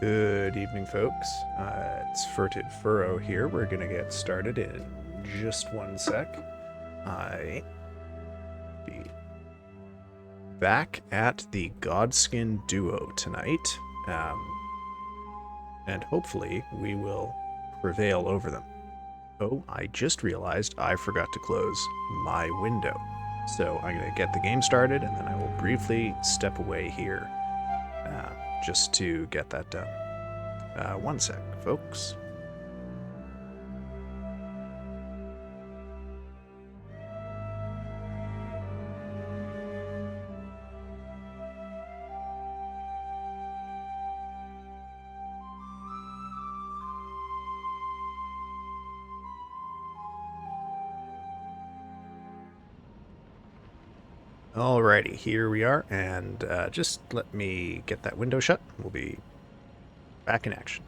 Good evening, folks. It's Furted Furrow here. We're going to get started in just one sec. I be back at the Godskin duo tonight, and hopefully we will prevail over them. Oh, I just realized I forgot to close my window. So I'm going to get the game started, and then I will briefly step away here just to get that done. One sec, folks. Alrighty, here we are, and just let me get that window shut. We'll be back in action.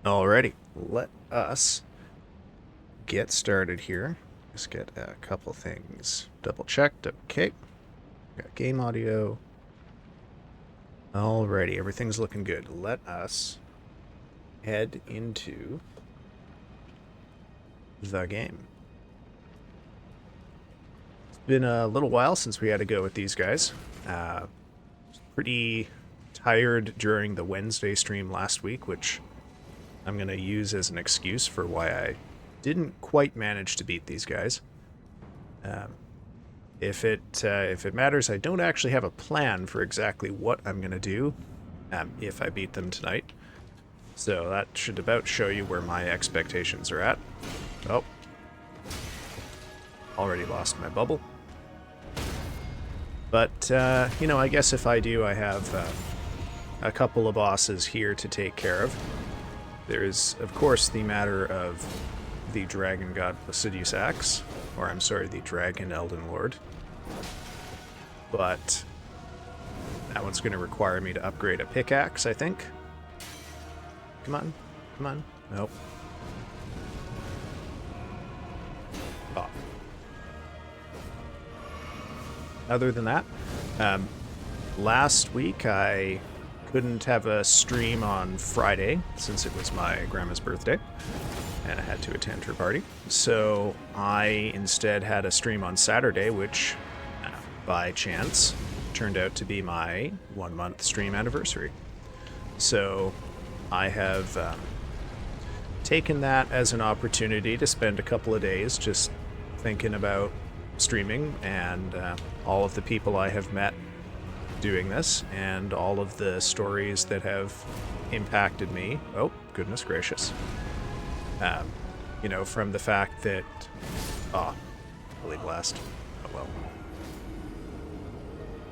Alrighty, let us get started here. Just get a couple things double checked. Okay, got game audio. Alrighty, everything's looking good. Let us head into the game. It's been a little while since we had to go with these guys. Pretty tired during the Wednesday stream last week, which I'm going to use as an excuse for why I didn't quite manage to beat these guys. If it matters, I don't actually have a plan for exactly what I'm going to do if I beat them tonight. So that should about show you where my expectations are at. Oh. Already lost my bubble. But, you know, I guess if I do, I have a couple of bosses here to take care of. There is, of course, the matter of the Dragon God Placidius Axe, or I'm sorry, the Dragon Elden Lord. But that one's going to require me to upgrade a pickaxe, I think. Come on, come on. Nope. Oh. Other than that, last week I couldn't have a stream on Friday since it was my grandma's birthday and I had to attend her party. So I instead had a stream on Saturday, which by chance turned out to be my 1 month stream anniversary. So I have taken that as an opportunity to spend a couple of days just thinking about streaming and all of the people I have met doing this and all of the stories that have impacted me. Oh, goodness gracious. You know, from the fact that... Oh, really blessed. Oh well.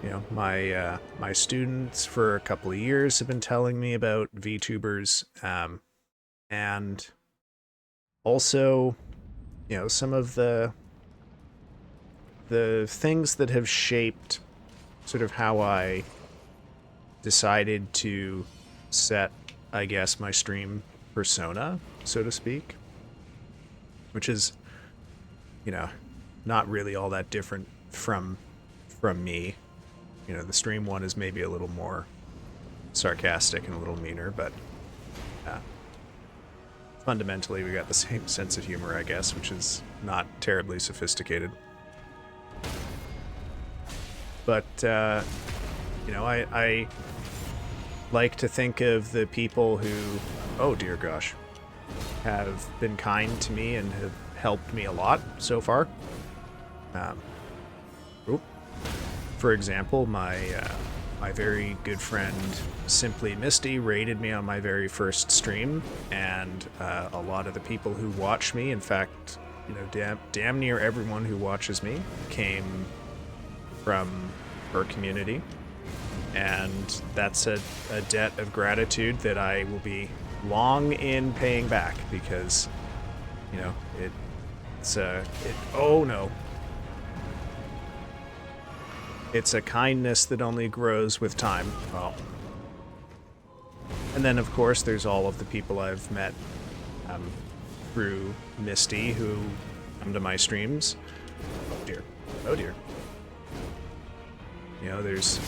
You know, my students for a couple of years have been telling me about VTubers, and also, you know, some of the things that have shaped sort of how I decided to set, I guess, my stream persona, so to speak, which is, you know, not really all that different from me. You know, the stream one is maybe a little more sarcastic and a little meaner, but fundamentally we got the same sense of humor, I guess, which is not terribly sophisticated. But, you know, I like to think of the people who, oh dear gosh, have been kind to me and have helped me a lot so far. For example, my very good friend Simply Misty raided me on my very first stream, and a lot of the people who watch me, in fact, you know, damn near everyone who watches me came from her community, and that's a debt of gratitude that I will be long in paying back, because, you know, oh no. It's a kindness that only grows with time. Oh. And then, of course, there's all of the people I've met through Misty who come to my streams. Oh dear. Oh dear. You know, there's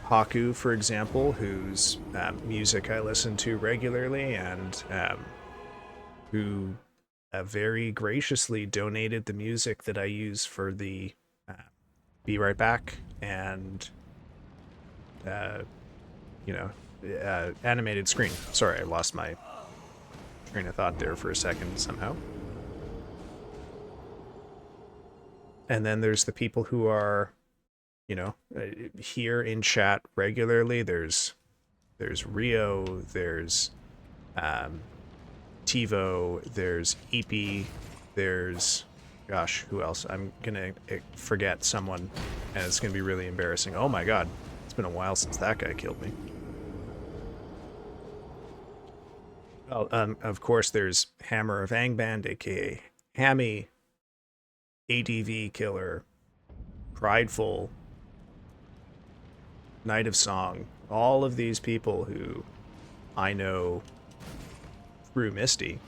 Haku, for example, whose music I listen to regularly, and who very graciously donated the music that I use for the Be Right Back and, you know, animated screen. Sorry, I lost my train of thought there for a second somehow. And then there's the people who are, you know, here in chat regularly. There's Rio, there's TiVo, there's Eepy, there's, gosh, who else? I'm gonna forget someone, and it's gonna be really embarrassing. Oh my god, it's been a while since that guy killed me. Well, of course, there's Hammer of Angband, aka Hammy, ADV Killer, Prideful, Night of Song, all of these people who I know through Misty,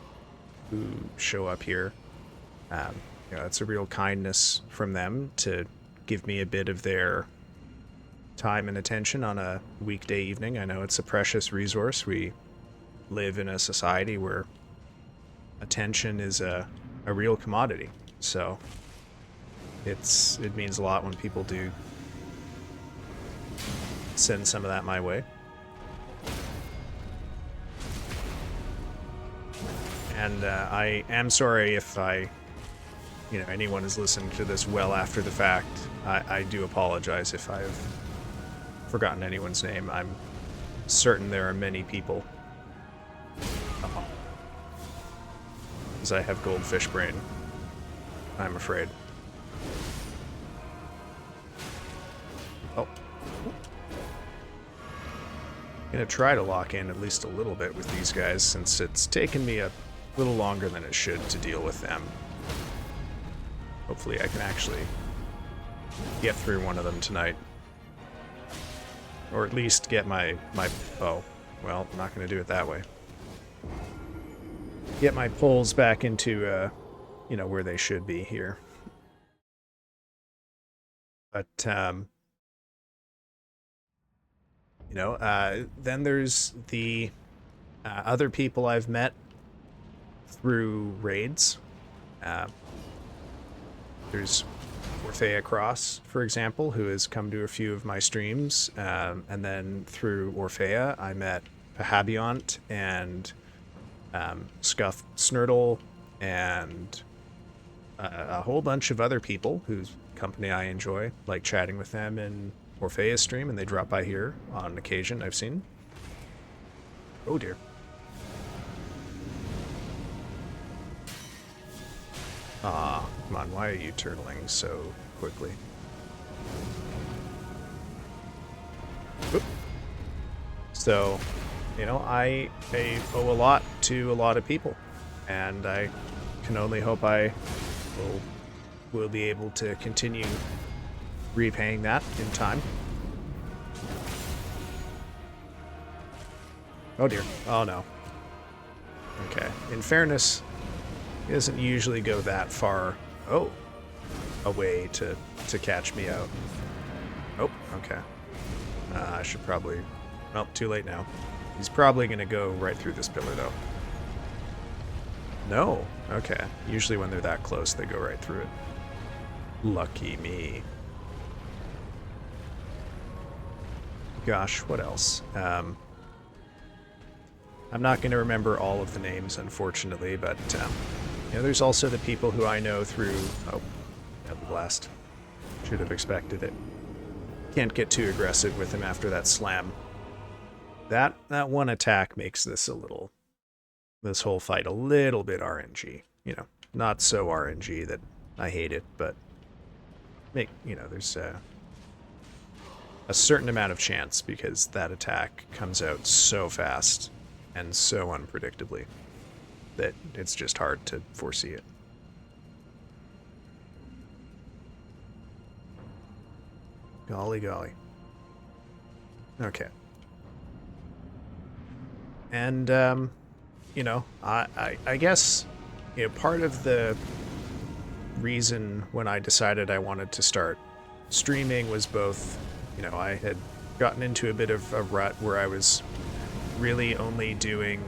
who show up here. You know, it's a real kindness from them to give me a bit of their time and attention on a weekday evening. I know it's a precious resource. We live in a society where attention is a real commodity. So it means a lot when people do send some of that my way. And I am sorry if you know, anyone is listening to this well after the fact. I do apologize if I've forgotten anyone's name. I'm certain there are many people. Because I have goldfish brain, I'm afraid. Oh. Gonna try to lock in at least a little bit with these guys, since it's taken me a little longer than it should to deal with them. Hopefully I can actually get through one of them tonight. Or at least get my oh, well, I'm not gonna do it that way. Get my pulls back into, you know, where they should be here. But, you know, then there's the other people I've met through raids. There's Orphea Cross, for example, who has come to a few of my streams. And then through Orphea, I met Pahabiont and Scuff Snurtle and a whole bunch of other people whose company I enjoy, like chatting with them in Orphea's stream, and they drop by here on occasion, I've seen. Oh dear. Ah, come on, why are you turtling so quickly? Oop. So, you know, I owe a lot to a lot of people, and I can only hope I will be able to continue repaying that in time. Oh dear. Oh no. Okay. In fairness, it doesn't usually go that far away to catch me out. Oh, okay. I should probably... Well, too late now. He's probably going to go right through this pillar, though. No. Okay. Usually when they're that close, they go right through it. Lucky me. Gosh, what else? I'm not going to remember all of the names, unfortunately, but you know, there's also the people who I know through... Oh, yeah, the blast. Should have expected it. Can't get too aggressive with him after that slam. That one attack makes this whole fight a little bit RNG. You know, not so RNG that I hate it, but you know, there's a certain amount of chance because that attack comes out so fast and so unpredictably that it's just hard to foresee it. Golly golly. Okay. And, you know, I guess, you know, part of the reason when I decided I wanted to start streaming was both, you know, I had gotten into a bit of a rut where I was really only doing,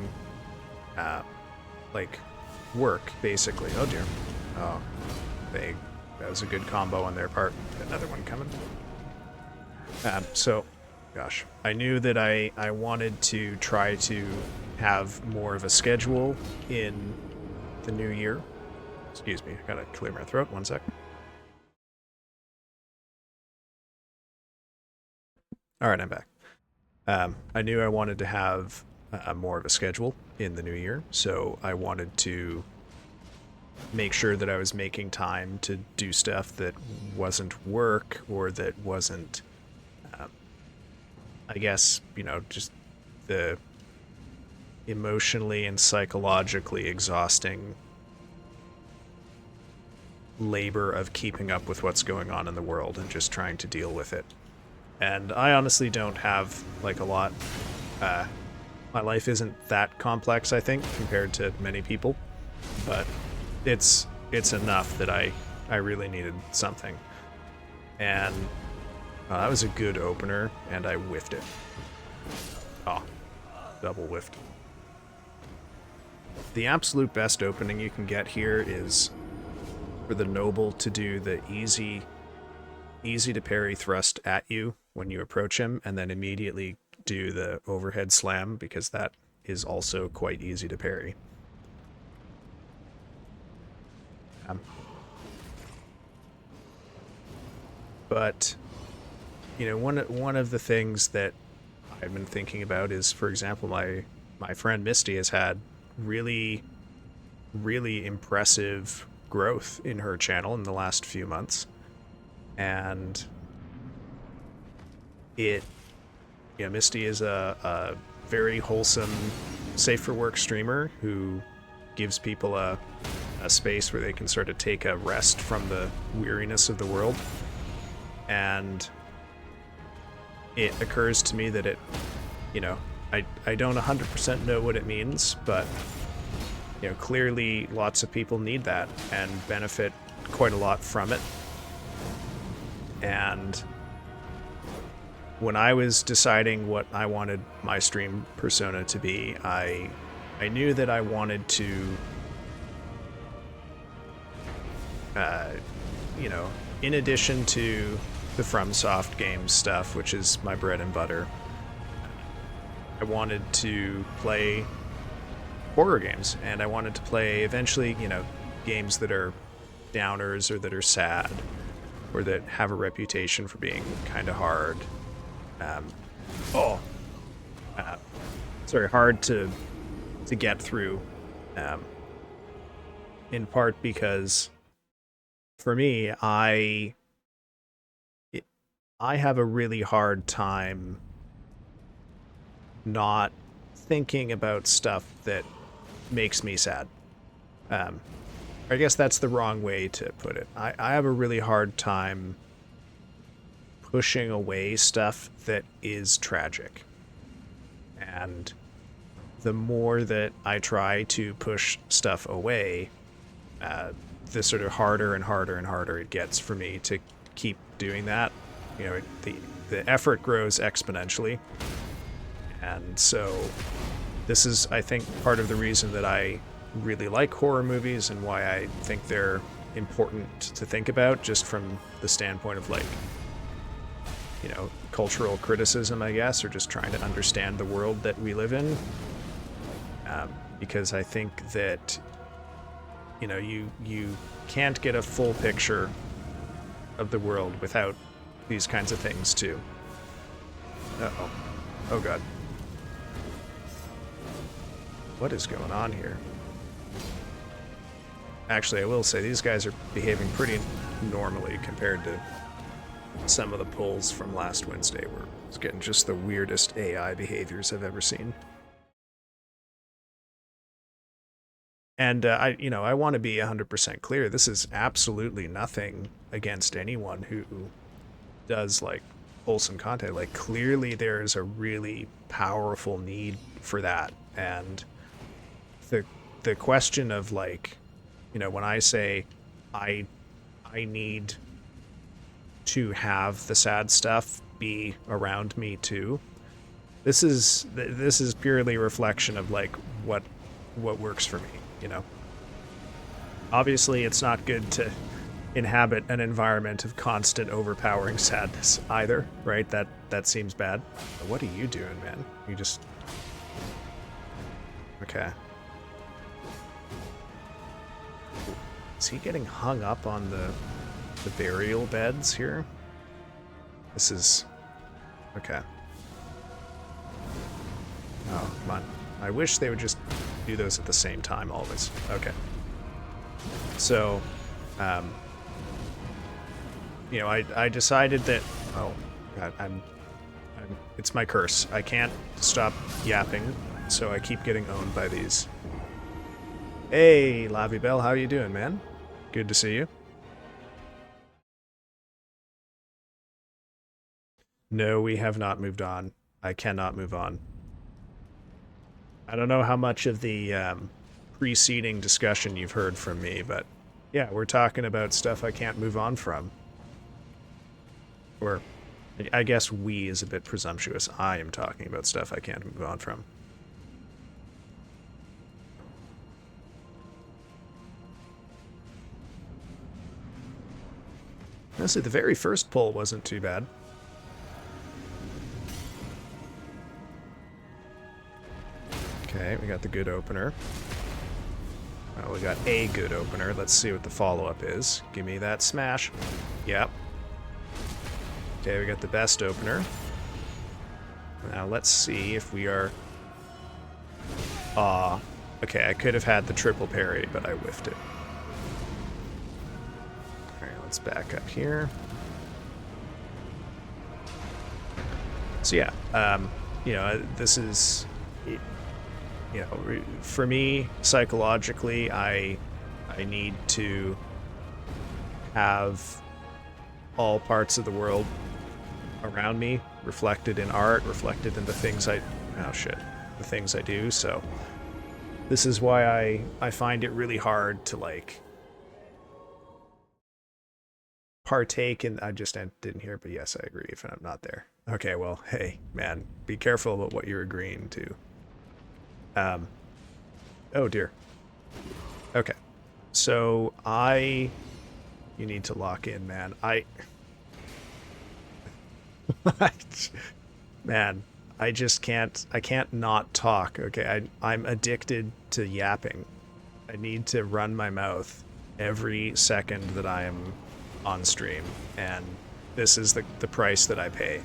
like, work, basically. Oh, dear. Oh, that was a good combo on their part. Another one coming. So, gosh, I knew that I wanted to try to have more of a schedule in the new year. Excuse me, I gotta clear my throat, one sec. Alright, I'm back. I knew I wanted to have more of a schedule in the new year, so I wanted to make sure that I was making time to do stuff that wasn't work or that wasn't, I guess, you know, just the emotionally and psychologically exhausting labor of keeping up with what's going on in the world and just trying to deal with it. And I honestly don't have, like, a lot. My life isn't that complex, I think, compared to many people. But it's enough that I really needed something. And that was a good opener, and I whiffed it. Oh, double whiffed. The absolute best opening you can get here is for the noble to do the easy to parry thrust at you when you approach him, and then immediately do the overhead slam, because that is also quite easy to parry. But, you know, one of the things that I've been thinking about is, for example, my friend Misty has had really impressive growth in her channel in the last few months. And it, Yeah, Misty is a very wholesome, safe for work streamer who gives people a space where they can sort of take a rest from the weariness of the world. And it occurs to me that it, I don't 100% know what it means, but, clearly lots of people need that and benefit quite a lot from it. And when I was deciding what I wanted my stream persona to be, I knew that I wanted to, in addition to the FromSoft Games stuff, which is my bread and butter, I wanted to play horror games, and I wanted to play eventually, games that are downers or that are sad or that have a reputation for being kind of hard. Hard to get through, in part because for me, I have a really hard time not thinking about stuff that makes me sad. I guess that's the wrong way to put it. I have a really hard time pushing away stuff that is tragic. And the more that I try to push stuff away, the sort of harder and harder and harder it gets for me to keep doing that. The effort grows exponentially. And so this is, I think, part of the reason that I really like horror movies and why I think they're important to think about, just from the standpoint of cultural criticism, I guess, or just trying to understand the world that we live in. Because I think that, you can't get a full picture of the world without these kinds of things too. Uh-oh. Oh god. What is going on here? Actually, I will say these guys are behaving pretty normally compared to some of the polls from last Wednesday, where it's getting just the weirdest AI behaviors I've ever seen. And I want to be 100% clear. This is absolutely nothing against anyone who does wholesome content. Clearly there's a really powerful need for that. And the question of when I say I need to have the sad stuff be around me too, this is purely a reflection of what works for me. Obviously it's not good to inhabit an environment of constant overpowering sadness either, right? That seems bad. What are you doing, man? You just... Okay. Is he getting hung up on the burial beds here? This is... Okay. Oh, come on. I wish they would just do those at the same time always. Okay. So, I decided that... Oh, God, it's my curse. I can't stop yapping, so I keep getting owned by these. Hey, Lavi Bell, how you doing, man? Good to see you. No, we have not moved on. I cannot move on. I don't know how much of the preceding discussion you've heard from me, but yeah, we're talking about stuff I can't move on from. Or, I guess we is a bit presumptuous. I am talking about stuff I can't move on from. Honestly, the very first poll wasn't too bad. Okay, we got the good opener. Well, we got a good opener. Let's see what the follow-up is. Give me that smash. Yep. Okay, we got the best opener. Now let's see if we are... okay, I could have had the triple parry, but I whiffed it. Alright, let's back up here. So yeah, this is, for me, psychologically, I need to have all parts of the world around me reflected in art, reflected in the things the things I do. So this is why I find it really hard to like partake in. I just didn't hear, but yes, I agree if I'm not there. Okay, well, hey, man, be careful about what you're agreeing to. Oh dear. Okay. So you need to lock in, man. Man, I just I can't not talk, okay? I'm addicted to yapping. I need to run my mouth every second that I am on stream, and this is the price that I pay.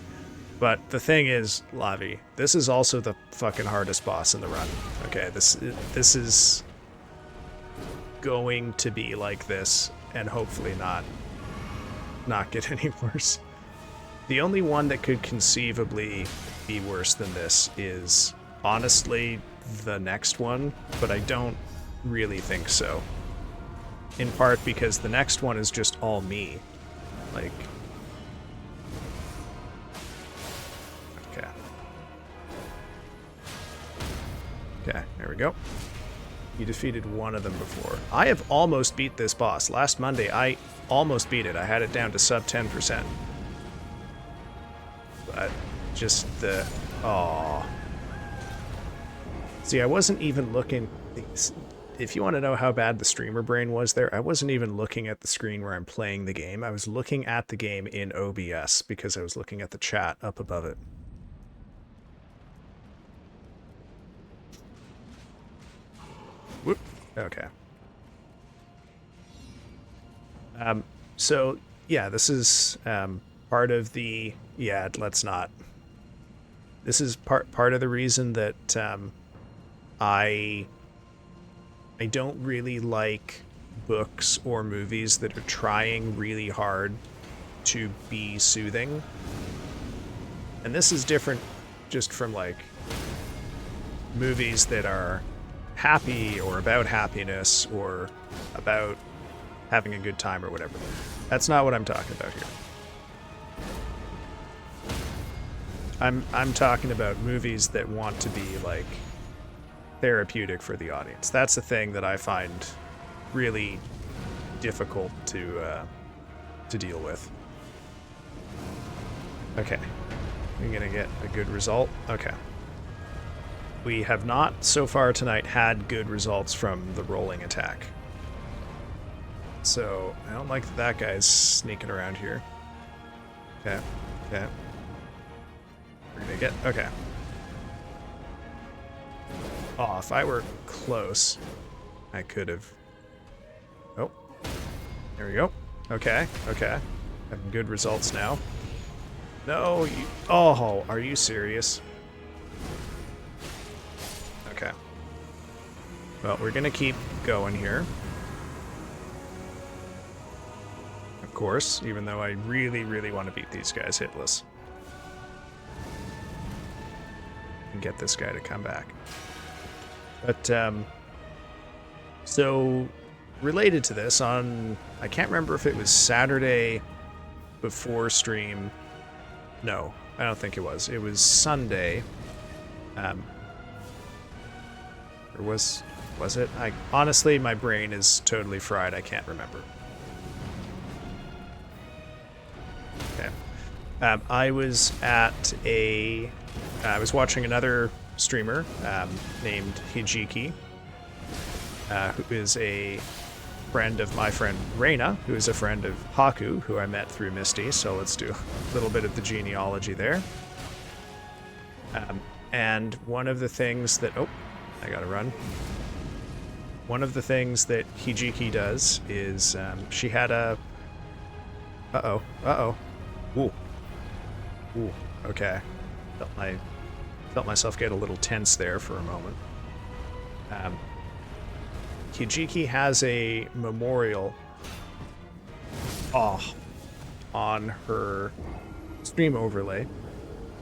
But the thing is, Lavi, this is also the fucking hardest boss in the run. Okay, this is going to be like this, and hopefully not get any worse. The only one that could conceivably be worse than this is honestly the next one, but I don't really think so. In part because the next one is just all me. Like, okay, there we go. You defeated one of them before. I have almost beat this boss. Last Monday, I almost beat it. I had it down to sub 10%. But just the... Aww. See, I wasn't even looking... If you want to know how bad the streamer brain was there, I wasn't even looking at the screen where I'm playing the game. I was looking at the game in OBS because I was looking at the chat up above it. Whoop. Okay. So, yeah, this is part of the... Yeah, let's not. This is part of the reason that I don't really like books or movies that are trying really hard to be soothing. And this is different just from, like, movies that are happy or about happiness or about having a good time or whatever. That's not what I'm talking about here. I'm talking about movies that want to be like therapeutic for the audience. That's the thing that I find really difficult to deal with. Okay, you're gonna get a good result. Okay. We have not, so far tonight, had good results from the rolling attack. So, I don't like that guy's sneaking around here. Okay, okay. We're gonna get... Okay. Oh, if I were close, I could have... Oh. There we go. Okay, okay. Having good results now. No, you... Oh, are you serious? Okay. Well, we're gonna keep going here. Of course, even though I really, really want to beat these guys hitless. And get this guy to come back. But, so, related to this, I can't remember if it was Saturday before stream. No, I don't think it was. It was Sunday. Or was it? Honestly, my brain is totally fried. I can't remember. Okay. I was I was watching another streamer named Hijiki, who is a friend of my friend Reina, who is a friend of Haku, who I met through Misty. So let's do a little bit of the genealogy there. And one of the things that... Oh, I gotta run. One of the things that Hijiki does is she had a... Uh-oh. Uh-oh. Ooh. Ooh. Okay. Felt myself get a little tense there for a moment. Hijiki has a memorial on her stream overlay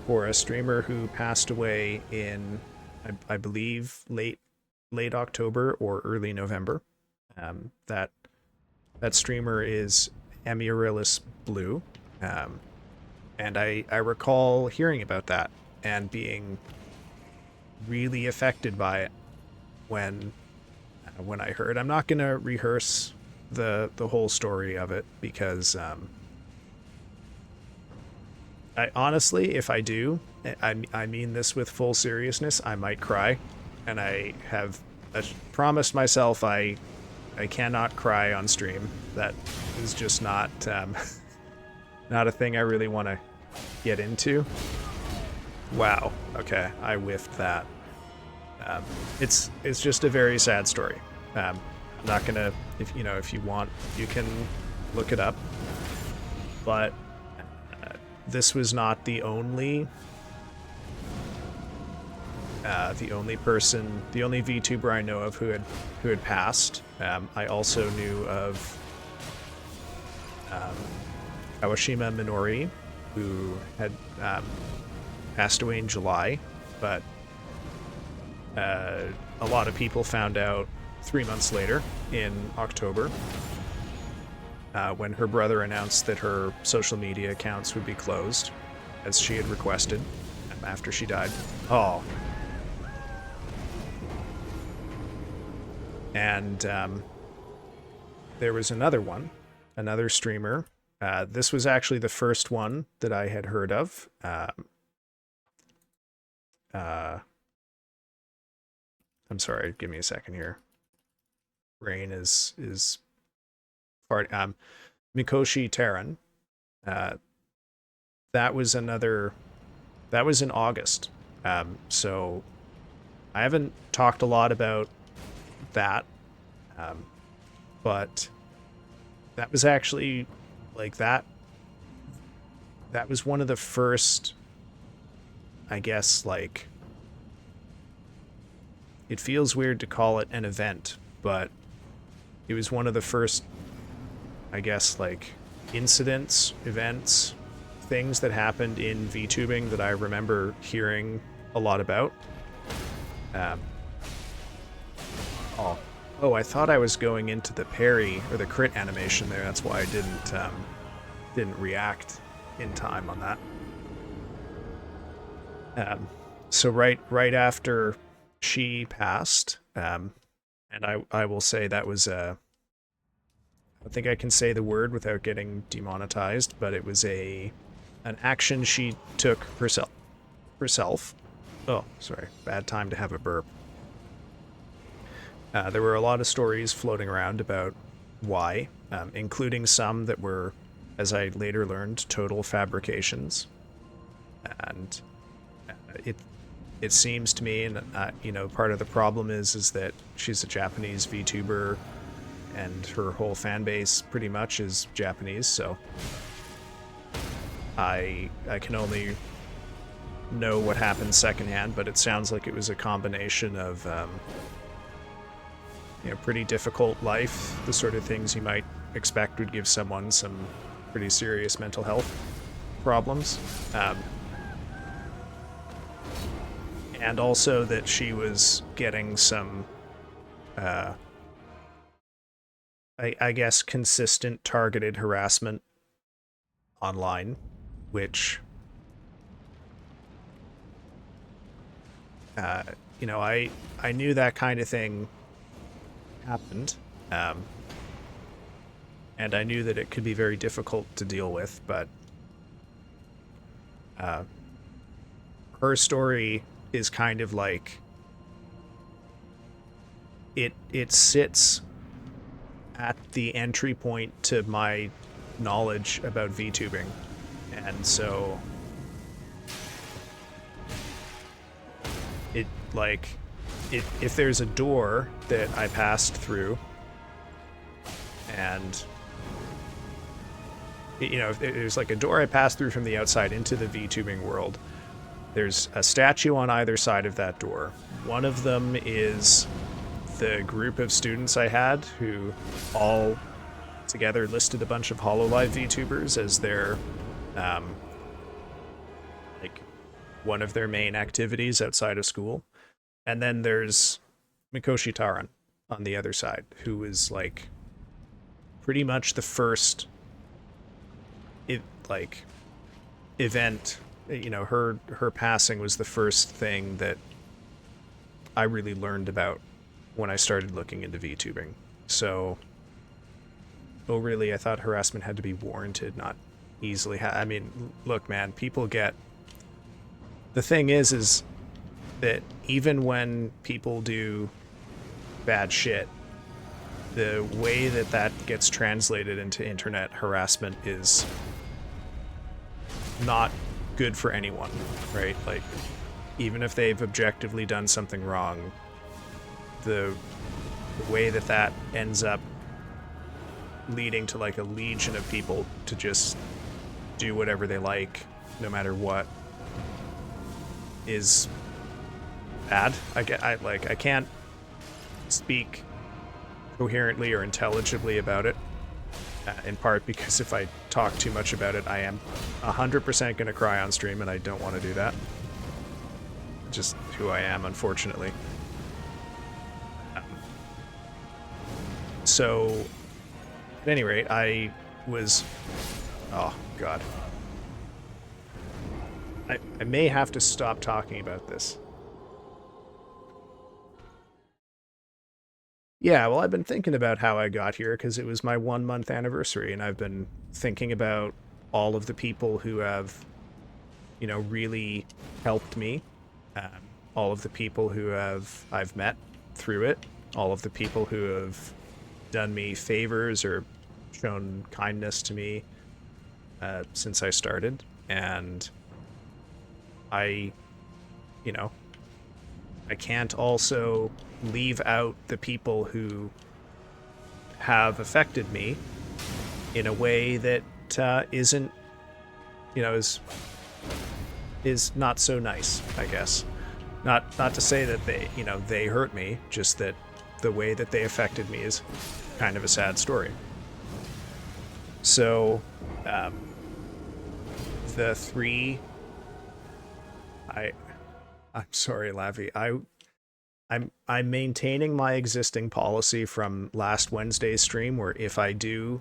for a streamer who passed away in, I believe, late October or early November. That streamer is Amiaryllis Bloo. And I recall hearing about that and being really affected by it when I heard. I'm not going to rehearse the whole story of it because I honestly, if I do, I mean this with full seriousness, I might cry. And I have promised myself I cannot cry on stream. That is just not not a thing I really want to get into. Wow. Okay, I whiffed that. It's just a very sad story. I'm not gonna, if you want, you can look it up. But this was not the only person, the only VTuber I know of who had passed. I also knew of Kawashima Minori, who had passed away in July, but a lot of people found out 3 months later in October when her brother announced that her social media accounts would be closed, as she had requested after she died. Oh. And there was another streamer. This was actually the first one that I had heard of. I'm sorry, give me a second here. Brain is part. Mikoshi Taran. That was in August. So I haven't talked a lot about that, but that was actually like that was one of the first, I guess, like, it feels weird to call it an event, but it was one of the first, I guess, like, incidents, events, things that happened in VTubing that I remember hearing a lot about. Oh, I thought I was going into the parry or the crit animation there. That's why I didn't react in time on that. So right after she passed, and I will say that was I think I can say the word without getting demonetized, but it was an action she took herself. Oh, sorry, bad time to have a burp. There were a lot of stories floating around about why, including some that were, as I later learned, total fabrications. And it seems to me, and part of the problem is that she's a Japanese VTuber, and her whole fan base pretty much is Japanese. So I can only know what happened secondhand, but it sounds like it was a combination of pretty difficult life, the sort of things you might expect would give someone some pretty serious mental health problems. And also that she was getting some, I guess, consistent targeted harassment online, which, I knew that kind of thing happened, and I knew that it could be very difficult to deal with, but her story is kind of like it sits at the entry point to my knowledge about VTubing, and so if there's a door that I passed through, and if there's like a door I passed through from the outside into the VTubing world, there's a statue on either side of that door. One of them is the group of students I had who all together listed a bunch of HoloLive VTubers as their one of their main activities outside of school. And then there's Mikoshi Taran on the other side, who is like pretty much the first event. You know, her passing was the first thing that I really learned about when I started looking into VTubing. So, oh really, I thought harassment had to be warranted, not easily. I mean, look, man, people get... The thing is that even when people do bad shit, the way that that gets translated into internet harassment is not good for anyone, right? Like, even if they've objectively done something wrong, the way that that ends up leading to like a legion of people to just do whatever they like, no matter what, is bad. I can't speak coherently or intelligibly about it, in part because if I talk too much about it, I am 100% going to cry on stream, and I don't want to do that. Just who I am, unfortunately. So, at any rate, I was... Oh, God. I may have to stop talking about this. Yeah, well, I've been thinking about how I got here, because it was my 1-month anniversary, and I've been thinking about all of the people who have, you know, really helped me. All of the people who I've met through it. All of the people who have done me favors or shown kindness to me since I started. And I can't also leave out the people who have affected me in a way that isn't, you know, is not so nice, I guess. Not to say that they hurt me, just that the way that they affected me is kind of a sad story. So, the three... I'm sorry, Lavi. I'm maintaining my existing policy from last Wednesday's stream, where if I do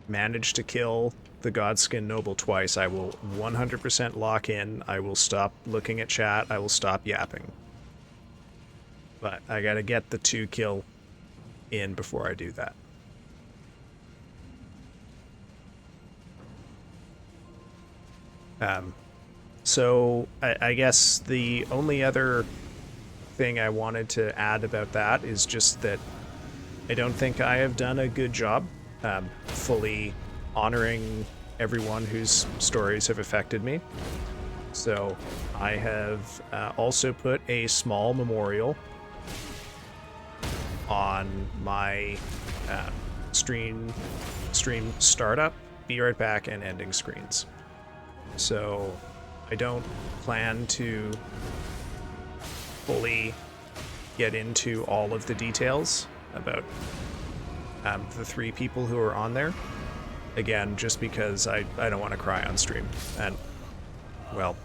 manage to kill the Godskin Noble twice, I will 100% lock in. I will stop looking at chat. I will stop yapping. But I gotta get the 2 kill in before I do that. So I guess the only other thing I wanted to add about that is just that I don't think I have done a good job fully honoring everyone whose stories have affected me. So I have also put a small memorial on my stream startup, be right back, and ending screens. So I don't plan to fully get into all of the details about the 3 people who are on there. Again, just because I don't want to cry on stream. And, well,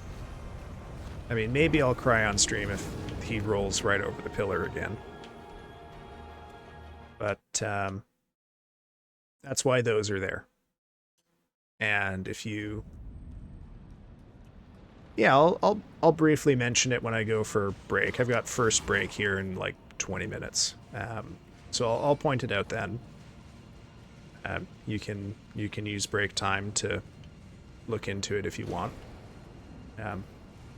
I mean, maybe I'll cry on stream if he rolls right over the pillar again. But that's why those are there. And if you... Yeah, I'll briefly mention it when I go for break. I've got first break here in like 20 minutes. So I'll point it out then. You can use break time to look into it if you want.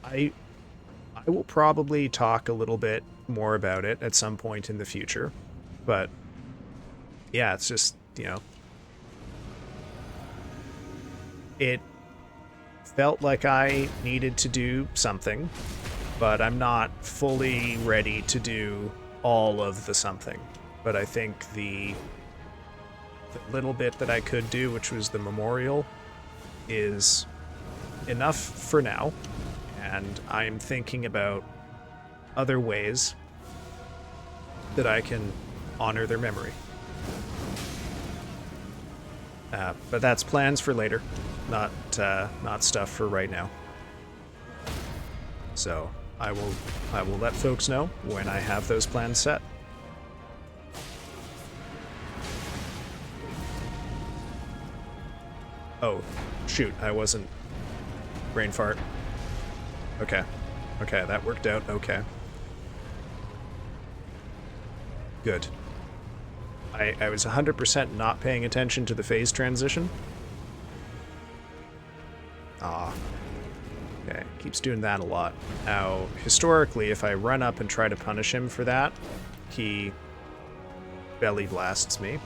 I will probably talk a little bit more about it at some point in the future, but yeah, it's just, you know, it felt like I needed to do something, but I'm not fully ready to do all of the something. But I think the little bit that I could do, which was the memorial, is enough for now, and I'm thinking about other ways that I can honor their memory. But that's plans for later, not stuff for right now. So I will let folks know when I have those plans set. Oh, shoot, I wasn't... Brain fart. Okay. Okay, that worked out okay. Good. I was 100% not paying attention to the phase transition. Ah. Okay, keeps doing that a lot. Now, historically, if I run up and try to punish him for that, he belly blasts me.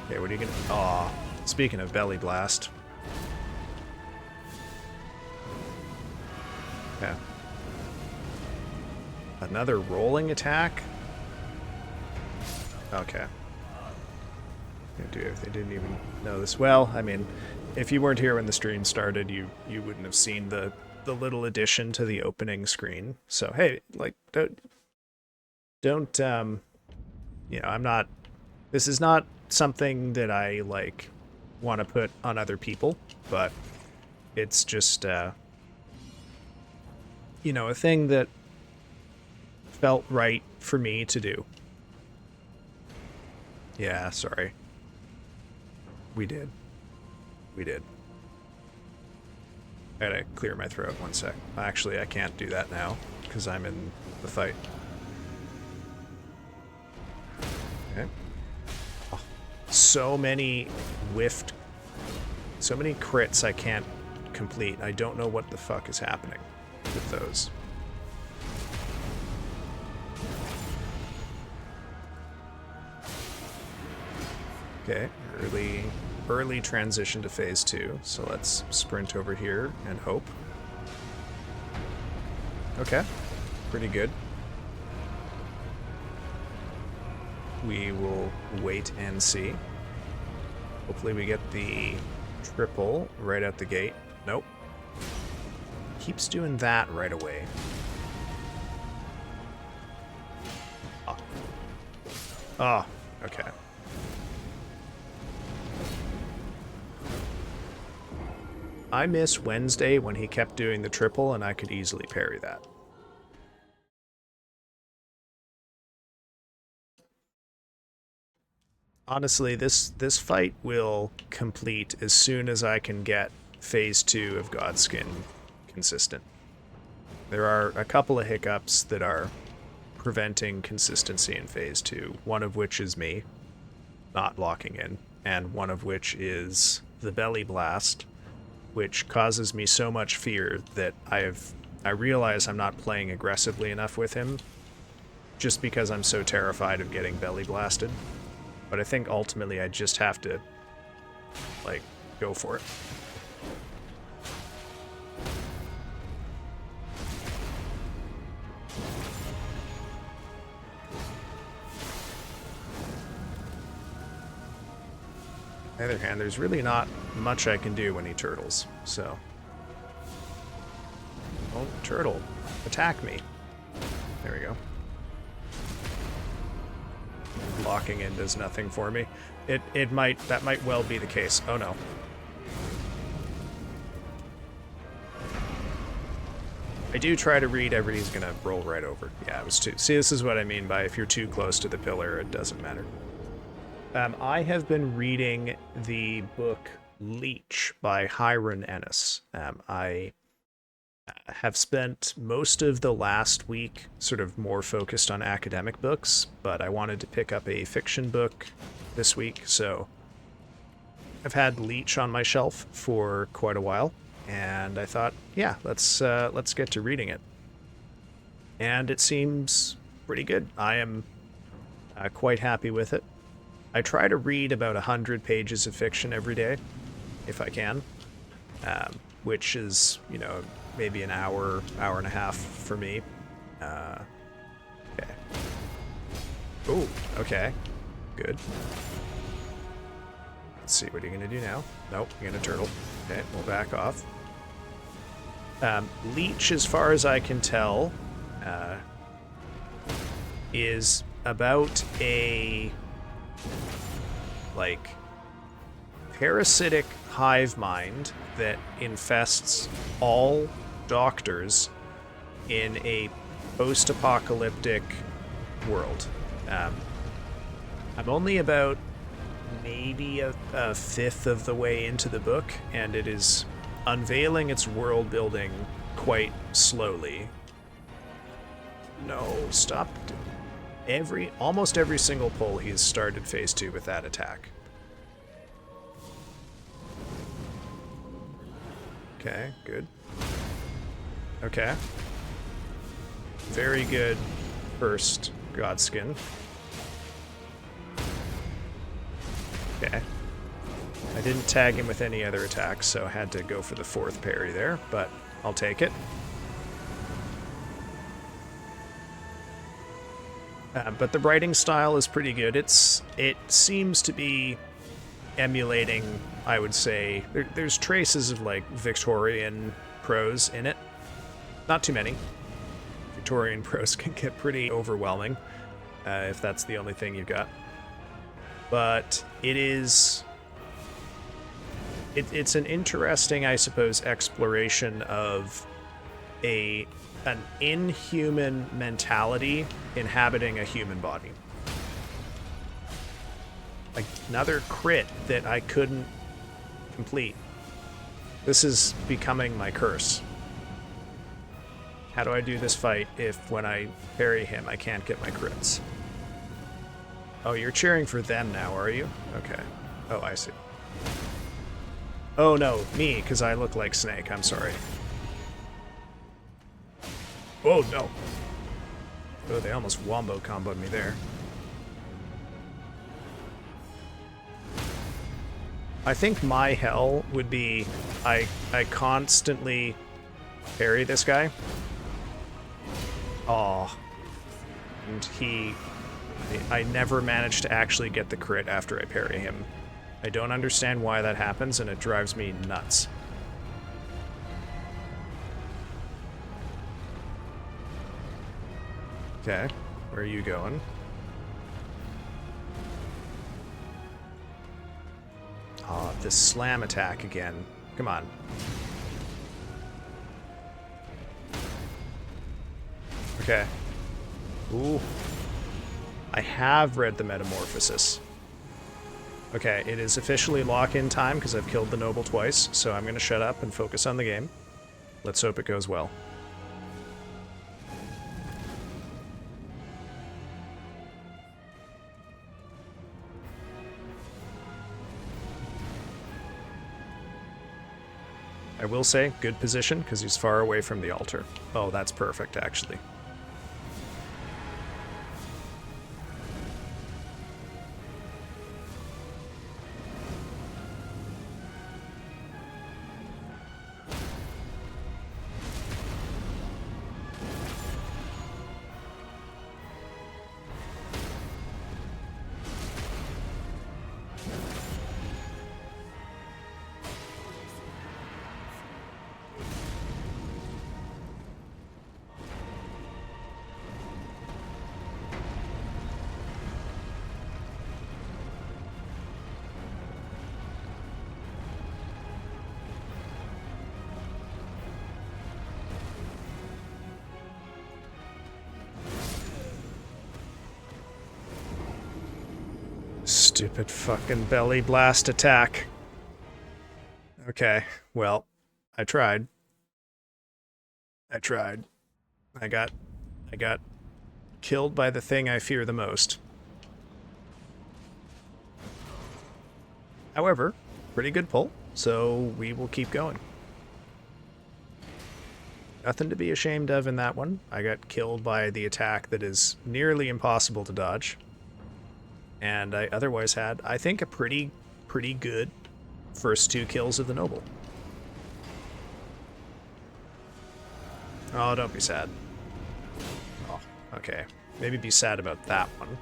Okay, what are you gonna... Aw. Speaking of belly blast. Okay. Another rolling attack? Okay. They didn't even know this. Well, I mean, if you weren't here when the stream started, you wouldn't have seen the little addition to the opening screen. So hey, like don't you know, I'm not, this is not something that I like want to put on other people, but it's just you know, a thing that felt right for me to do. Yeah, sorry. We did. We did. I gotta clear my throat 1 sec. Actually, I can't do that now, because I'm in the fight. Okay. Oh, so many whiffed... So many crits I can't complete. I don't know what the fuck is happening with those. Okay, early transition to phase 2, so let's sprint over here and hope. Okay, pretty good. We will wait and see. Hopefully we get the triple right out the gate. Nope. Keeps doing that right away. Oh, oh okay. I miss Wednesday when he kept doing the triple and I could easily parry that. Honestly, this fight will complete as soon as I can get phase 2 of Godskin consistent. There are a couple of hiccups that are preventing consistency in phase 2, one of which is me not locking in, and one of which is the belly blast, which causes me so much fear that I realize I'm not playing aggressively enough with him just because I'm so terrified of getting belly blasted. But I think ultimately I just have to, like, go for it. On the other hand, there's really not much I can do when he turtles, so... Oh, turtle, attack me. There we go. Locking in does nothing for me. That might well be the case. Oh no. I do try to read everybody's gonna roll right over. Yeah, it was too... See, this is what I mean by if you're too close to the pillar, it doesn't matter. I have been reading the book Leech by Hiron Ennis. I have spent most of the last week sort of more focused on academic books, but I wanted to pick up a fiction book this week, so I've had Leech on my shelf for quite a while, and I thought, yeah, let's get to reading it. And it seems pretty good. I am quite happy with it. I try to read about 100 pages of fiction every day, if I can, which is, you know, maybe an hour and a half for me. Okay. Oh, okay. Good. Let's see, what are you gonna do now? Nope, you're gonna turtle. Okay, we'll back off. Leech, as far as I can tell, is about a, like, parasitic hive mind that infests all doctors in a post-apocalyptic world. I'm only about maybe a fifth of the way into the book, and it is unveiling its world building quite slowly. No, stop. Almost every single pull he's started phase 2 with that attack. Okay, good. Okay. Very good first Godskin. Okay. I didn't tag him with any other attacks, so I had to go for the fourth parry there, but I'll take it. But the writing style is pretty good. It seems to be emulating, I would say, there's traces of like Victorian prose in it. Not too many. Victorian prose can get pretty overwhelming if that's the only thing you've got. But it's an interesting, I suppose, exploration of an inhuman mentality inhabiting a human body. Like another crit that I couldn't complete. This is becoming my curse. How do I do this fight if when I parry him I can't get my crits? Oh, you're cheering for them now, are you? Okay. Oh, I see. Oh no, me, because I look like Snake. I'm sorry. Oh no. Oh, they almost wombo comboed me there. I think my hell would be I constantly parry this guy. Oh. And I never managed to actually get the crit after I parry him. I don't understand why that happens, and it drives me nuts. Okay, where are you going? Oh, this slam attack again. Come on. Okay. Ooh. I have read the Metamorphosis. Okay, it is officially lock-in time because I've killed the Noble twice, so I'm going to shut up and focus on the game. Let's hope it goes well. I will say, good position, because he's far away from the altar. Oh, that's perfect, actually. Stupid fucking belly blast attack. Okay, well, I tried. I got killed by the thing I fear the most. However, pretty good pull, so we will keep going. Nothing to be ashamed of in that one. I got killed by the attack that is nearly impossible to dodge. And I otherwise had, I think, a pretty good first 2 kills of the Noble. Oh, don't be sad. Oh, okay. Maybe be sad about that one.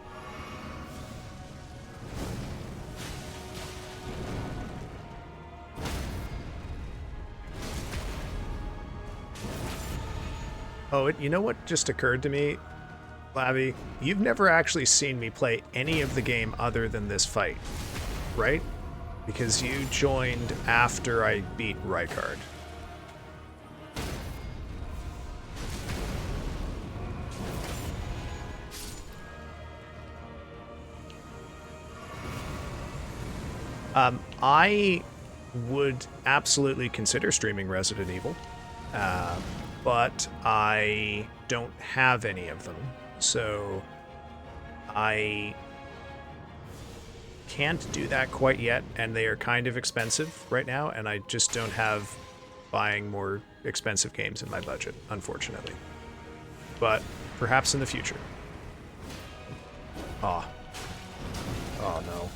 Oh, you know what just occurred to me? Labby, you've never actually seen me play any of the game other than this fight, right? Because you joined after I beat Rykard. I would absolutely consider streaming Resident Evil, but I don't have any of them, so I can't do that quite yet, and they are kind of expensive right now, and I just don't have buying more expensive games in my budget, unfortunately. But perhaps in the future. Oh. Oh no.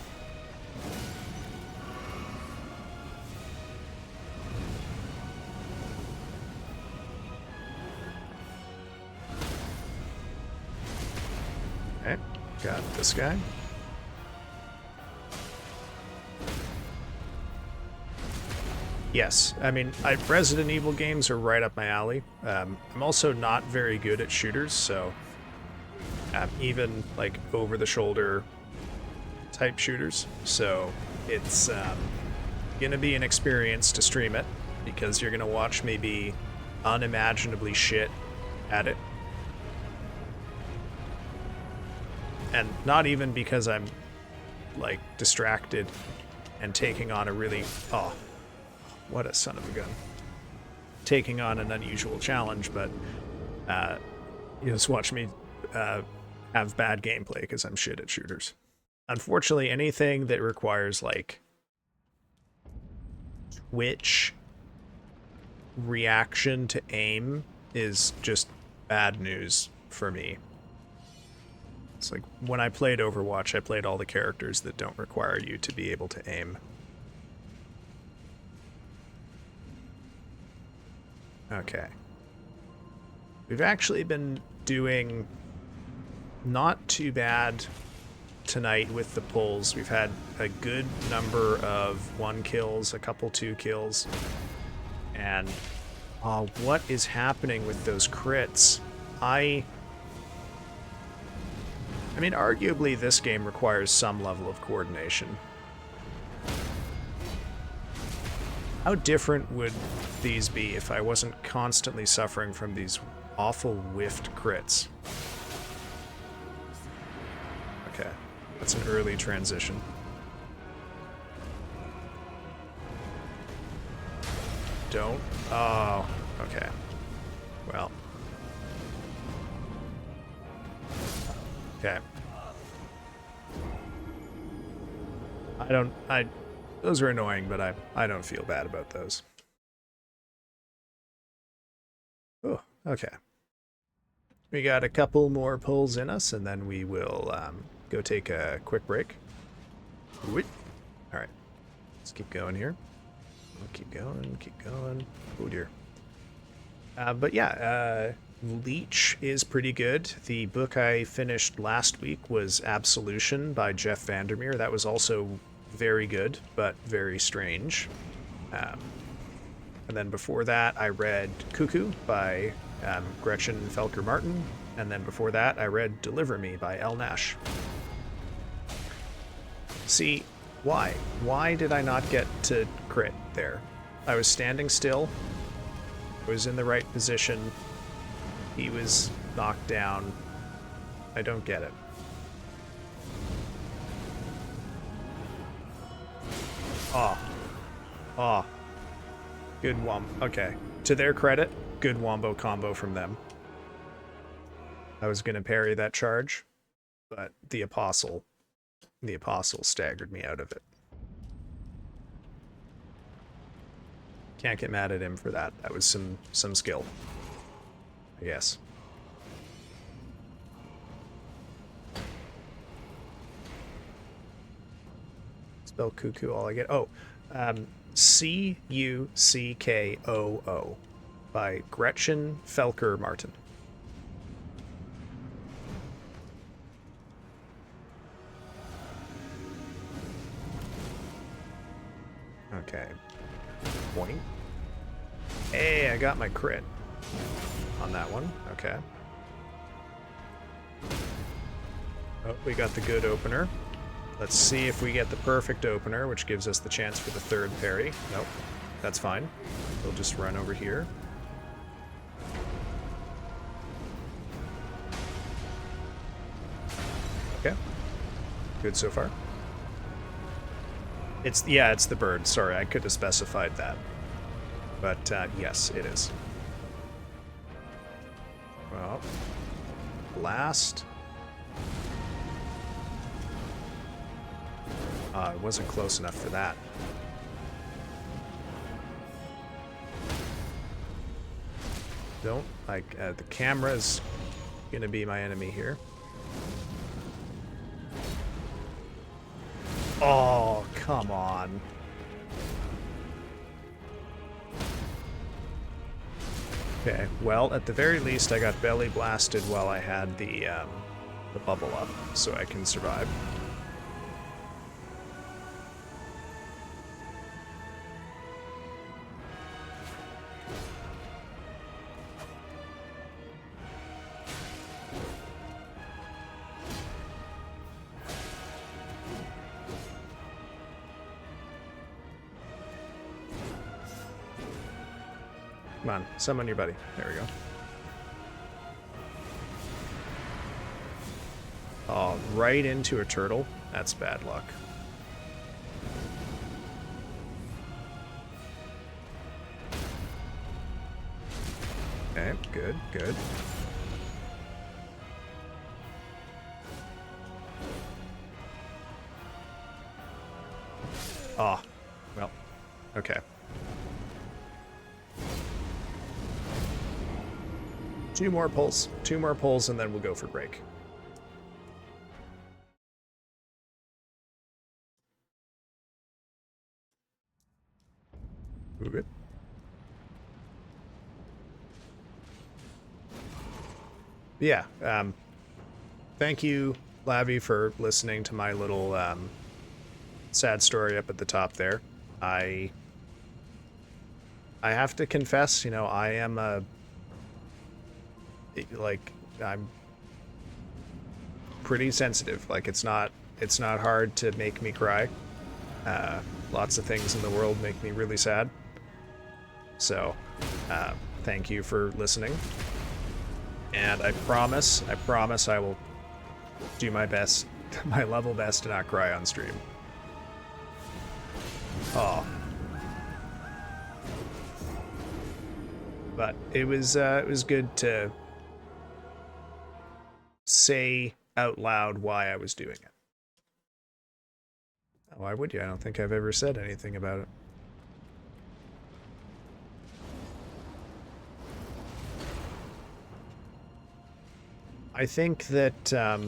Okay, got this guy. Yes, I mean, Resident Evil games are right up my alley. I'm also not very good at shooters, so even like over-the-shoulder type shooters. So it's gonna be an experience to stream it, because you're gonna watch me be unimaginably shit at it. And not even because I'm like distracted and taking on a really... Oh, what a son of a gun. Taking on an unusual challenge, but you just watch me have bad gameplay because I'm shit at shooters. Unfortunately, anything that requires like Twitch reaction to aim is just bad news for me. It's like when I played Overwatch, I played all the characters that don't require you to be able to aim. Okay. We've actually been doing not too bad tonight with the pulls. We've had a good number of 1 kills, a couple 2 kills. And what is happening with those crits? I mean, arguably this game requires some level of coordination. How different would these be if I wasn't constantly suffering from these awful whiffed crits? Okay, that's an early transition. Don't... Oh, okay. Well. Okay. Those are annoying, but I don't feel bad about those. Oh, okay. We got a couple more pulls in us, and then we will go take a quick break. All right, let's keep going here. Keep going. Oh dear. But yeah, Leech is pretty good. The book I finished last week was Absolution by Jeff Vandermeer. That was also very good, but very strange. And then before that, I read Cuckoo by Gretchen Felker Martin. And then before that, I read Deliver Me by L. Nash. See, why? Why did I not get to crit there? I was standing still. I was in the right position. He was knocked down. I don't get it. Oh. Good wombo. Okay. To their credit, good wombo combo from them. I was gonna parry that charge, but the apostle staggered me out of it. Can't get mad at him for that. That was some skill, I guess. Spell cuckoo all I get. Oh, C-U-C-K-O-O by Gretchen Felker Martin. Okay. Point. Hey, I got my crit on that one. Okay. Oh, we got the good opener. Let's see if we get the perfect opener, which gives us the chance for the third parry. Nope, that's fine. We'll just run over here. Okay. Good so far. It's the bird. Sorry, I could have specified that. But yes, it is. Well, last. It wasn't close enough for that. Don't like the camera's gonna be my enemy here. Oh, come on. Okay, well, at the very least, I got belly blasted while I had the bubble up, so I can survive. Come on, summon your buddy. There we go. Oh, right into a turtle? That's bad luck. Okay, good, good. Ah, oh, well, okay. Two more pulls, and then we'll go for break. Good. Yeah, thank you, Lavi, for listening to my little sad story up at the top there. I have to confess, you know, I am I'm pretty sensitive. Like, it's not hard to make me cry. Lots of things in the world make me really sad. So, thank you for listening. And I promise I will do my best, my level best to not cry on stream. Oh. But it was good to say out loud why I was doing it. Why would you? I don't think I've ever said anything about it. I think that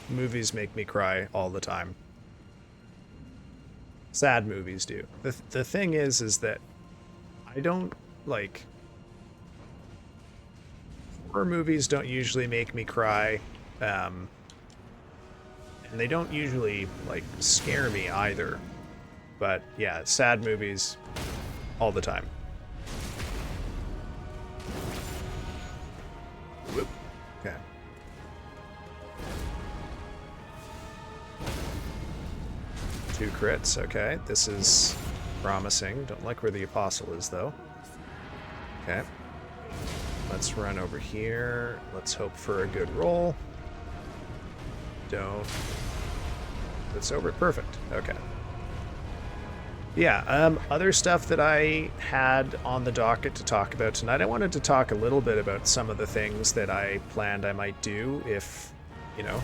movies make me cry all the time. Sad movies do. The thing is that I don't like horror movies don't usually make me cry, and they don't usually like scare me either. But yeah, sad movies all the time. Whoop. Okay. Two crits, okay. This is promising. Don't like where the apostle is, though. Okay. Let's run over here. Let's hope for a good roll. Don't. It's over. Perfect. Okay. Yeah, other stuff that I had on the docket to talk about tonight, I wanted to talk a little bit about some of the things that I planned I might do if, you know,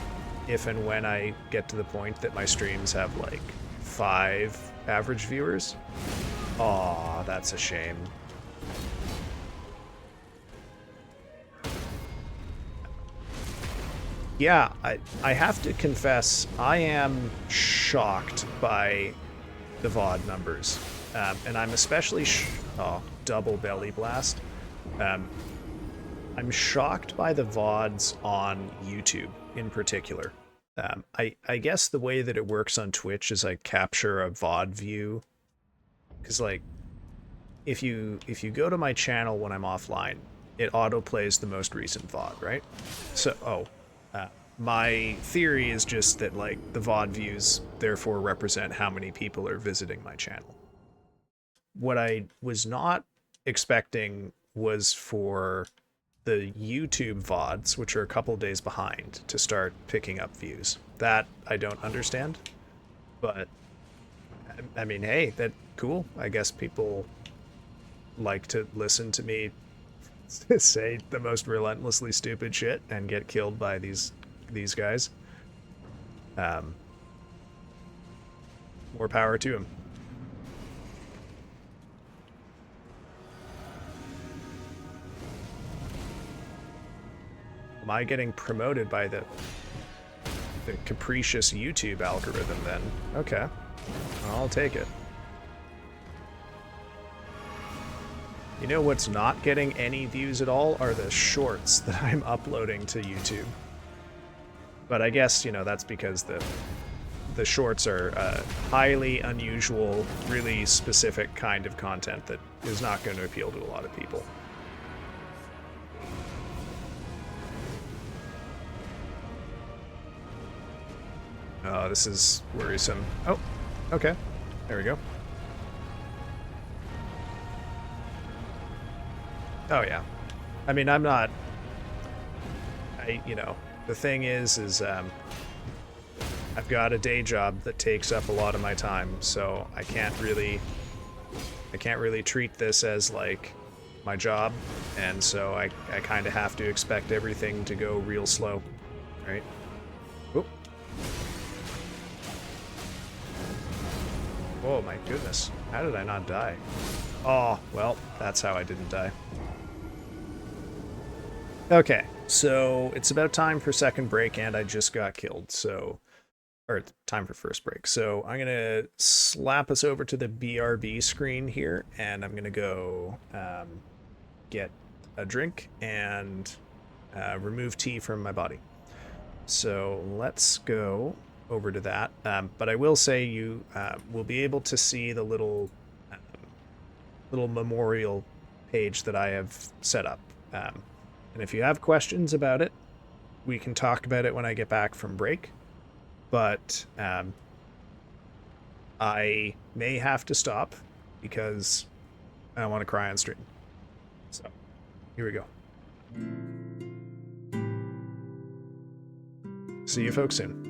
if and when I get to the point that my streams have, like, 5 average viewers. Aw, that's a shame. Yeah, I have to confess, I am shocked by the VOD numbers. And I'm especially... double belly blast. I'm shocked by the VODs on YouTube in particular. I guess the way that it works on Twitch is I capture a VOD view. Because, like, if you go to my channel when I'm offline, it autoplays the most recent VOD, right? So, my theory is just that, like, the VOD views therefore represent how many people are visiting my channel. What I was not expecting was for the YouTube VODs, which are a couple days behind, to start picking up views. That I don't understand, but I mean, hey, that cool. I guess people like to listen to me say the most relentlessly stupid shit and get killed by these guys. More power to him. Am I getting promoted by the capricious YouTube algorithm then? Okay. I'll take it. You know what's not getting any views at all are the shorts that I'm uploading to YouTube. But I guess, you know, that's because the shorts are highly unusual, really specific kind of content that is not going to appeal to a lot of people. Oh, this is worrisome. Oh, okay. There we go. Oh, yeah. I mean, I'm not... you know, the thing is I've got a day job that takes up a lot of my time, so I can't really treat this as, like, my job, and so I kind of have to expect everything to go real slow, right? Oop. Oh my goodness, how did I not die? Oh, well, that's how I didn't die. Okay, so it's about time for second break, and I just got killed, so... Or time for first break. So I'm going to slap us over to the BRB screen here, and I'm going to go get a drink and remove tea from my body. So let's go over to that. But I will say you will be able to see the little memorial page that I have set up. And if you have questions about it, we can talk about it when I get back from break. But I may have to stop because I don't want to cry on stream. So, here we go. See you folks soon.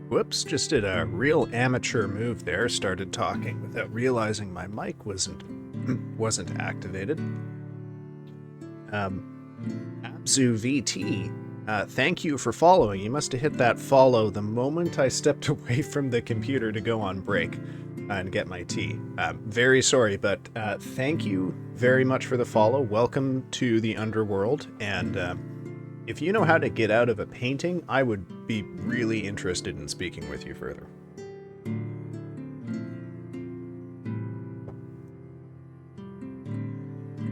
Whoops, just did a real amateur move there. Started talking without realizing my mic wasn't activated. Abzu VT, thank you for following. You must have hit that follow the moment I stepped away from the computer to go on break and get my tea. Very sorry, but thank you very much for the follow. Welcome to the underworld, and if you know how to get out of a painting, I would be really interested in speaking with you further.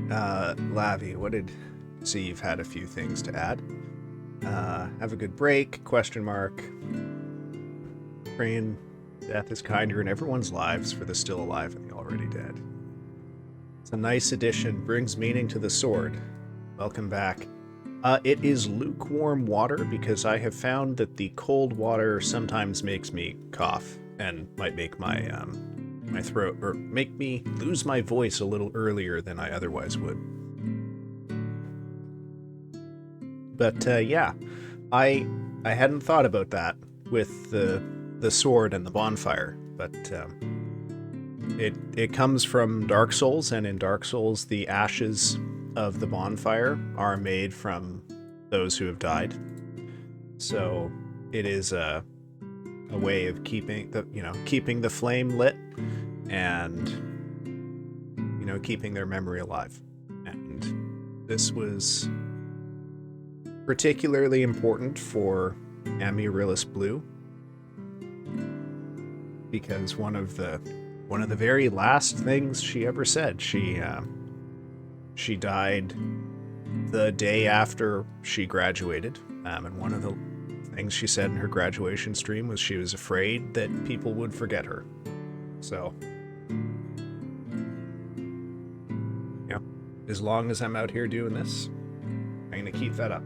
Lavi, what did... See, you've had a few things to add. Have a good break, question mark. Praying death is kinder in everyone's lives for the still alive and the already dead. It's a nice addition, brings meaning to the sword. Welcome back. It is lukewarm water because I have found that the cold water sometimes makes me cough and might make my my throat, or make me lose my voice a little earlier than I otherwise would. But yeah, I hadn't thought about that with the sword and the bonfire, but it comes from Dark Souls, and in Dark Souls the ashes of the bonfire are made from those who have died. So it is a way of keeping the flame lit and keeping their memory alive. And this was particularly important for Amiaryllis Bloo because one of the very last things she ever said, she died the day after she graduated, and one of the things she said in her graduation stream was she was afraid that people would forget her. So, as long as I'm out here doing this, I'm going to keep that up.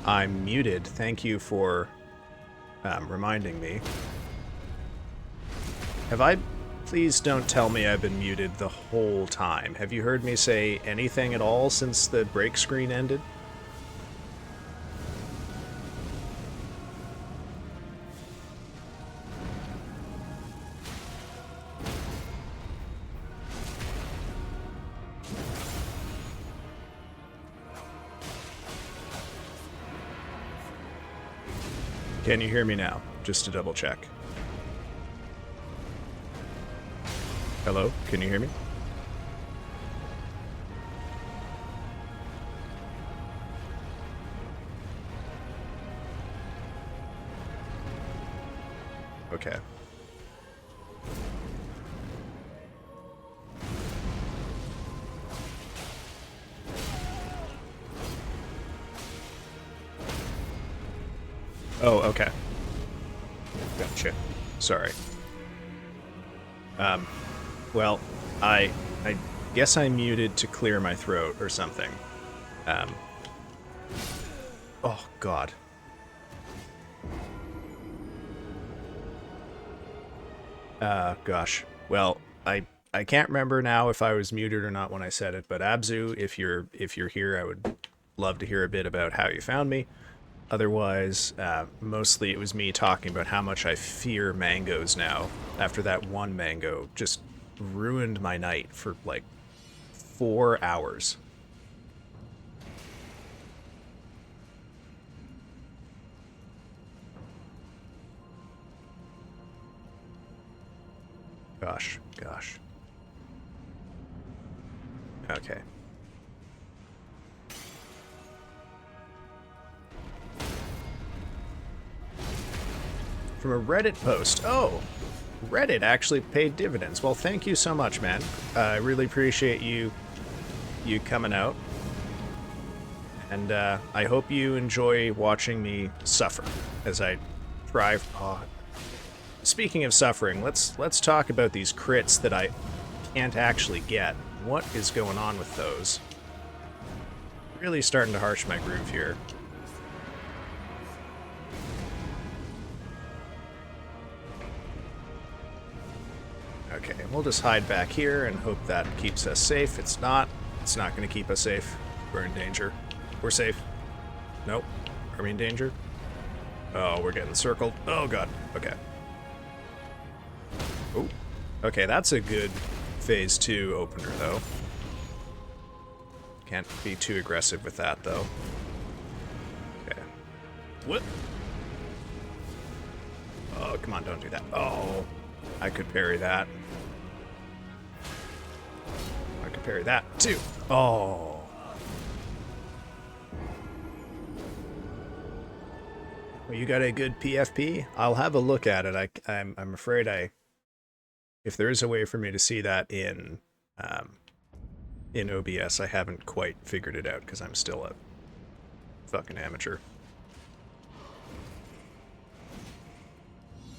I'm muted. Thank you for reminding me. Have I... Please don't tell me I've been muted the whole time. Have you heard me say anything at all since the break screen ended? Can you hear me now? Just to double check. Hello? Can you hear me? Okay. Oh, okay. Gotcha. Sorry. Well, I guess I muted to clear my throat or something. Oh, God. Gosh. Well, I can't remember now if I was muted or not when I said it, but Abzu, if you're here, I would love to hear a bit about how you found me. Otherwise, mostly it was me talking about how much I fear mangoes now. After that one mango just ruined my night for like 4 hours. Gosh, gosh. Okay. From a Reddit post. Oh, Reddit actually paid dividends. Well, thank you so much, man. I really appreciate you coming out. And I hope you enjoy watching me suffer as I try. Oh. Speaking of suffering, let's talk about these crits that I can't actually get. What is going on with those? Really starting to harsh my groove here. Okay, we'll just hide back here and hope that keeps us safe. It's not going to keep us safe. We're in danger. We're safe. Nope. Are we in danger? Oh, we're getting circled. Oh, God. Okay. Oh. Okay, that's a good phase 2 opener, though. Can't be too aggressive with that, though. Okay. What? Oh, come on, don't do that. Oh, I could parry that. I could parry that, too. Oh. Well, you got a good PFP? I'll have a look at it. I'm afraid if there is a way for me to see that in OBS, I haven't quite figured it out because I'm still a fucking amateur.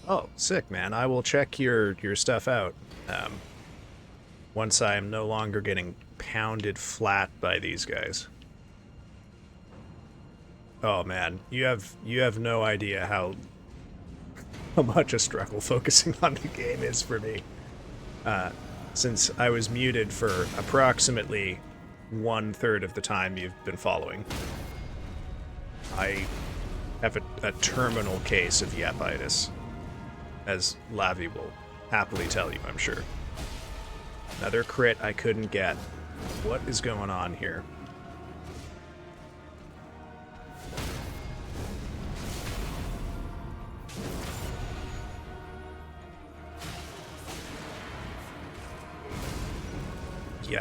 Oh, sick, man. I will check your stuff out once I am no longer getting pounded flat by these guys. Oh man, you have no idea how much a struggle focusing on the game is for me. Since I was muted for approximately 1/3 of the time you've been following. I have a terminal case of yapitis, as Lavi will happily tell you, I'm sure. Another crit I couldn't get. What is going on here?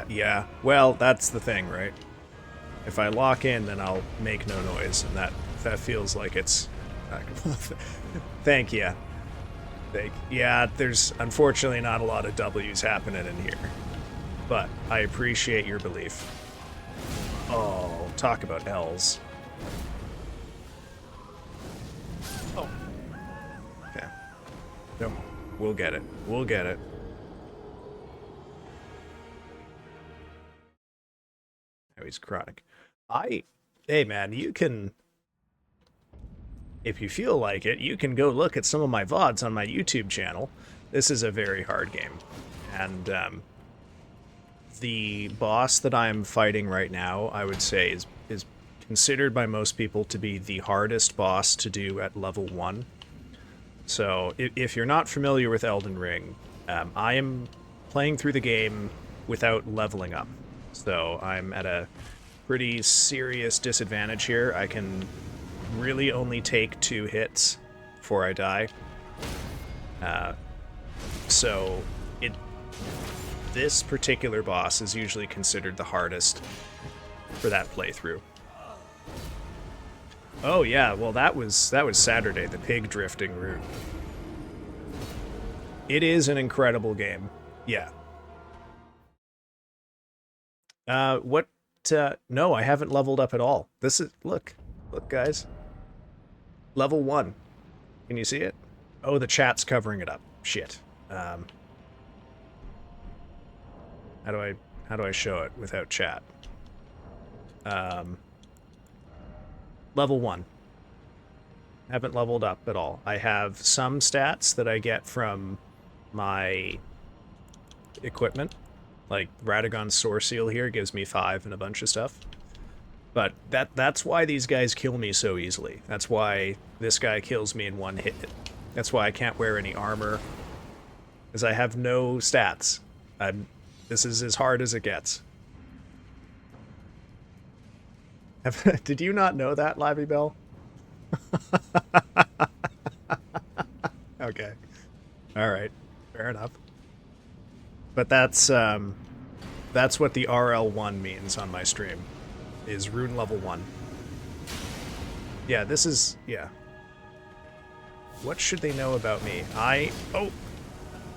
Yeah. Well, that's the thing, right? If I lock in, then I'll make no noise, and that feels like it's... Thank you. Yeah, there's unfortunately not a lot of W's happening in here. But I appreciate your belief. Oh, talk about L's. Oh. Okay. Nope. We'll get it. We'll get it. Oh, he's chronic. Hey man, you can, if you feel like it, you can go look at some of my VODs on my YouTube channel. This is a very hard game. And the boss that I'm fighting right now, I would say, is considered by most people to be the hardest boss to do at level 1. So if you're not familiar with Elden Ring, I am playing through the game without leveling up. So I'm at a pretty serious disadvantage here. I can really only take 2 hits before I die. So this particular boss is usually considered the hardest for that playthrough. Oh yeah, well that was Saturday, the pig drifting route. It is an incredible game. Yeah. No, I haven't leveled up at all. This is, look guys. Level 1. Can you see it? Oh, the chat's covering it up. Shit. How do I show it without chat? Level 1. Haven't leveled up at all. I have some stats that I get from my equipment. Like Radagon's Source Seal here gives me 5 and a bunch of stuff. But that's why these guys kill me so easily. That's why this guy kills me in one hit. That's why I can't wear any armor. Because I have no stats. This is as hard as it gets. Did you not know that, Livy Bell? Okay. Alright. Fair enough. But that's what the RL1 means on my stream. Is rune level 1. Yeah, this is... yeah. What should they know about me?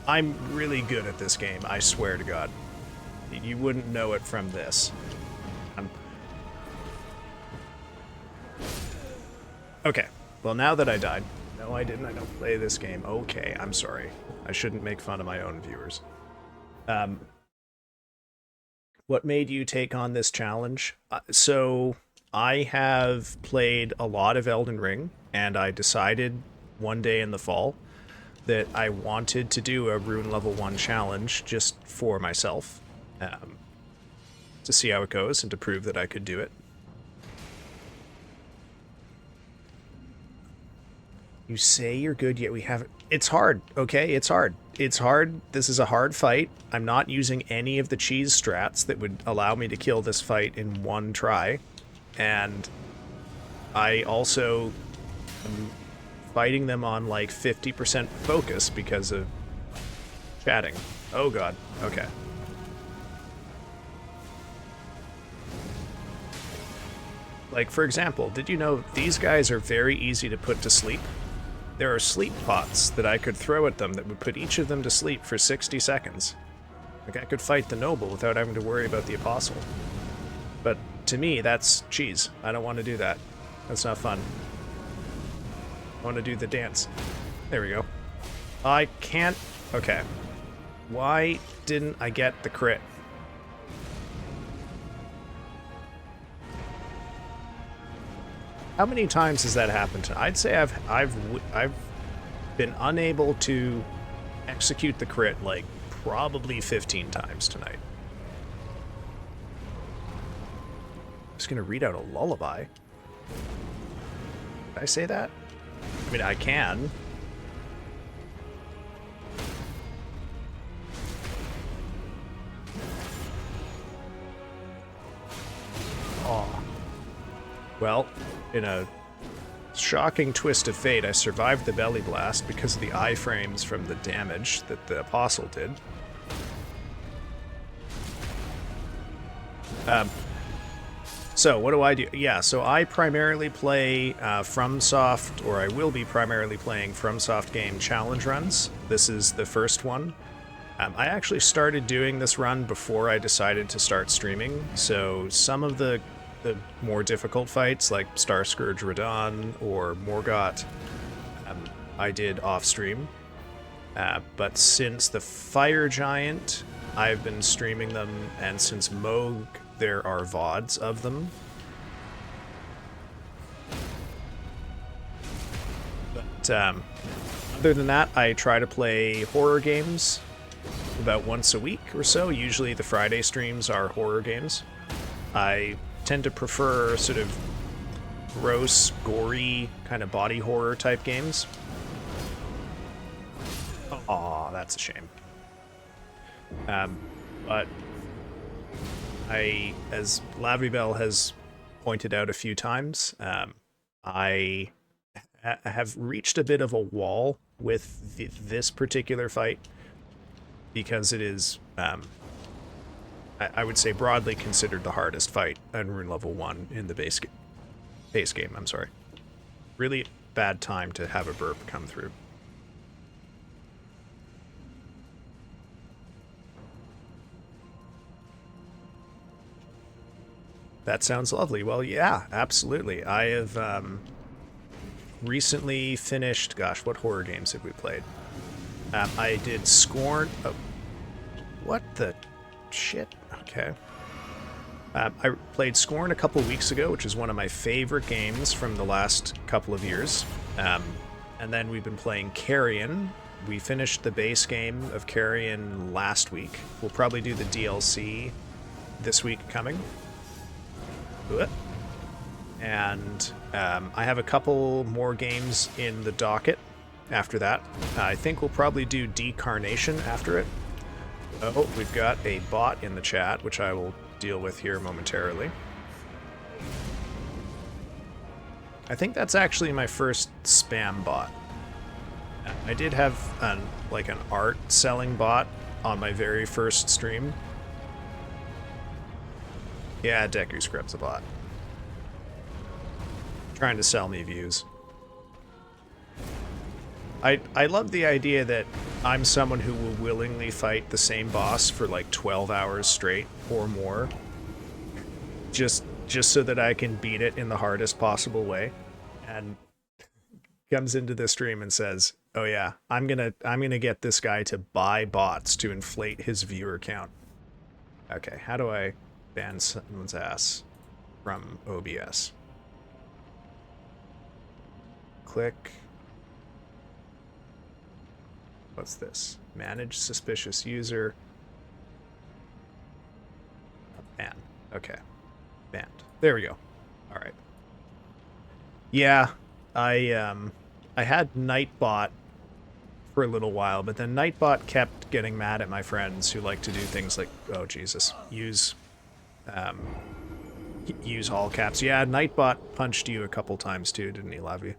I'm really good at this game, I swear to God. You wouldn't know it from this. Okay, well now that I died... No, I didn't. I don't play this game. Okay, I'm sorry. I shouldn't make fun of my own viewers. What made you take on this challenge? So, I have played a lot of Elden Ring, and I decided one day in the fall that I wanted to do a Rune Level 1 challenge just for myself. To see how it goes and to prove that I could do it. You say you're good, yet we haven't... It's hard, okay? It's hard. It's hard. This is a hard fight. I'm not using any of the cheese strats that would allow me to kill this fight in one try. And I also am fighting them on like 50% focus because of chatting. Oh god. Okay. Like, for example, did you know these guys are very easy to put to sleep? There are sleep pots that I could throw at them that would put each of them to sleep for 60 seconds. Like, I could fight the noble without having to worry about the apostle. But to me, that's cheese. I don't want to do that. That's not fun. I want to do the dance. There we go. I can't... Okay. Why didn't I get the crit? How many times has that happened to? I'd say I've been unable to execute the crit like probably 15 times tonight. I'm just gonna read out a lullaby. Did I say that? I mean, I can. Oh. Well, in a shocking twist of fate, I survived the belly blast because of the iframes from the damage that the apostle did. So, what do I do? Yeah, so I primarily play FromSoft, or I will be primarily playing FromSoft game challenge runs. This is the first one. I actually started doing this run before I decided to start streaming, so some of the more difficult fights, like Star Scourge Radon or Morgott, I did off-stream. But since the Fire Giant, I've been streaming them, and since Moog, there are VODs of them. But other than that, I try to play horror games about once a week or so. Usually the Friday streams are horror games. I tend to prefer sort of gross, gory, kind of body horror type games. Aw, that's a shame. But as Lavibel has pointed out a few times, I have reached a bit of a wall with this particular fight because it is, I would say, broadly considered the hardest fight on Rune Level 1 in the base game, I'm sorry. Really bad time to have a burp come through. That sounds lovely. Well, yeah, absolutely. I have recently finished... Gosh, what horror games have we played? I did Scorn... Oh, what the shit? Okay. I played Scorn a couple weeks ago, which is one of my favorite games from the last couple of years. And then we've been playing Carrion. We finished the base game of Carrion last week. We'll probably do the DLC this week coming. And I have a couple more games in the docket after that. I think we'll probably do Decarnation after it. Oh, we've got a bot in the chat, which I will deal with here momentarily. I think that's actually my first spam bot. I did have an art selling bot on my very first stream. Yeah, Deku Scrub's a bot. Trying to sell me views. I love the idea that I'm someone who will willingly fight the same boss for like 12 hours straight or more. Just so that I can beat it in the hardest possible way. And comes into the stream and says, "Oh yeah, I'm gonna get this guy to buy bots to inflate his viewer count." Okay, how do I ban someone's ass from OBS? Click. What's this? Manage suspicious user. Ban. Okay. Banned. There we go. All right. Yeah, I had Nightbot for a little while, but then Nightbot kept getting mad at my friends who like to do things like, oh Jesus, use all caps. Yeah, Nightbot punched you a couple times too, didn't he, Lavi?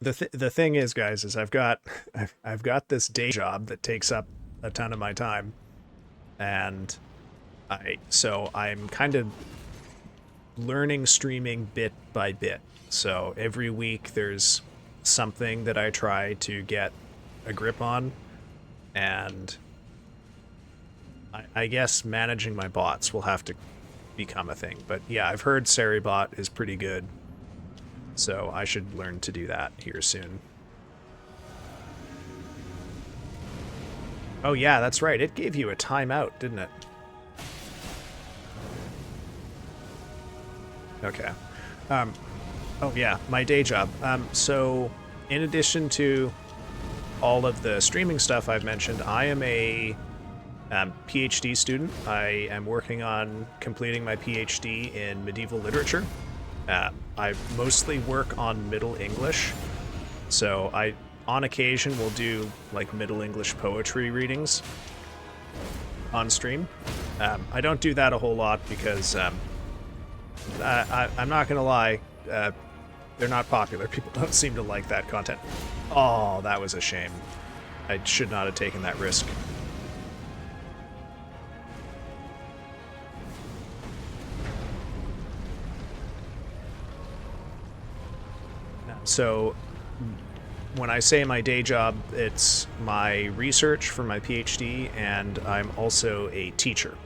The thing is, guys, is I've got this day job that takes up a ton of my time, and I'm kind of learning streaming bit by bit. So every week there's something that I try to get a grip on, and I guess managing my bots will have to become a thing. But yeah, I've heard Seribot is pretty good, so I should learn to do that here soon. Oh yeah, that's right. It gave you a timeout, didn't it? Okay. Oh yeah, my day job. So in addition to all of the streaming stuff I've mentioned, I am a PhD student. I am working on completing my PhD in medieval literature. I mostly work on Middle English, so I, on occasion, will do like Middle English poetry readings on stream. I don't do that a whole lot because I'm not gonna lie, they're not popular. People don't seem to like that content. Oh, that was a shame. I should not have taken that risk. So when I say my day job, it's my research for my PhD, and I'm also a teacher.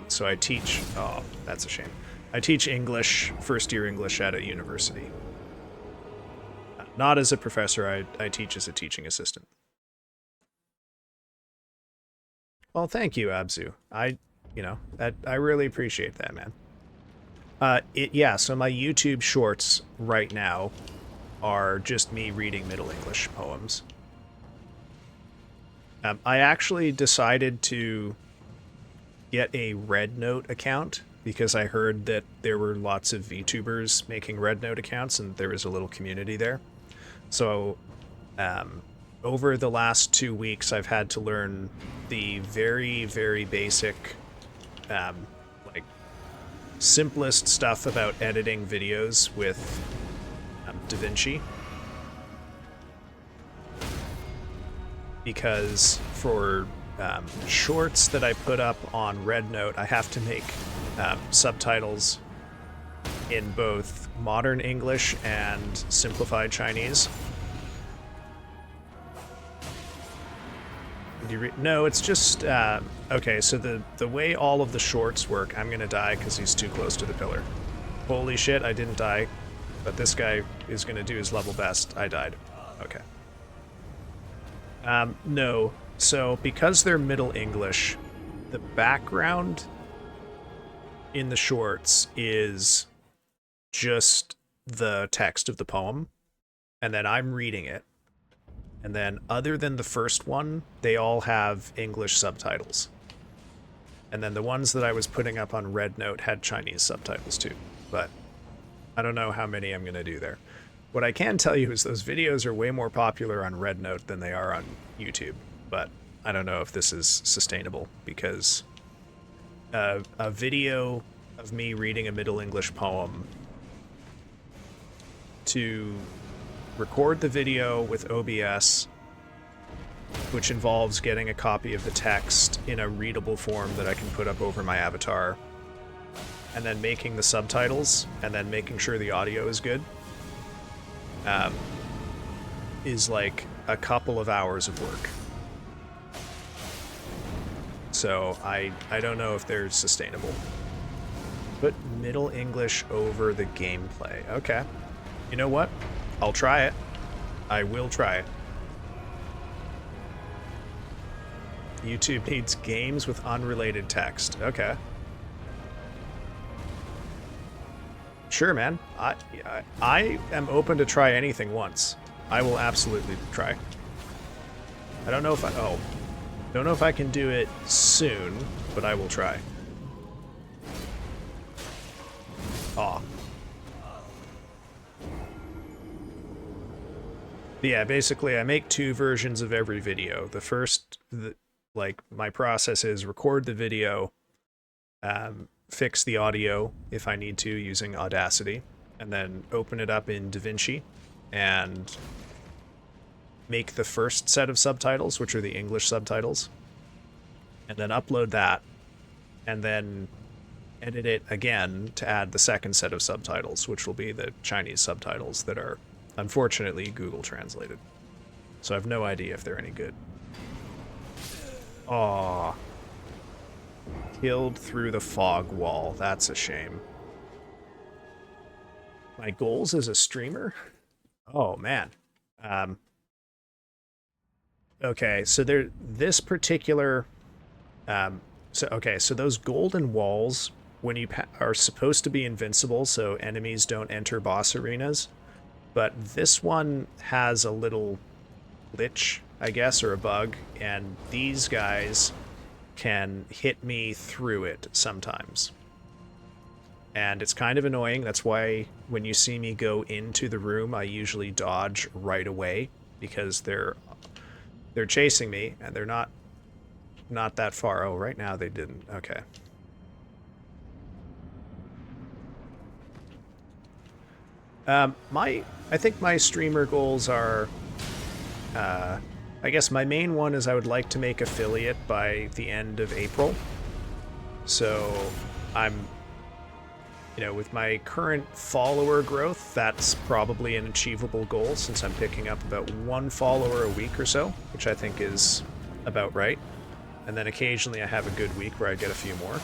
So I teach... Oh, that's a shame. I teach English, first-year English at a university. Not as a professor, I teach as a teaching assistant. Well, thank you, Abzu. I really appreciate that, man. Yeah, so my YouTube shorts right now are just me reading Middle English poems. I actually decided to get a RedNote account because I heard that there were lots of VTubers making RedNote accounts and there was a little community there. So over the last 2 weeks, I've had to learn the very, very basic, like, simplest stuff about editing videos with DaVinci. Because for shorts that I put up on RedNote, I have to make subtitles in both modern English and simplified Chinese. No, it's just... okay, so the way all of the shorts work... I'm gonna die because he's too close to the pillar. Holy shit, I didn't die. But this guy is going to do his level best. I died. Okay. No. So, because they're Middle English, the background in the shorts is just the text of the poem, and then I'm reading it. And then, other than the first one, they all have English subtitles. And then the ones that I was putting up on Red Note had Chinese subtitles too. But I don't know how many I'm going to do there. What I can tell you is those videos are way more popular on Red Note than they are on YouTube. But I don't know if this is sustainable, because a video of me reading a Middle English poem, to record the video with OBS, which involves getting a copy of the text in a readable form that I can put up over my avatar, and then making the subtitles, and then making sure the audio is good, is like a couple of hours of work. So I don't know if they're sustainable. Put Middle English over the gameplay. Okay. You know what? I'll try it. I will try it. YouTube needs games with unrelated text. Okay. Sure, man. I am open to try anything once. I will absolutely try. I don't know if don't know if I can do it soon, but I will try. Aw. Yeah, basically I make two versions of every video. The first, like, my process is record the video, fix the audio if I need to using Audacity, and then open it up in DaVinci and make the first set of subtitles, which are the English subtitles, and then upload that, and then edit it again to add the second set of subtitles, which will be the Chinese subtitles that are unfortunately Google translated. So I have no idea if they're any good. Aw. Killed through the fog wall. That's a shame. My goals as a streamer? Oh, man. Okay, so this particular... so those golden walls, when you are supposed to be invincible, so enemies don't enter boss arenas, but this one has a little glitch, I guess, or a bug, and these guys can hit me through it sometimes. And it's kind of annoying. That's why when you see me go into the room, I usually dodge right away, because they're chasing me, and they're not that far. Oh, right now they didn't. Okay. I think my streamer goals are, I guess my main one is I would like to make affiliate by the end of April. So I'm, with my current follower growth, that's probably an achievable goal, since I'm picking up about 1 follower a week or so, which I think is about right. And then occasionally I have a good week where I get a few more.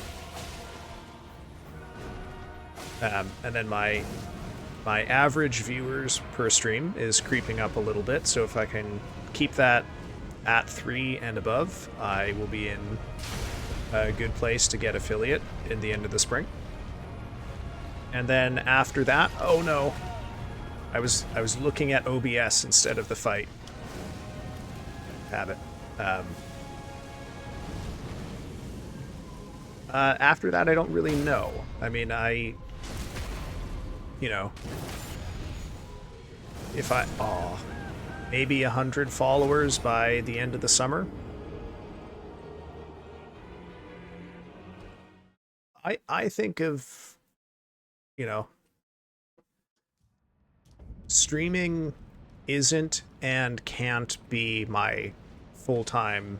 And then my average viewers per stream is creeping up a little bit, so if I can keep that at 3 and above, I will be in a good place to get affiliate in the end of the spring. And then after that, oh no, I was looking at OBS instead of the fight. Have it. After that, I don't really know. I mean, if maybe 100 followers by the end of the summer. I think of, streaming isn't and can't be my full-time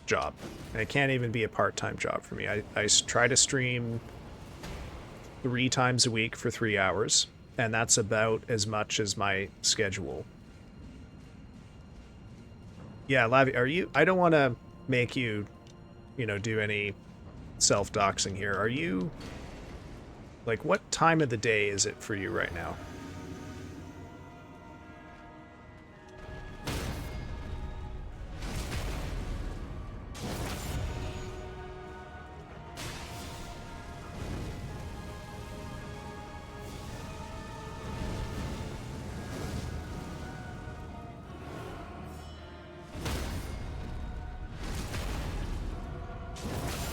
job. And it can't even be a part-time job for me. I try to stream 3 times a week for 3 hours, and that's about as much as my schedule. Yeah, Lavi, are you... I don't want to make you, do any self-doxing here. Are you... Like, what time of the day is it for you right now?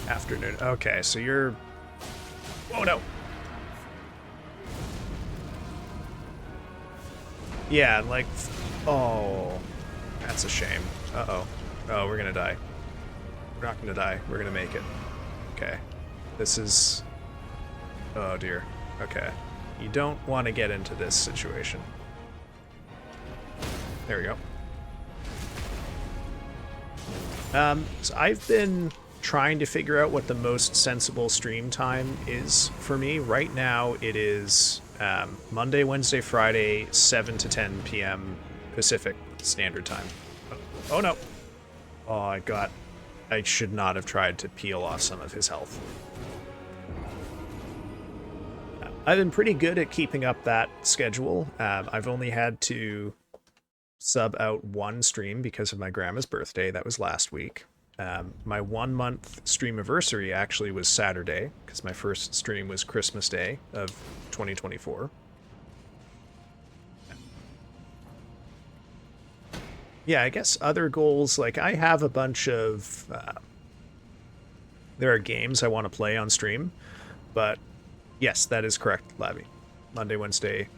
Afternoon. Okay, so you're... Oh, no. Yeah, like... Oh, that's a shame. Uh-oh. Oh, we're gonna die. We're not gonna die. We're gonna make it. Okay. This is... Oh, dear. Okay. You don't want to get into this situation. There we go. So I've been trying to figure out what the most sensible stream time is for me. Right now, it is Monday, Wednesday, Friday, 7 to 10 p.m. Pacific Standard Time. Oh, no. Oh, I should not have tried to peel off some of his health. I've been pretty good at keeping up that schedule. I've only had to sub out one stream because of my grandma's birthday. That was last week. My 1 month streamiversary actually was Saturday, because my first stream was Christmas Day of 2024. Yeah, I guess other goals, like I have a bunch of... there are games I want to play on stream, but yes, that is correct, Labby. Monday, Wednesday...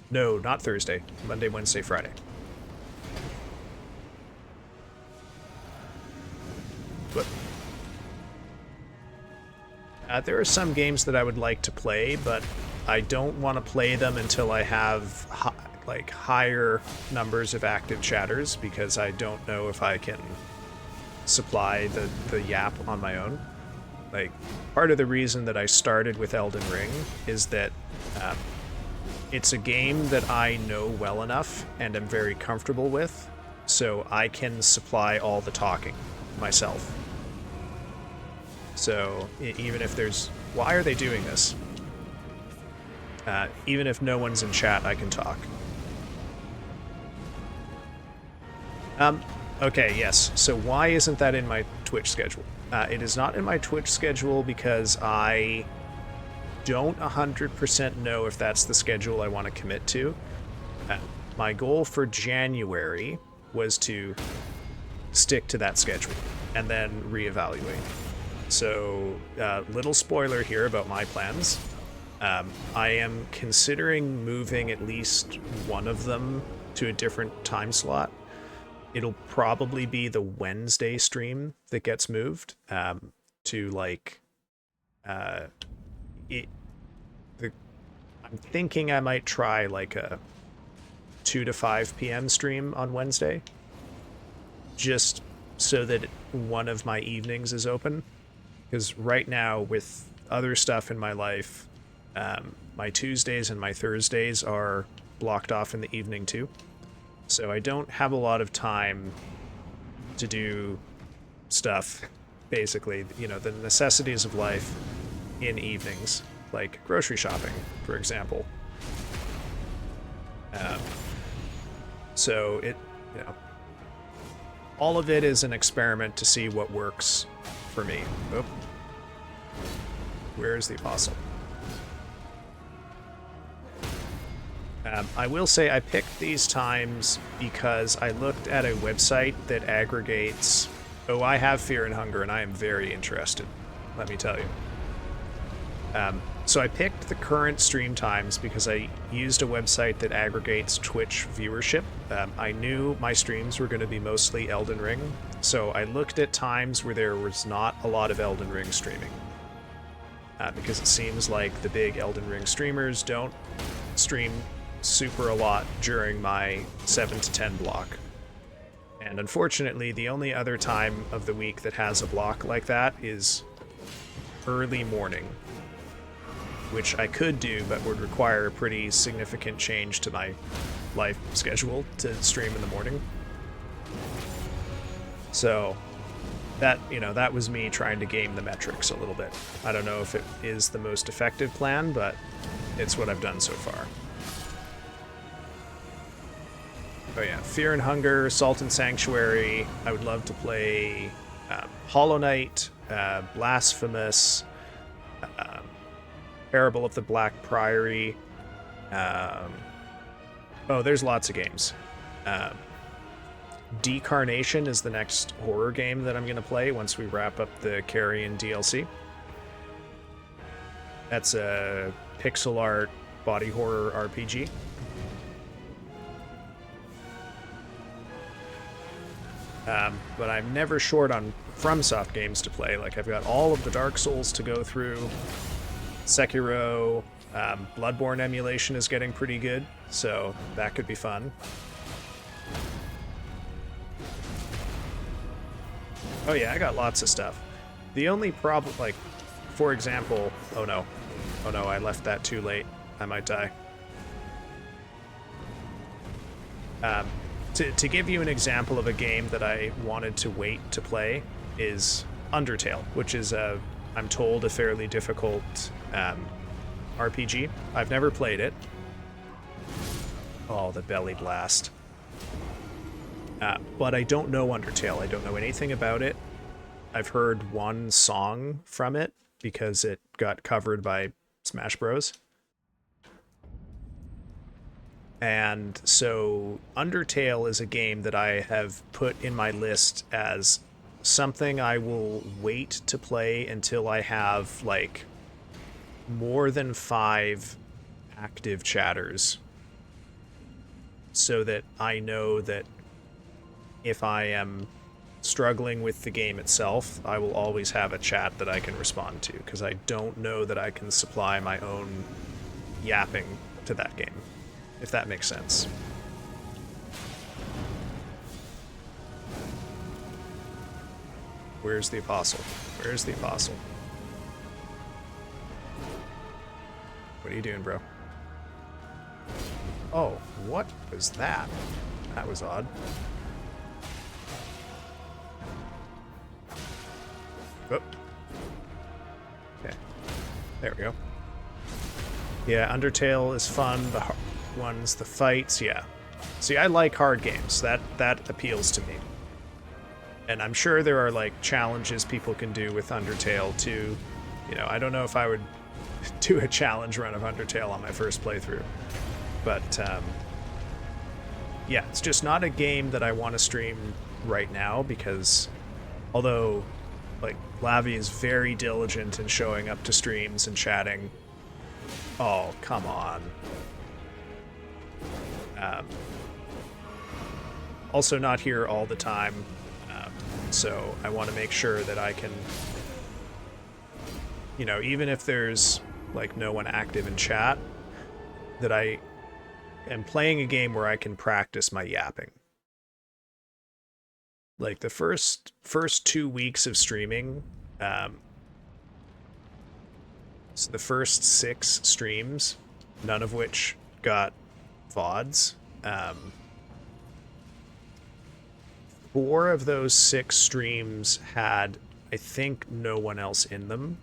No, not Thursday. Monday, Wednesday, Friday. But there are some games that I would like to play, but I don't want to play them until I have higher numbers of active chatters, because I don't know if I can supply the yap on my own. Like, part of the reason that I started with Elden Ring is that it's a game that I know well enough and am very comfortable with, so I can supply all the talking myself. So even if there's... Why are they doing this? Even if no one's in chat, I can talk. Okay, yes. So why isn't that in my Twitch schedule? It is not in my Twitch schedule because I don't 100% know if that's the schedule I want to commit to. My goal for January was to stick to that schedule and then reevaluate. So, little spoiler here about my plans. I am considering moving at least one of them to a different time slot. It'll probably be the Wednesday stream that gets moved to like I'm thinking I might try like a 2 to 5 p.m. stream on Wednesday, just so that one of my evenings is open. Because right now, with other stuff in my life, my Tuesdays and my Thursdays are blocked off in the evening too. So I don't have a lot of time to do stuff, basically, you know, the necessities of life in evenings, like grocery shopping, for example. So it, you know, all of it is an experiment to see what works for me. Oh. Where is the apostle? I will say I picked these times because I looked at a website that aggregates... Oh, I have Fear and Hunger, and I am very interested, let me tell you. So I picked the current stream times because I used a website that aggregates Twitch viewership. I knew my streams were going to be mostly Elden Ring, so I looked at times where there was not a lot of Elden Ring streaming. Because it seems like the big Elden Ring streamers don't stream super a lot during my 7 to 10 block. And unfortunately, the only other time of the week that has a block like that is early morning, which I could do, but would require a pretty significant change to my life schedule to stream in the morning. So that, you know, that was me trying to game the metrics a little bit. I don't know if it is the most effective plan, but it's what I've done so far. Oh yeah, Fear and Hunger, Salt and Sanctuary. I would love to play Hollow Knight, Blasphemous, Parable of the Black Priory. Oh, there's lots of games. Decarnation is the next horror game that I'm going to play once we wrap up the Carrion DLC. That's a pixel art body horror RPG. But I'm never short on FromSoft games to play. Like, I've got all of the Dark Souls to go through. Sekiro, Bloodborne emulation is getting pretty good, so that could be fun. Oh yeah, I got lots of stuff. The only problem, like, for example, oh no, I left that too late. I might die. To give you an example of a game that I wanted to wait to play is Undertale, which is, I'm told, a fairly difficult RPG. I've never played it. Oh, the belly blast. But I don't know Undertale. I don't know anything about it. I've heard one song from it because it got covered by Smash Bros. And so Undertale is a game that I have put in my list as something I will wait to play until I have, like, more than 5 active chatters, so that I know that if I am struggling with the game itself, I will always have a chat that I can respond to, because I don't know that I can supply my own yapping to that game, if that makes sense. Where's the Apostle? Where's the Apostle? What are you doing, bro? Oh, what was that? That was odd. Oh. Okay. There we go. Yeah, Undertale is fun. The hard ones, the fights, yeah. See, I like hard games. That appeals to me. And I'm sure there are, like, challenges people can do with Undertale too. You know, I don't know if I would do a challenge run of Undertale on my first playthrough. But, yeah, it's just not a game that I want to stream right now, because although, like, Lavi is very diligent in showing up to streams and chatting. Oh, come on. Also not here all the time, so I want to make sure that I can, you know, even if there's, like, no one active in chat, that I am playing a game where I can practice my yapping. Like, the first 2 weeks of streaming, so the first 6 streams, none of which got VODs, 4 of those 6 streams had, I think, no one else in them,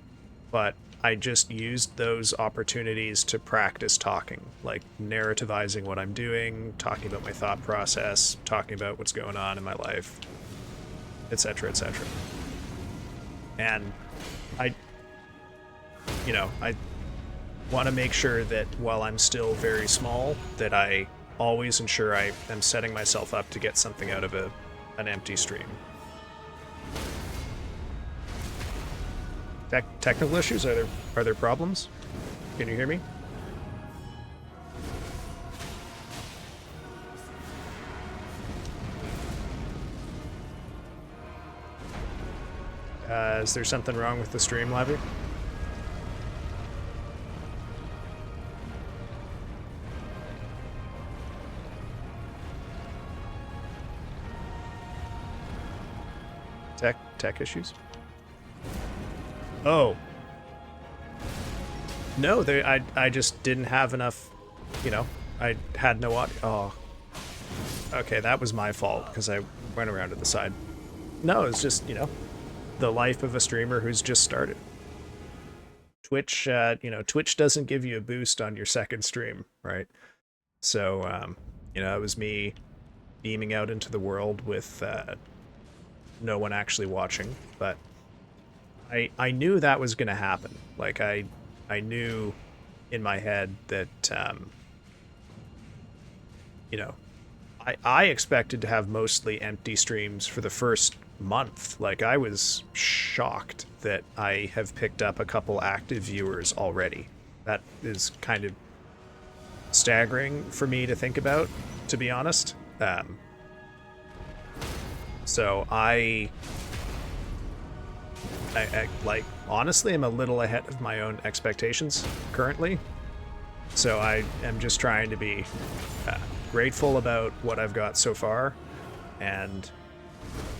but I just used those opportunities to practice talking, like narrativizing what I'm doing, talking about my thought process, talking about what's going on in my life, etc., etc. And I want to make sure that while I'm still very small, that I always ensure I am setting myself up to get something out of an empty stream. Technical issues? Are there problems? Can you hear me? Is there something wrong with the stream, Lavi? Tech issues? Oh. No, I just didn't have enough, you know, I had no audio. Oh. Okay, that was my fault, because I went around to the side. No, it's just, you know, the life of a streamer who's just started. Twitch, Twitch doesn't give you a boost on your second stream, right? So, it was me beaming out into the world with no one actually watching, but I knew that was going to happen. Like, I knew in my head that, I expected to have mostly empty streams for the first month. Like, I was shocked that I have picked up a couple active viewers already. That is kind of staggering for me to think about, to be honest. So I like, honestly, I'm a little ahead of my own expectations currently. So I am just trying to be grateful about what I've got so far and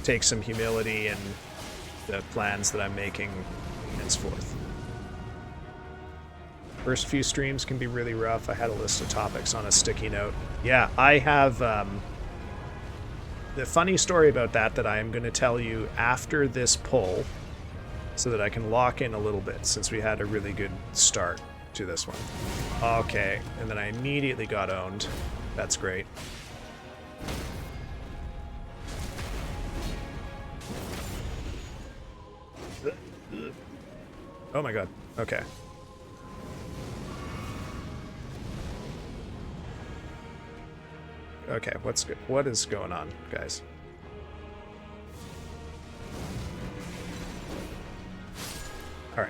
take some humility in the plans that I'm making henceforth. First few streams can be really rough. I had a list of topics on a sticky note. Yeah, I have the funny story about that I am going to tell you after this poll so that I can lock in a little bit since we had a really good start to this one. Okay, and then I immediately got owned. That's great. Oh my god. Okay. Okay, what is going on, guys? All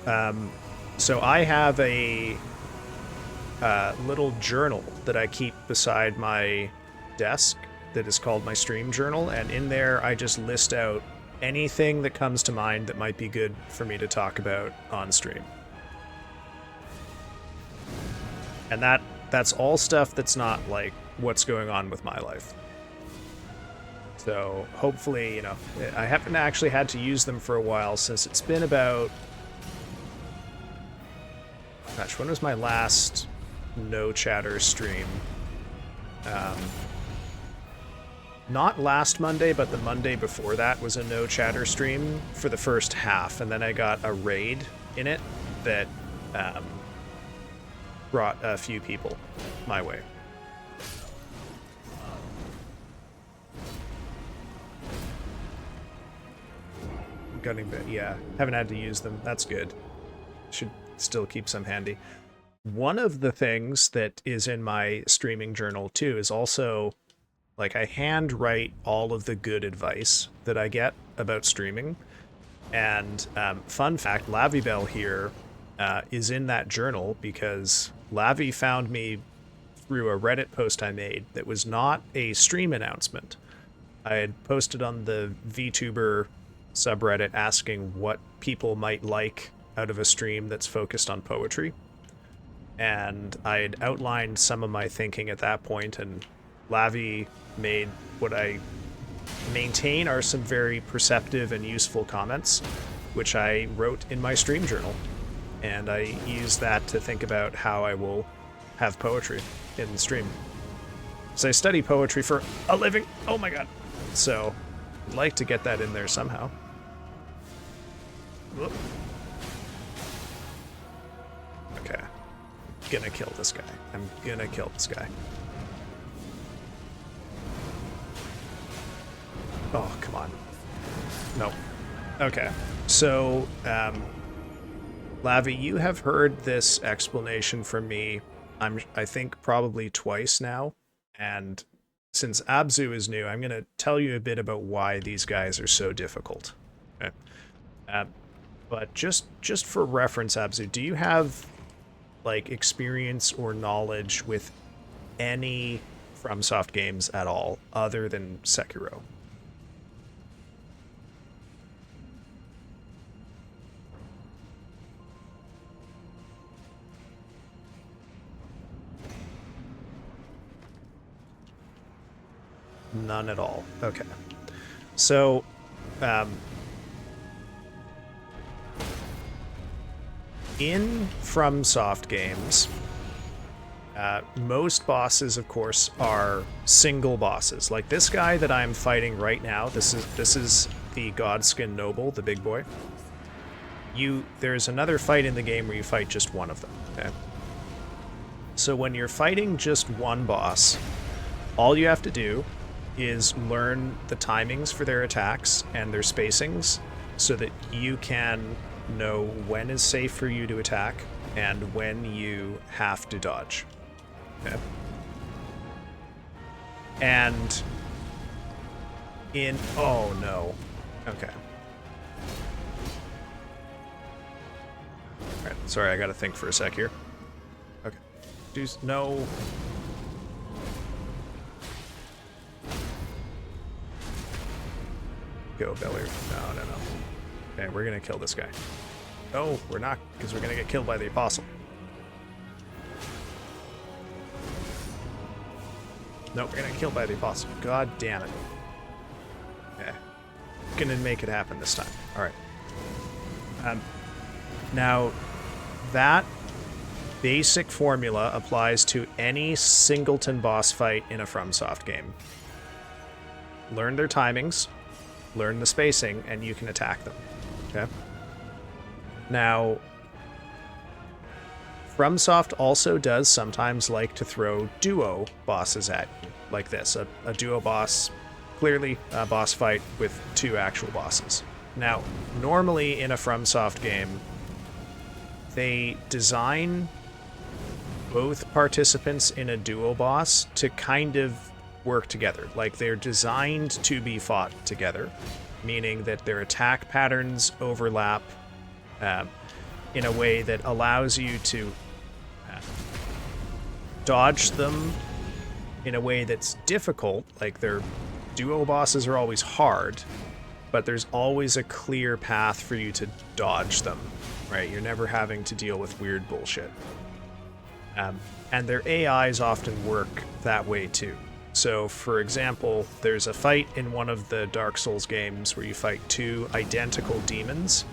right. So I have a little journal that I keep beside my desk that is called my stream journal, and in there I just list out anything that comes to mind that might be good for me to talk about on stream. And that's all stuff that's not like what's going on with my life. So hopefully, you know, I haven't actually had to use them for a while since it's been about... Gosh, when was my last no chatter stream? Not last Monday, but the Monday before that was a no chatter stream for the first half, and then I got a raid in it that brought a few people my way. Gutting bit, yeah. Haven't had to use them. That's good. Should still keep some handy. One of the things that is in my streaming journal too is also, like, I handwrite all of the good advice that I get about streaming. And fun fact, Lavibel here is in that journal because Lavi found me through a Reddit post I made that was not a stream announcement. I had posted on the VTuber subreddit asking what people might like out of a stream that's focused on poetry. And I had outlined some of my thinking at that point, and Lavi made what I maintain are some very perceptive and useful comments, which I wrote in my stream journal. And I use that to think about how I will have poetry in the stream. So I study poetry for a living. Oh my god. So I'd like to get that in there somehow. Whoop. Okay. Gonna kill this guy. I'm gonna kill this guy. Oh, come on. Nope. Okay. So, Lavi, you have heard this explanation from me, I think probably twice now, and since Abzu is new, I'm going to tell you a bit about why these guys are so difficult. Okay. But just for reference, Abzu, do you have, like, experience or knowledge with any FromSoft games at all, other than Sekiro? None at all. Okay. So, in FromSoft games, most bosses, of course, are single bosses. Like this guy that I'm fighting right now, this is the Godskin Noble, the big boy. There's another fight in the game where you fight just one of them, okay? So when you're fighting just one boss, all you have to do is learn the timings for their attacks and their spacings so that you can know when is safe for you to attack and when you have to dodge. Okay. And oh no. Okay. Alright, sorry, I gotta think for a sec here. Okay. No. Go, Belly. No. Okay, we're gonna kill this guy. No, we're not, because we're gonna get killed by the Apostle. No, we're gonna get killed by the Apostle. God damn it. Okay. Gonna make it happen this time. Alright. Now, that basic formula applies to any singleton boss fight in a FromSoft game. Learn their timings, learn the spacing, and you can attack them. Okay? Now, FromSoft also does sometimes like to throw duo bosses at you, like this. A duo boss, clearly a boss fight with two actual bosses. Now, normally in a FromSoft game, they design both participants in a duo boss to kind of work together. Like, they're designed to be fought together, meaning that their attack patterns overlap in a way that allows you to dodge them in a way that's difficult. Like, their duo bosses are always hard, but there's always a clear path for you to dodge them, right? You're never having to deal with weird bullshit. And their AIs often work that way too. So, for example, there's a fight in one of the Dark Souls games where you fight two identical demons,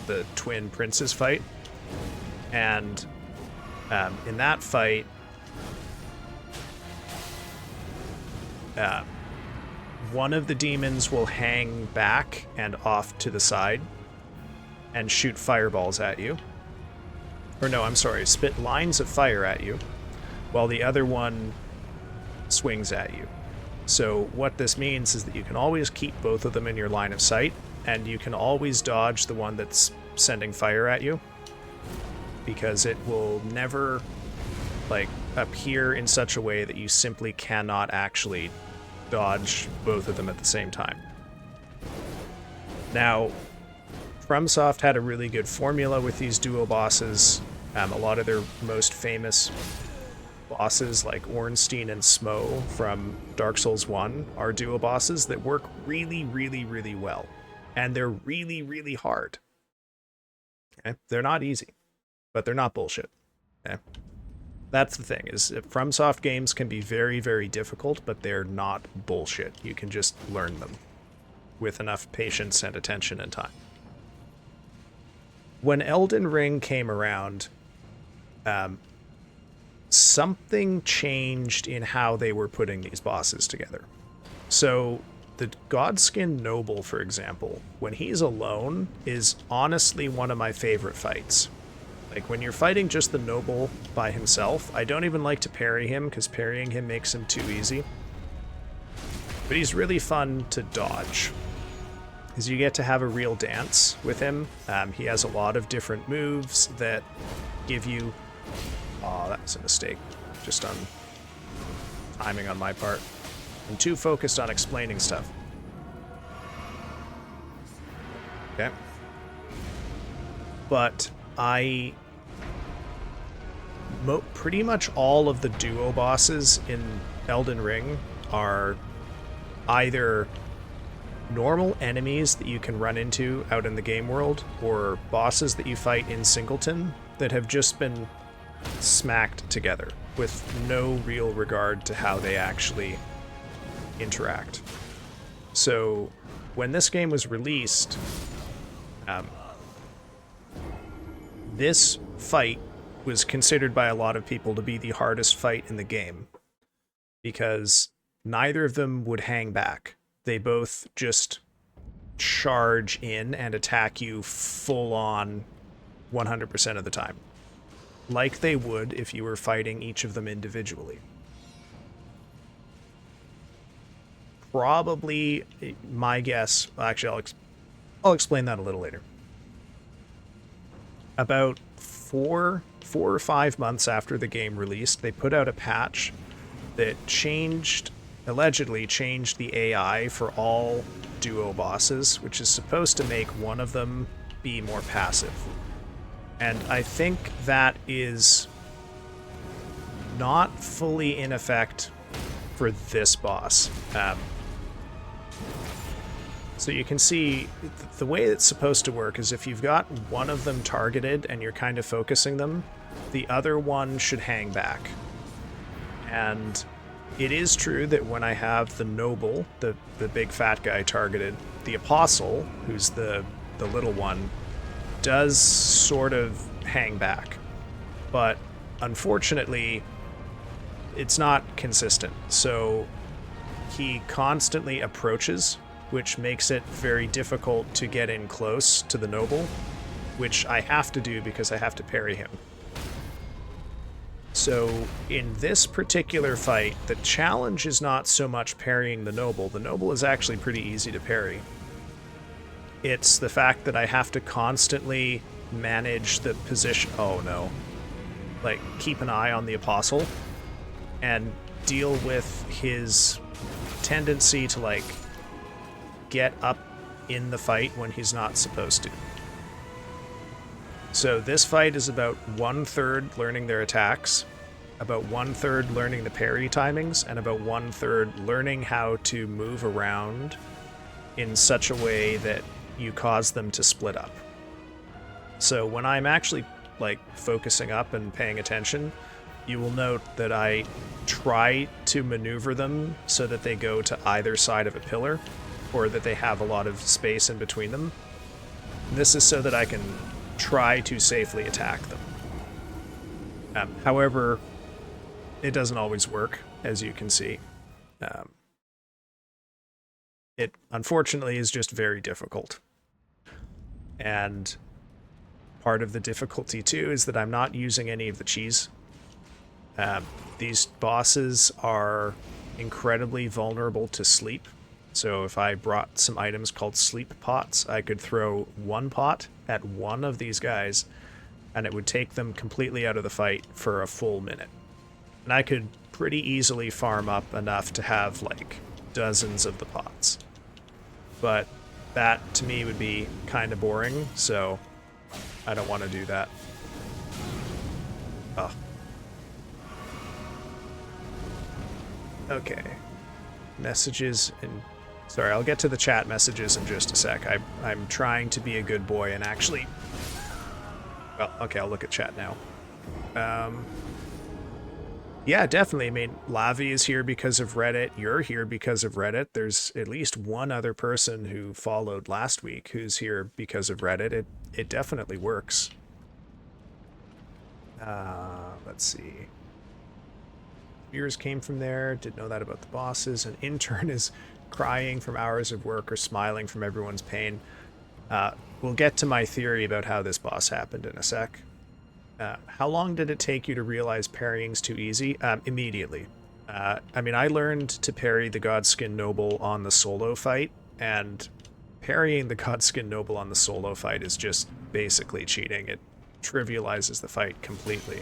the twin princes fight, and in that fight, one of the demons will hang back and off to the side and shoot fireballs at you. Or no, I'm sorry, spit lines of fire at you, while the other one swings at you. So what this means is that you can always keep both of them in your line of sight, and you can always dodge the one that's sending fire at you, because it will never, like, appear in such a way that you simply cannot actually dodge both of them at the same time. Now, FromSoft had a really good formula with these duo bosses. A lot of their most famous bosses, like Ornstein and Smo from Dark Souls 1, are duo bosses that work really, really, really well. And they're really, really hard. Okay? They're not easy, but they're not bullshit. Okay? That's the thing, is FromSoft games can be very, very difficult, but they're not bullshit. You can just learn them with enough patience and attention and time. When Elden Ring came around, something changed in how they were putting these bosses together. So the Godskin Noble, for example, when he's alone, is honestly one of my favorite fights. Like, when you're fighting just the Noble by himself, I don't even like to parry him, because parrying him makes him too easy. But he's really fun to dodge, because you get to have a real dance with him. He has a lot of different moves that give you... Oh, that was a mistake. Just on timing on my part. I'm too focused on explaining stuff. Okay. But pretty much all of the duo bosses in Elden Ring are either normal enemies that you can run into out in the game world, or bosses that you fight in Singleton that have just been smacked together with no real regard to how they actually interact. So when this game was released, this fight was considered by a lot of people to be the hardest fight in the game, because neither of them would hang back. They both just charge in and attack you full on 100% of the time, like they would if you were fighting each of them individually. Probably, my guess, actually I'll explain that a little later. About 4 or 5 months after the game released, they put out a patch that changed allegedly changed the AI for all duo bosses, which is supposed to make one of them be more passive. And I think that is not fully in effect for this boss. So you can see the way it's supposed to work is if you've got one of them targeted and you're kind of focusing them, the other one should hang back. And it is true that when I have the noble, the big fat guy targeted, the apostle, who's the little one, does sort of hang back. But unfortunately, it's not consistent. So he constantly approaches, which makes it very difficult to get in close to the noble, which I have to do because I have to parry him. So in this particular fight, the challenge is not so much parrying the noble. The noble is actually pretty easy to parry. It's the fact that I have to constantly manage the position. Oh no. Like, keep an eye on the apostle and deal with his tendency to, like, get up in the fight when he's not supposed to. So this fight is about 1/3 learning their attacks, about 1/3 learning the parry timings, and about 1/3 learning how to move around in such a way that you cause them to split up. So when I'm actually, like, focusing up and paying attention, you will note that I try to maneuver them so that they go to either side of a pillar, or that they have a lot of space in between them. This is so that I can try to safely attack them. However, it doesn't always work, as you can see. It unfortunately is just very difficult. And part of the difficulty too is that I'm not using any of the cheese. These bosses are incredibly vulnerable to sleep. So if I brought some items called sleep pots, I could throw one pot at one of these guys, and it would take them completely out of the fight for a full minute. And I could pretty easily farm up enough to have, like, dozens of the pots. But that, to me, would be kind of boring, so I don't want to do that. Oh. Okay. Messages and... Sorry, I'll get to the chat messages in just a sec. I'm trying to be a good boy and actually... Well, okay, I'll look at chat now. Yeah, definitely. I mean, Lavi is here because of Reddit. You're here because of Reddit. There's at least one other person who followed last week who's here because of Reddit. It definitely works. Let's see. Viewers came from there. Didn't know that about the bosses. An intern is crying from hours of work or smiling from everyone's pain. We'll get to my theory about how this boss happened in a sec. How long did it take you to realize parrying's too easy? Immediately. I mean, I learned to parry the Godskin Noble on the solo fight, and parrying the Godskin Noble on the solo fight is just basically cheating. It trivializes the fight completely.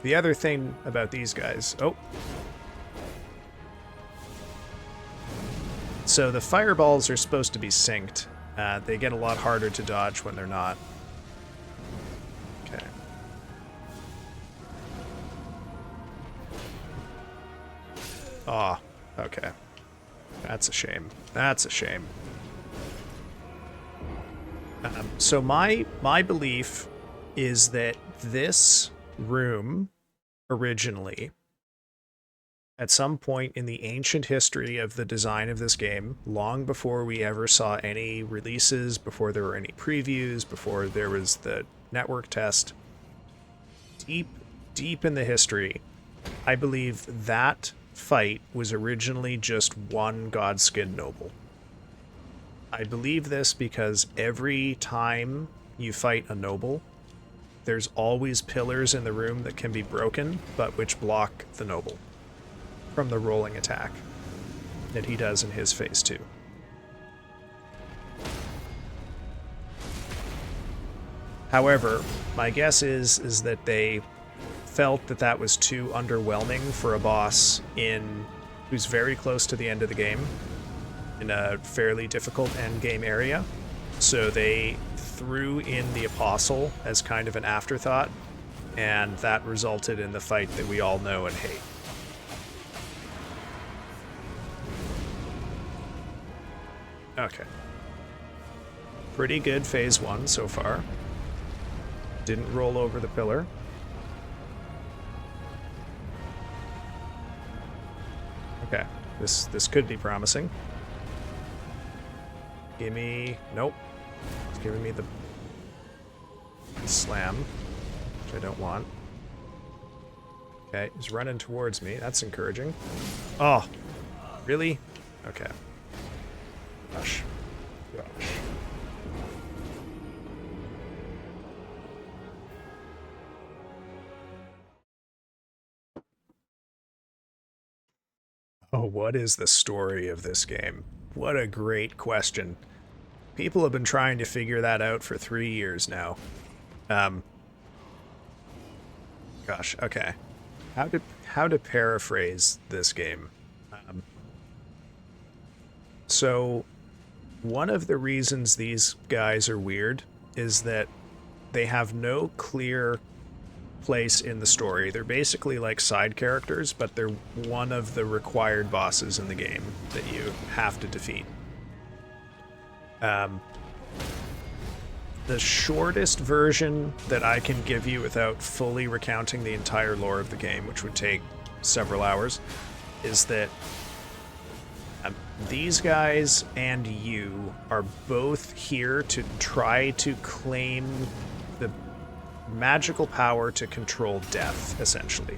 The other thing about these guys... Oh. So the fireballs are supposed to be synced. They get a lot harder to dodge when they're not. Okay. Ah, oh, okay. That's a shame. That's a shame. So my belief is that this room originally, at some point in the ancient history of the design of this game, long before we ever saw any releases, before there were any previews, before there was the network test, deep in the history, I believe that fight was originally just one Godskin Noble. I believe this because every time you fight a noble, there's always pillars in the room that can be broken, but which block the noble from the rolling attack that he does in his phase 2. However, my guess is that they felt that that was too underwhelming for a boss who's very close to the end of the game in a fairly difficult end game area. So they threw in the Apostle as kind of an afterthought, and that resulted in the fight that we all know and hate. Okay. Pretty good phase 1 so far. Didn't roll over the pillar. Okay, this could be promising. Gimme... Nope. It's giving me the slam, which I don't want. Okay, he's running towards me. That's encouraging. Oh, really? Okay. Gosh. Oh, what is the story of this game? What a great question. People have been trying to figure that out for 3 years now. Gosh, okay. How to paraphrase this game? So, one of the reasons these guys are weird is that they have no clear place in the story. They're basically like side characters, but they're one of the required bosses in the game that you have to defeat. The shortest version that I can give you without fully recounting the entire lore of the game, which would take several hours, is that these guys and you are both here to try to claim the magical power to control death, essentially.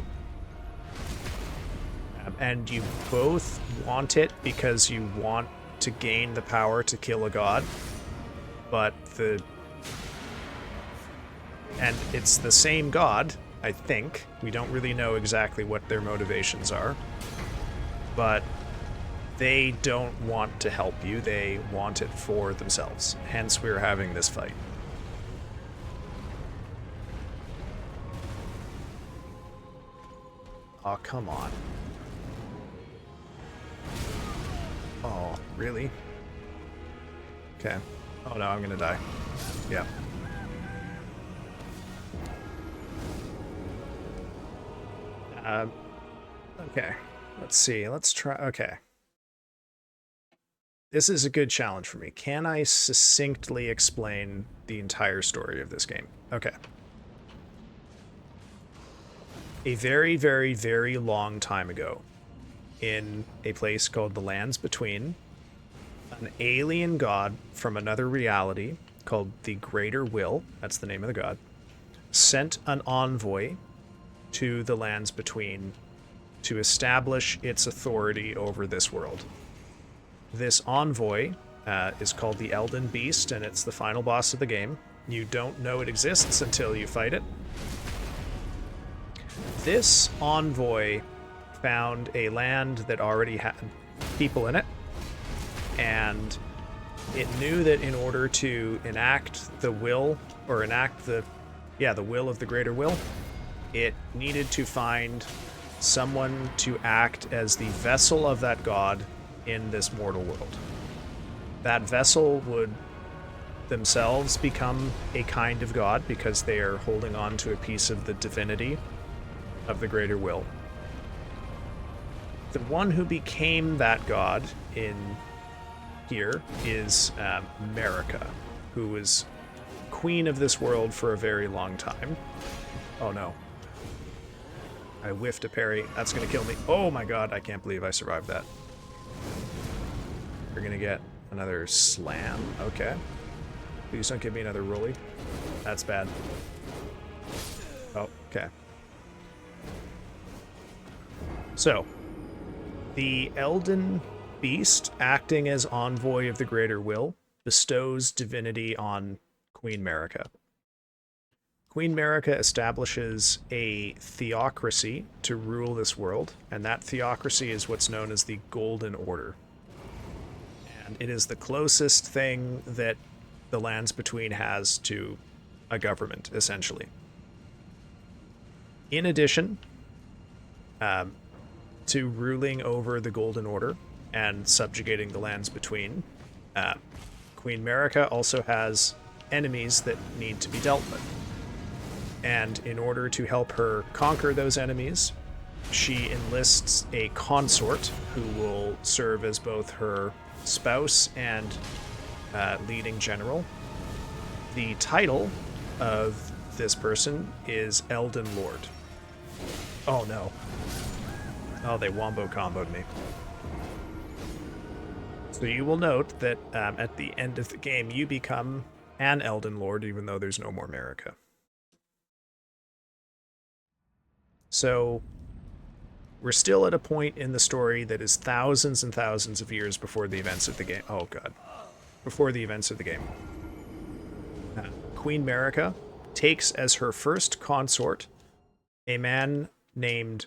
And you both want it because you want to gain the power to kill a god, but and it's the same god, I think. We don't really know exactly what their motivations are, but they don't want to help you. They want it for themselves. Hence, we're having this fight. Oh, come on. Oh, really? Okay. Oh no, I'm gonna die. Yeah. Okay. Let's see. Let's try. Okay. This is a good challenge for me. Can I succinctly explain the entire story of this game? Okay. A very, very, very long time ago, in a place called the Lands Between, an alien god from another reality called the Greater Will, that's the name of the god, sent an envoy to the Lands Between to establish its authority over this world. This envoy is called the Elden Beast, and it's the final boss of the game. You don't know it exists until you fight it. This envoy found a land that already had people in it, and it knew that in order to enact the will, or enact the will of the Greater Will, it needed to find someone to act as the vessel of that god in this mortal world. That vessel would themselves become a kind of god because they are holding on to a piece of the divinity of the Greater Will. The one who became that god in here is Marika, who was queen of this world for a very long time. Oh no. I whiffed a parry. That's gonna kill me. Oh my god, I can't believe I survived that. You're gonna get another slam. Okay. Please don't give me another rolly. That's bad. Oh, okay. So, the Elden Beast, acting as envoy of the Greater Will, bestows divinity on Queen Marika. Queen Marika establishes a theocracy to rule this world, and that theocracy is what's known as the Golden Order. And it is the closest thing that the Lands Between has to a government, essentially. In addition to ruling over the Golden Order and subjugating the lands between, Queen Marika also has enemies that need to be dealt with. And in order to help her conquer those enemies, she enlists a consort who will serve as both her spouse and leading general. The title of this person is Elden Lord. Oh no. Oh, they wombo comboed me. So you will note that at the end of the game, you become an Elden Lord, even though there's no more Marika. So we're still at a point in the story that is thousands and thousands of years before the events of the game. Oh god. Before the events of the game. Queen Marika takes as her first consort a man named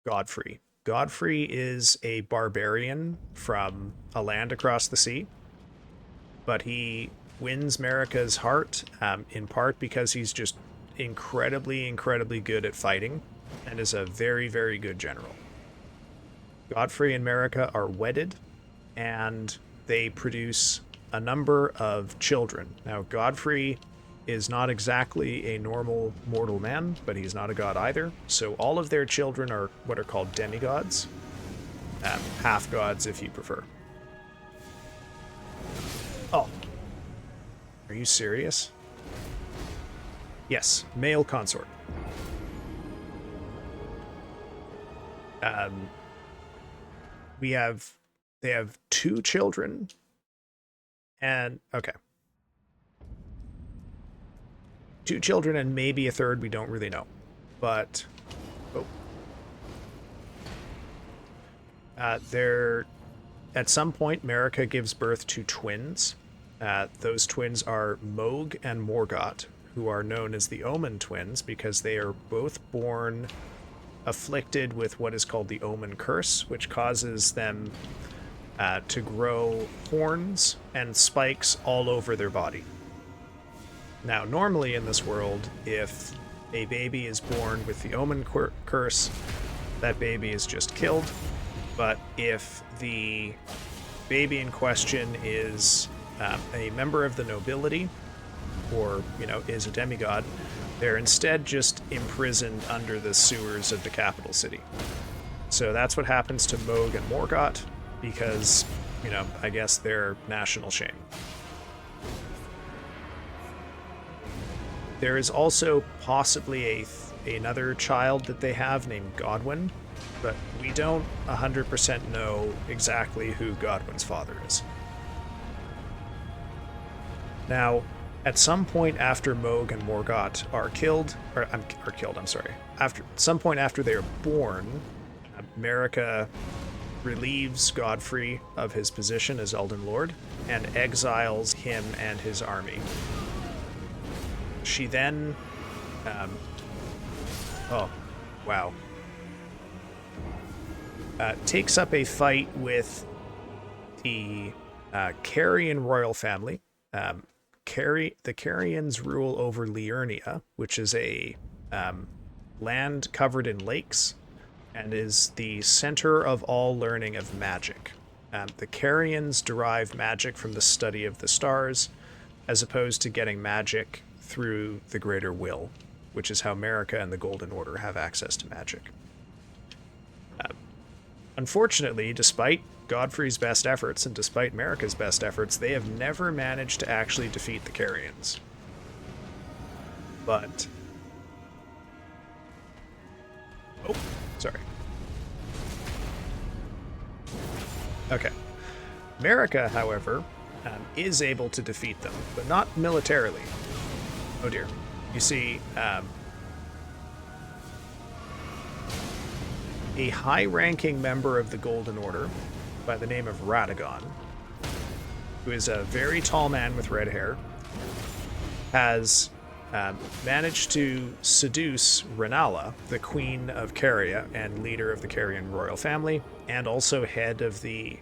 Godfrey. Godfrey is a barbarian from a land across the sea, but he wins Marika's heart in part because he's just incredibly good at fighting and is a very, very good general. Godfrey and Marika are wedded, and they produce a number of children. Now, Godfrey is not exactly a normal mortal man, but he's not a god either. So all of their children are what are called demigods, half gods if you prefer. Oh, are you serious? Yes, male consort. They have 2 children, and okay. 2 children and maybe a third, we don't really know. But at some point Marika gives birth to twins. Those twins are Mohg and Morgott, who are known as the Omen twins because they are both born afflicted with what is called the Omen curse, which causes them to grow horns and spikes all over their body. Now, normally in this world, if a baby is born with the Omen curse, that baby is just killed. But if the baby in question is a member of the nobility, or, is a demigod, they're instead just imprisoned under the sewers of the capital city. So that's what happens to Mohg and Morgott, because, I guess they're national shame. There is also possibly another child that they have named Godwin, but we don't 100% know exactly who Godwin's father is. Now, at some point after Mohg and Morgott are killed, after some point after they are born, Marika relieves Godfrey of his position as Elden Lord and exiles him and his army. She then, takes up a fight with the Carrion royal family. The Carrions rule over Liurnia, which is a land covered in lakes and is the center of all learning of magic. The Carrions derive magic from the study of the stars, as opposed to getting magic through the greater will, which is how Marika and the Golden Order have access to magic. Unfortunately, despite Godfrey's best efforts and despite Marika's best efforts, they have never managed to actually defeat the Carrions. But... oh, sorry. Okay. Marika, however, is able to defeat them, but not militarily. Oh dear. You see, a high-ranking member of the Golden Order by the name of Radagon, who is a very tall man with red hair, has managed to seduce Renala, the Queen of Caria and leader of the Carrion royal family, and also head of the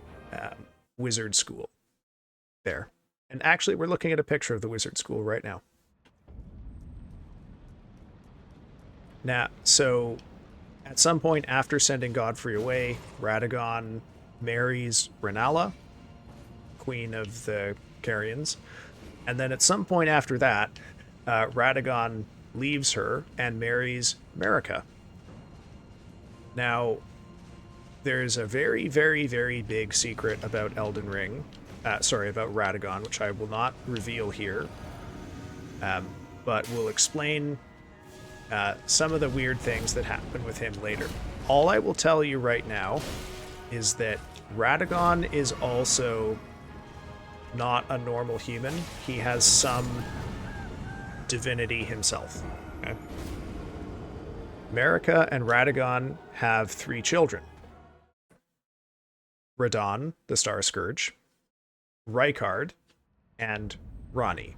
wizard school there. And actually, we're looking at a picture of the wizard school right now. Now, so at some point after sending Godfrey away, Radagon marries Renala, queen of the Carrions. And then at some point after that, Radagon leaves her and marries Marika. Now, there's a very, very, very big secret about Elden Ring. About Radagon, which I will not reveal here. But will explain some of the weird things that happen with him later. All I will tell you right now is that Radagon is also not a normal human. He has some divinity himself. Okay? Marika and Radagon have 3 children. Radahn, the Star Scourge, Rykard, and Ranni.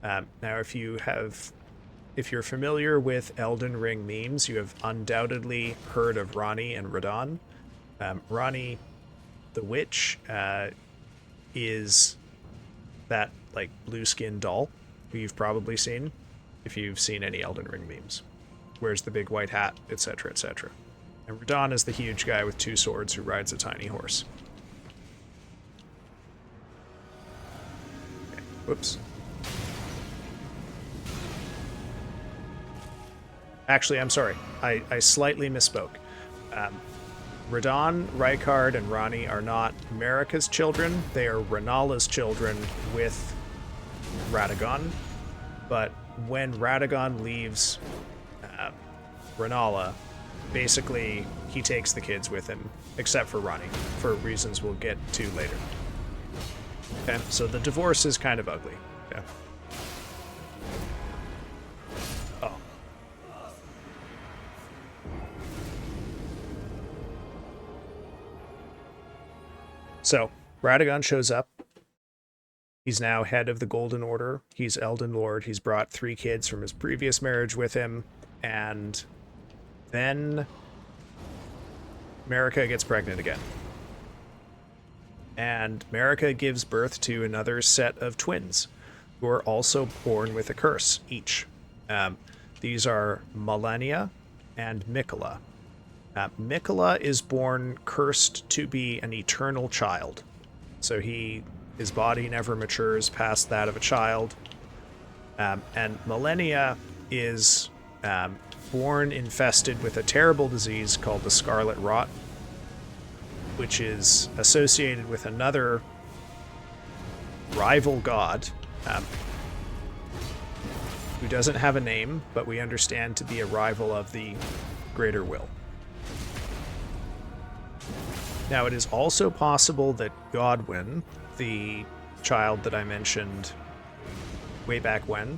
Now, if you're familiar with Elden Ring memes, you have undoubtedly heard of Ranni and Radahn. Ranni, the witch, is that like blue skin doll who you've probably seen if you've seen any Elden Ring memes. Wears the big white hat, etc., etc. And Radahn is the huge guy with 2 swords who rides a tiny horse. Okay. Whoops. Actually, I'm sorry. I slightly misspoke. Radahn, Rykard, and Ranni are not Marika's children. They are Renala's children with Radagon. But when Radagon leaves Renala, basically he takes the kids with him, except for Ranni, for reasons we'll get to later. Okay, so the divorce is kind of ugly. Okay. Oh. So, Radagon shows up. He's now head of the Golden Order. He's Elden Lord. He's brought 3 kids from his previous marriage with him. And then Marika gets pregnant again. And Marika gives birth to another set of twins who are also born with a curse, each. These are Malenia and Miquella. Miquella is born cursed to be an eternal child. So his body never matures past that of a child. And Malenia is born infested with a terrible disease called the Scarlet Rot, which is associated with another rival god, who doesn't have a name, but we understand to be a rival of the Greater Will. Now, it is also possible that Godwyn, the child that I mentioned way back when,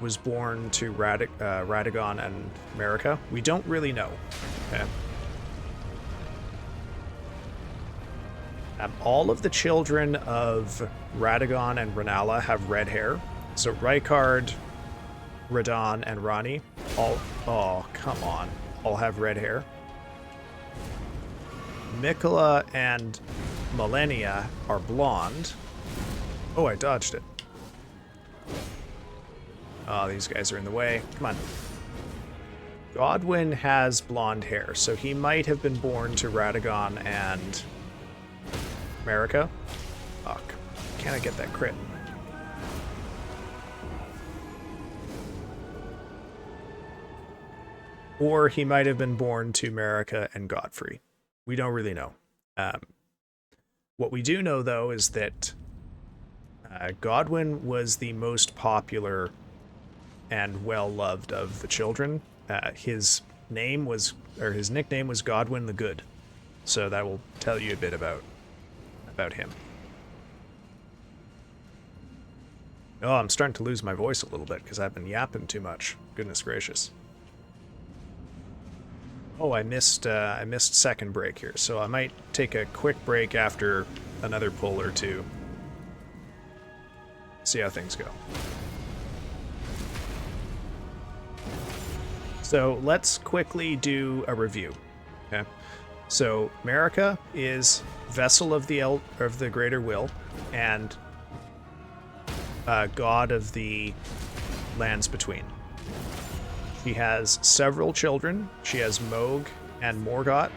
was born to Radagon and Marika. We don't really know. Okay? All of the children of Radagon and Renala have red hair. So Rykard, Radahn, and Ranni all have red hair. Miquella and Malenia are blonde. Oh, I dodged it. Oh, these guys are in the way. Come on. Godwyn has blonde hair, so he might have been born to Radagon and Marika. Fuck. Can I get that crit? Or he might have been born to Marika and Godfrey. We don't really know. What we do know, though, is that Godwyn was the most popular and well-loved of the children. His nickname was Godwyn the Good. So that will tell you a bit about him. Oh, I'm starting to lose my voice a little bit because I've been yapping too much. Goodness gracious. Oh, I missed second break here, so I might take a quick break after another pull or two. See how things go. So let's quickly do a review. Okay. So Marika is vessel of the Greater Will and god of the lands between. She has several children. She has Moog and Morgott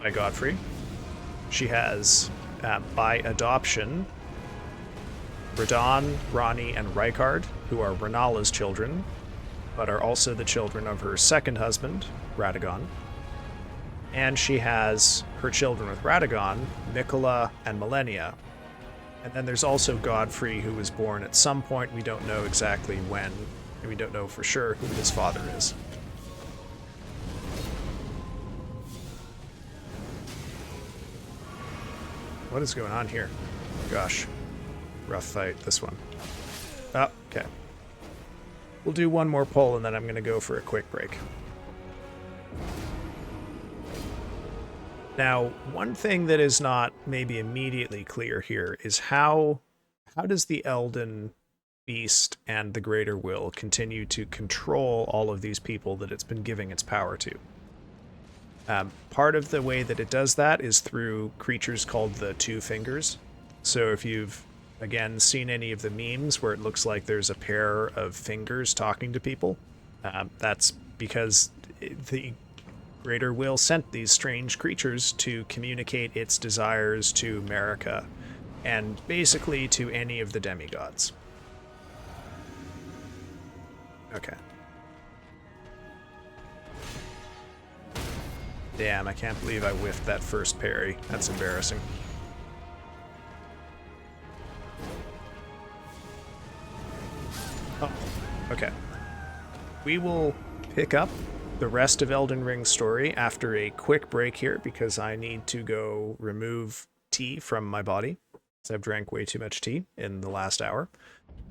by Godfrey. She has, by adoption, Radon, Ronnie, and Rykard, who are Renala's children, but are also the children of her second husband, Radagon. And she has her children with Radagon, Mikola and Millennia. And then there's also Godfrey, who was born at some point. We don't know exactly when, and we don't know for sure who his father is. What is going on here? Gosh. Rough fight, this one. Oh, okay. We'll do one more pull, and then I'm going to go for a quick break. Now, one thing that is not maybe immediately clear here is how does the Elden Beast and the Greater Will continue to control all of these people that it's been giving its power to? Part of the way that it does that is through creatures called the Two Fingers. So if you've, again, seen any of the memes where it looks like there's a pair of fingers talking to people, that's because the Greater Will sent these strange creatures to communicate its desires to Marika, and basically to any of the demigods. Okay. Damn, I can't believe I whiffed that first parry. That's embarrassing. Oh, okay. We will pick up the rest of Elden Ring's story after a quick break here, because I need to go remove tea from my body, because I've drank way too much tea in the last hour,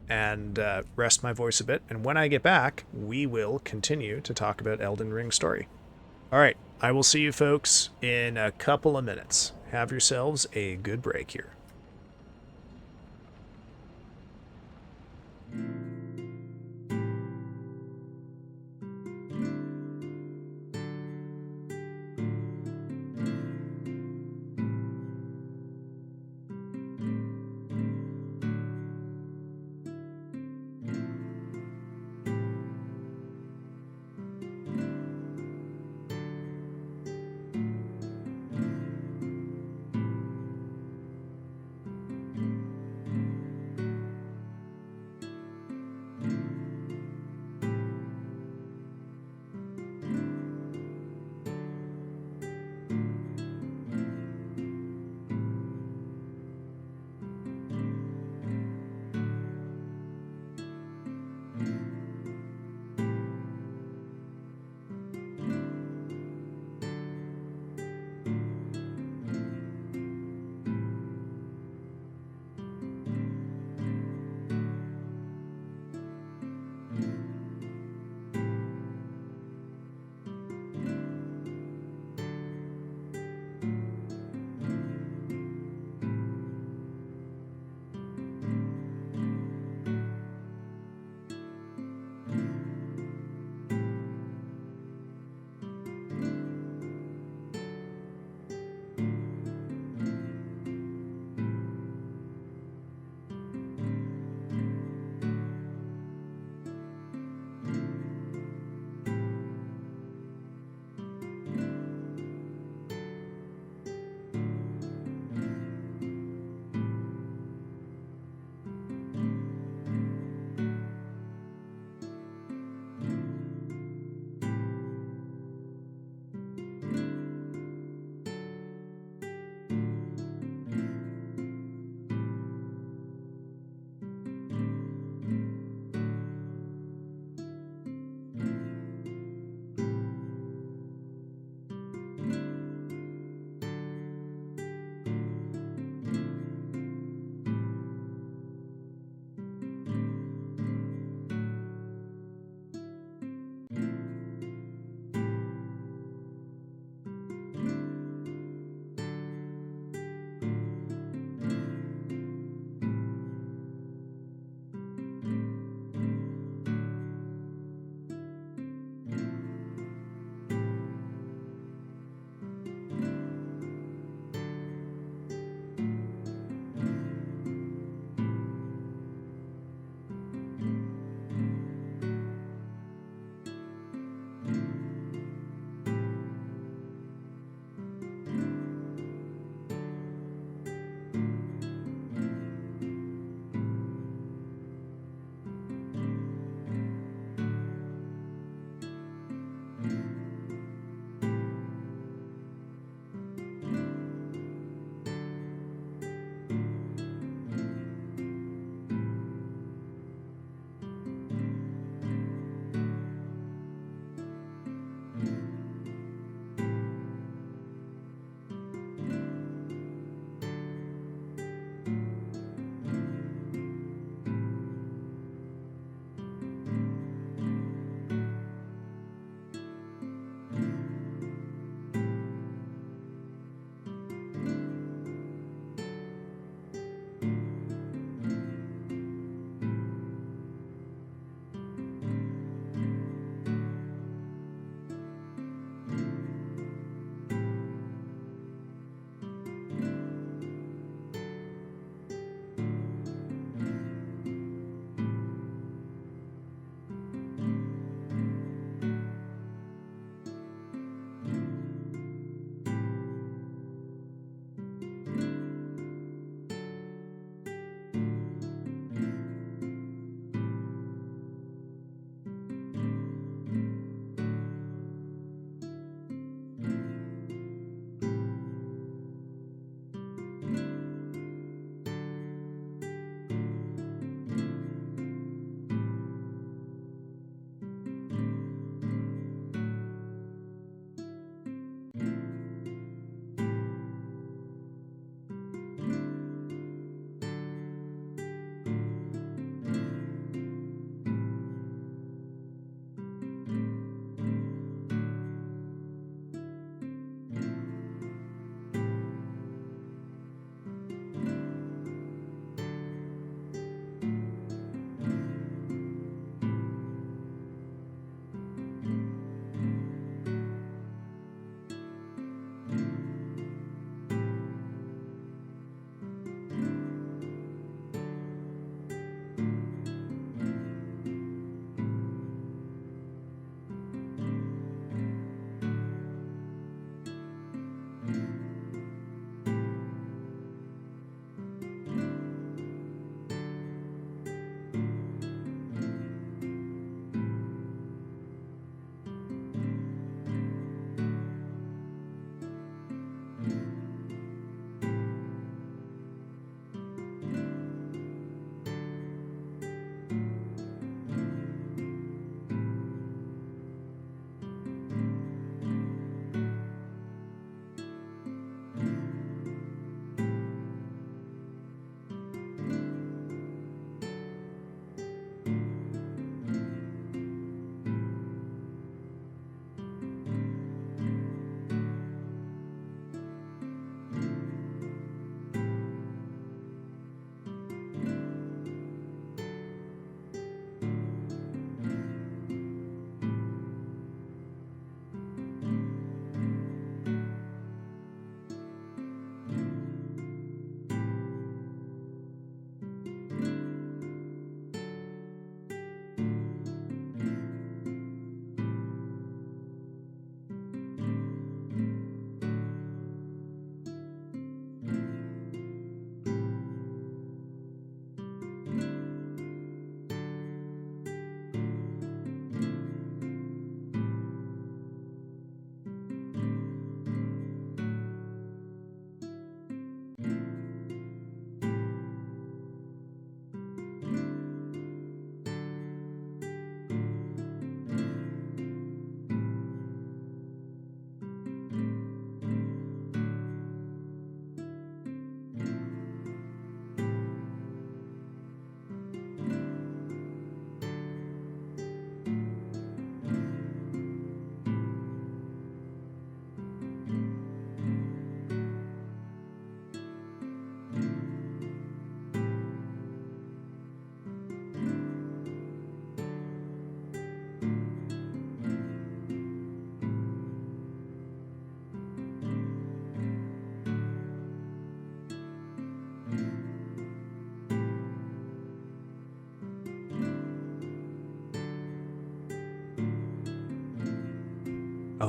and rest my voice a bit. And when I get back, we will continue to talk about Elden Ring's story. All right, I will see you folks in a couple of minutes. Have yourselves a good break here.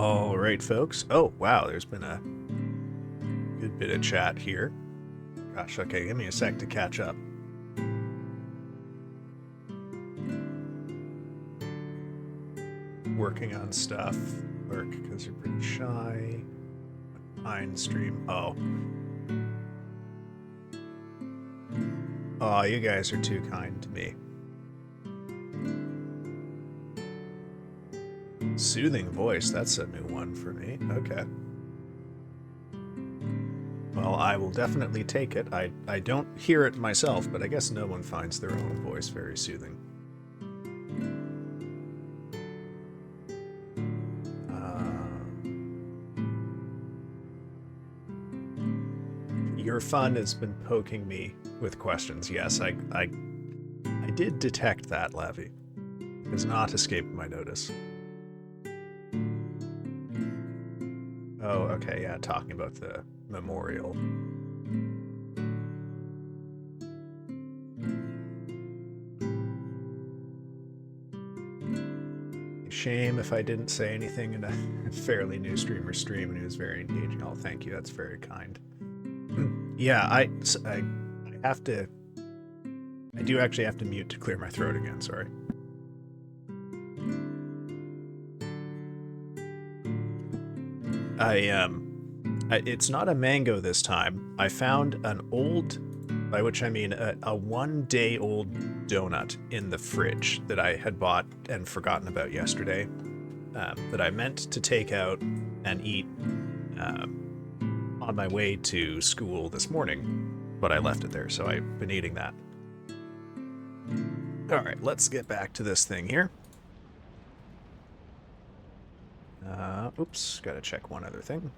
All right, folks. Oh, wow, there's been a good bit of chat here. Gosh, okay, give me a sec to catch up. Working on stuff. Lurk, because you're pretty shy. Pine stream. Oh. Oh, you guys are too kind to me. Soothing voice, that's a new one for me. Okay. Well, I will definitely take it. I don't hear it myself, but I guess no one finds their own voice very soothing. Your fun has been poking me with questions. Yes, I did detect that, Lavi. It has not escaped my notice. Oh, okay, yeah, talking about the memorial. Shame if I didn't say anything in a fairly new streamer stream and it was very engaging. Oh, thank you, that's very kind. Yeah, I have to... I do actually have to mute to clear my throat again, sorry. It's not a mango this time. I found an old, by which I mean a 1 day old donut in the fridge that I had bought and forgotten about yesterday, that I meant to take out and eat on my way to school this morning, but I left it there, so I've been eating that. Alright, let's get back to this thing here. Oops, gotta check one other thing.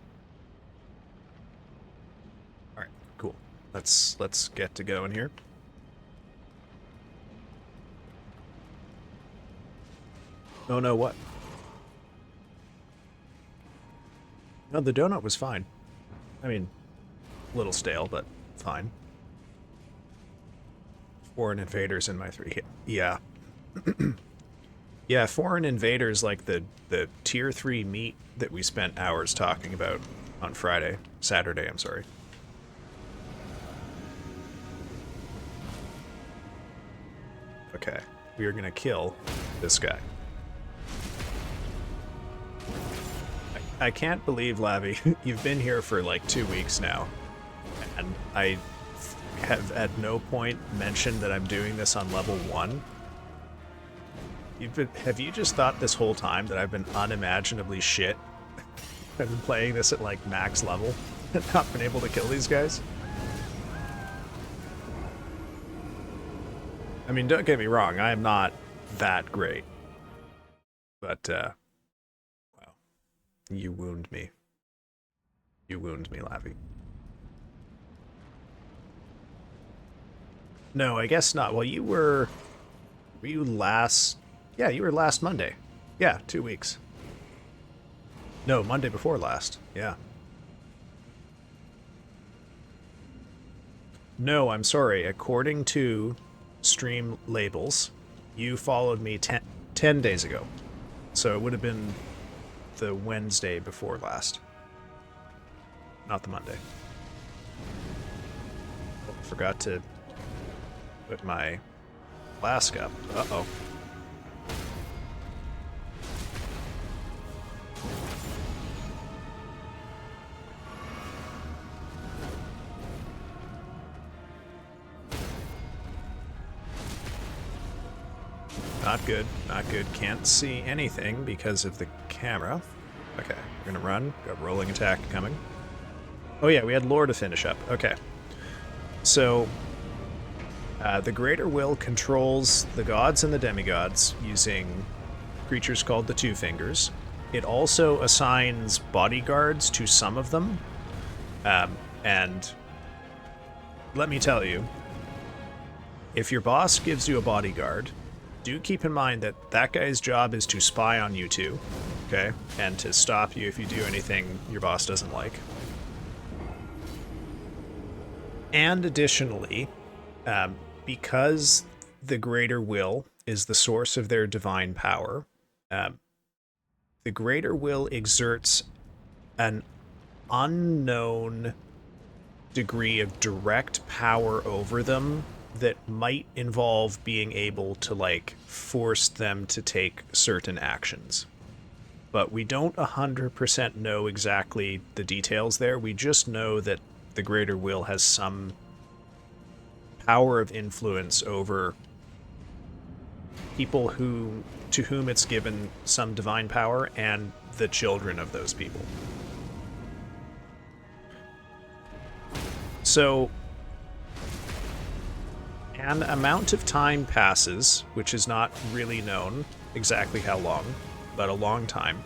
Alright, cool. Let's get to going here. Oh no, what? No, the donut was fine. I mean, a little stale, but fine. Foreign invaders in my 3. Yeah. Yeah, foreign invaders like the tier 3 meat that we spent hours talking about on Saturday, I'm sorry. Okay, we are gonna kill this guy. I can't believe, Lavi, you've been here for like 2 weeks now, and I have at no point mentioned that I'm doing this on level 1. Have you just thought this whole time that I've been unimaginably shit? I've been playing this at like max level and not been able to kill these guys? I mean, don't get me wrong, I am not that great. But, wow. You wound me. You wound me, Lavi. No, I guess not. Well, you were you last... Yeah, you were last Monday. Yeah, 2 weeks. No, Monday before last. Yeah. No, I'm sorry. According to stream labels, you followed me 10 days ago. So it would have been the Wednesday before last. Not the Monday. Oh, forgot to put my flask up. Uh-oh. Not good, not good. Can't see anything because of the camera. Okay, we're gonna run. Got rolling attack coming. Oh yeah, we had lore to finish up. Okay. So, the Greater Will controls the gods and the demigods using creatures called the Two Fingers. It also assigns bodyguards to some of them. And let me tell you, if your boss gives you a bodyguard, do keep in mind that that guy's job is to spy on you two, okay? And to stop you if you do anything your boss doesn't like. And additionally, because the Greater Will is the source of their divine power, the greater will exerts an unknown degree of direct power over them that might involve being able to, like, force them to take certain actions. But we don't 100% know exactly the details there. We just know that the greater will has some power of influence over people to whom it's given some divine power and the children of those people. So an amount of time passes, which is not really known exactly how long, but a long time.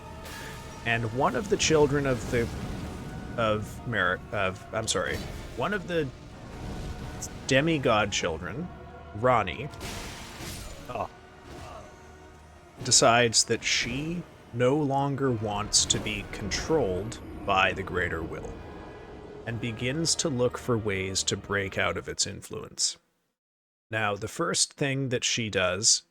And one of the children of one of the demigod children, Ronnie, decides that she no longer wants to be controlled by the greater will, and begins to look for ways to break out of its influence. Now, the first thing that she does,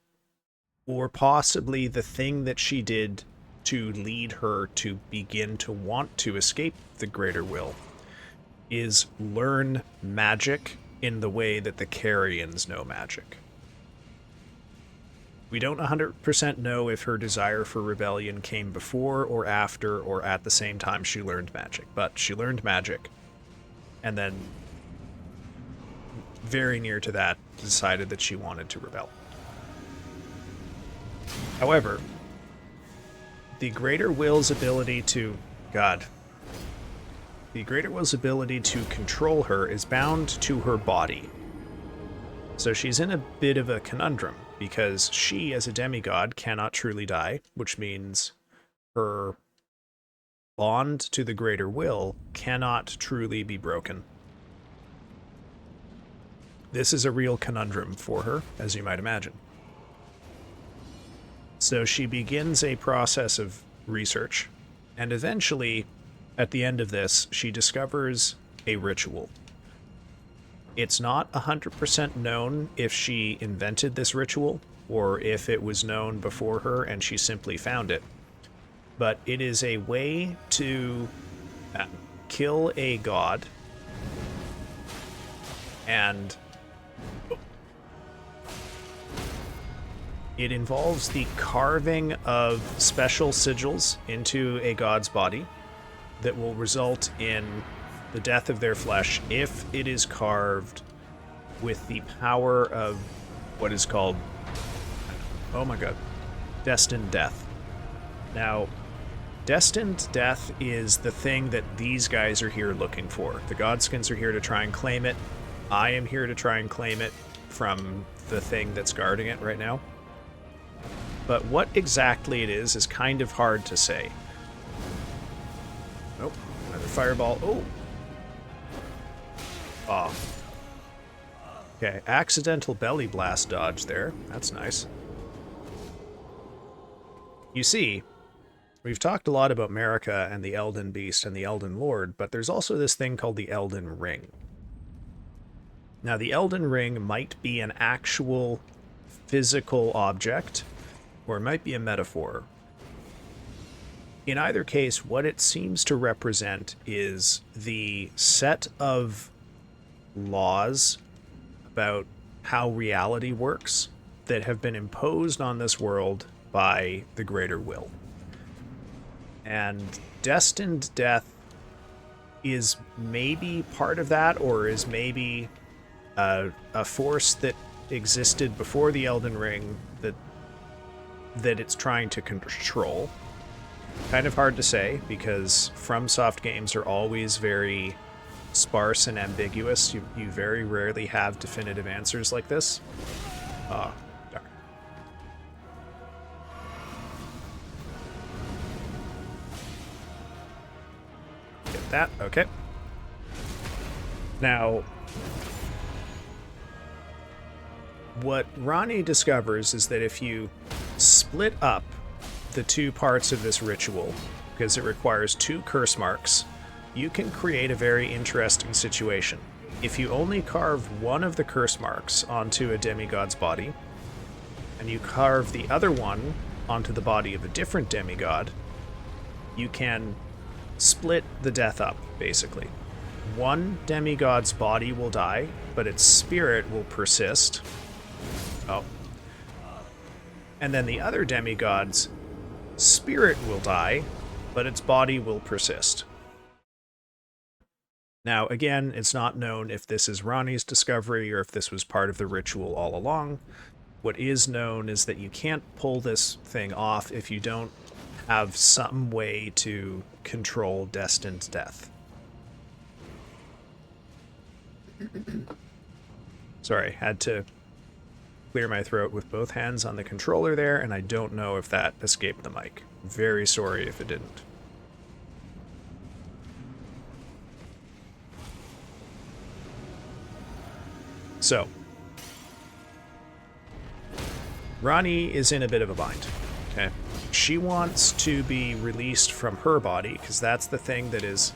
or possibly the thing that she did to lead her to begin to want to escape the greater will, is learn magic in the way that the Carrions know magic. We don't 100% know if her desire for rebellion came before or after or at the same time she learned magic, but she learned magic, and then very near to that decided that she wanted to rebel. However, the greater will's ability to control her is bound to her body. So she's in a bit of a conundrum, because she, as a demigod, cannot truly die, which means her bond to the greater will cannot truly be broken. This is a real conundrum for her, as you might imagine. So she begins a process of research, and eventually, at the end of this, she discovers a ritual. It's not 100% known if she invented this ritual, or if it was known before her and she simply found it. But it is a way to kill a god, and it involves the carving of special sigils into a god's body that will result in the death of their flesh if it is carved with the power of what is called, oh my god, destined death. Now, destined death is the thing that these guys are here looking for. The Godskins are here to try and claim it. I am here to try and claim it from the thing that's guarding it right now. But what exactly it is kind of hard to say. Nope, another fireball. Oh! Oh. Okay, accidental belly blast dodge there. That's nice. You see, we've talked a lot about Marika and the Elden Beast and the Elden Lord, but there's also this thing called the Elden Ring. Now, the Elden Ring might be an actual physical object, or it might be a metaphor. In either case, what it seems to represent is the set of laws about how reality works that have been imposed on this world by the greater will. And destined death is maybe part of that, or is maybe a force that existed before the Elden Ring that it's trying to control. Kind of hard to say, because FromSoft games are always very sparse and ambiguous. You very rarely have definitive answers like this. Darn. Get that, okay. Now, what Ronnie discovers is that if you split up the two parts of this ritual, because it requires 2 curse marks, you can create a very interesting situation. If you only carve one of the curse marks onto a demigod's body, and you carve the other one onto the body of a different demigod, you can split the death up, basically. One demigod's body will die, but its spirit will persist. Oh. And then the other demigod's spirit will die, but its body will persist. Now, again, it's not known if this is Ranni's discovery or if this was part of the ritual all along. What is known is that you can't pull this thing off if you don't have some way to control destined death. Sorry, had to clear my throat with both hands on the controller there, and I don't know if that escaped the mic. Very sorry if it didn't. So, Ranni is in a bit of a bind, okay? She wants to be released from her body, because that's the thing that is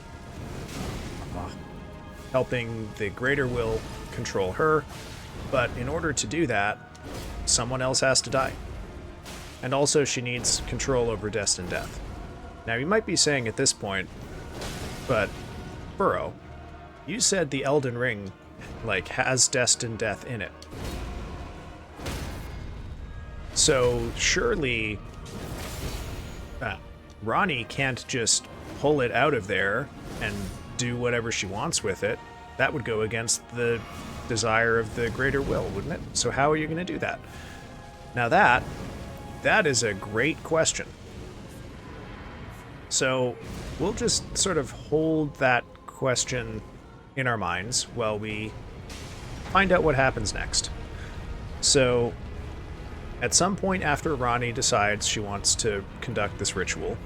helping the greater will control her, but in order to do that, someone else has to die. And also she needs control over destined death. Now you might be saying at this point, but Burrow, you said the Elden Ring has destined death in it. So surely Ranni can't just pull it out of there and do whatever she wants with it. That would go against the desire of the greater will, wouldn't it? So how are you going to do that? Now that is a great question. So we'll just sort of hold that question in our minds while we find out what happens next. So at some point after Ranni decides she wants to conduct this ritual,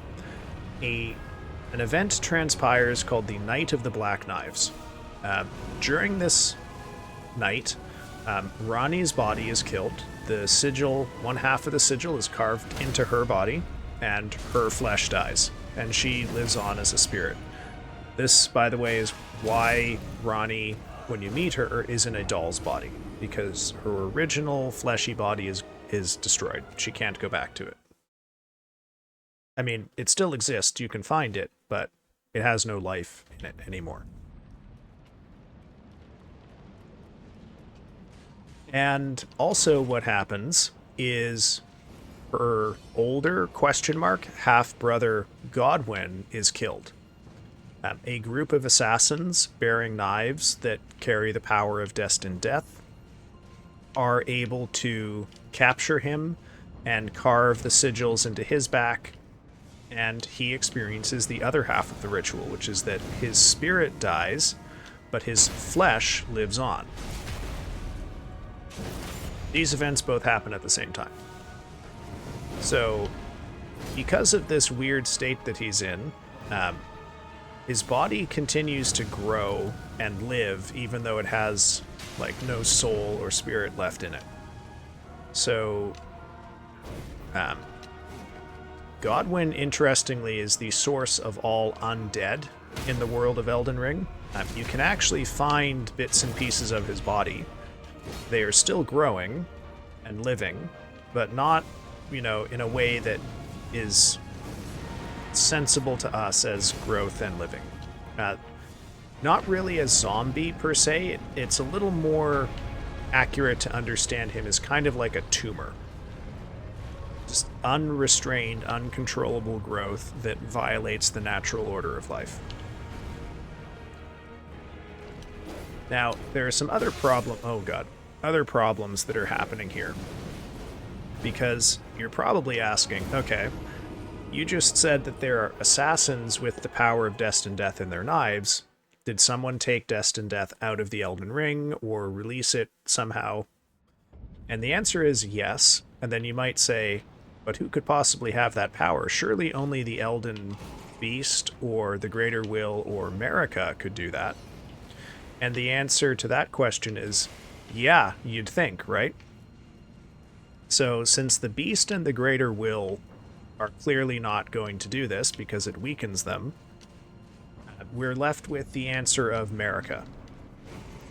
an event transpires called the Night of the Black Knives. During this night, Ranni's body is killed. The sigil, one half of the sigil is carved into her body, and her flesh dies, and she lives on as a spirit. This, by the way, is why Ranni, when you meet her, is in a doll's body, because her original fleshy body is destroyed. She can't go back to it. I mean, it still exists, you can find it, but it has no life in it anymore. And also what happens is her older half-brother Godwin is killed. A group of assassins bearing knives that carry the power of destined death are able to capture him and carve the sigils into his back, and he experiences the other half of the ritual, which is that his spirit dies, but his flesh lives on. These events both happen at the same time. So, because of this weird state that he's in, his body continues to grow and live, even though it has, no soul or spirit left in it. So, Godwin, interestingly, is the source of all undead in the world of Elden Ring. You can actually find bits and pieces of his body. They are still growing and living, but not, in a way that is sensible to us as growth and living. Not really a zombie per se. It's a little more accurate to understand him as kind of like a tumor. Just unrestrained, uncontrollable growth that violates the natural order of life. Now, there are some other other problems that are happening here. Because you're probably asking, okay, you just said that there are assassins with the power of destined death in their knives. Did someone take destined death out of the Elden Ring or release it somehow? And the answer is yes. And then you might say, but who could possibly have that power? Surely only the Elden Beast or the Greater Will or Marika could do that. And the answer to that question is, yeah, you'd think, right? So since the Beast and the Greater Will are clearly not going to do this because it weakens them, we're left with the answer of Marika,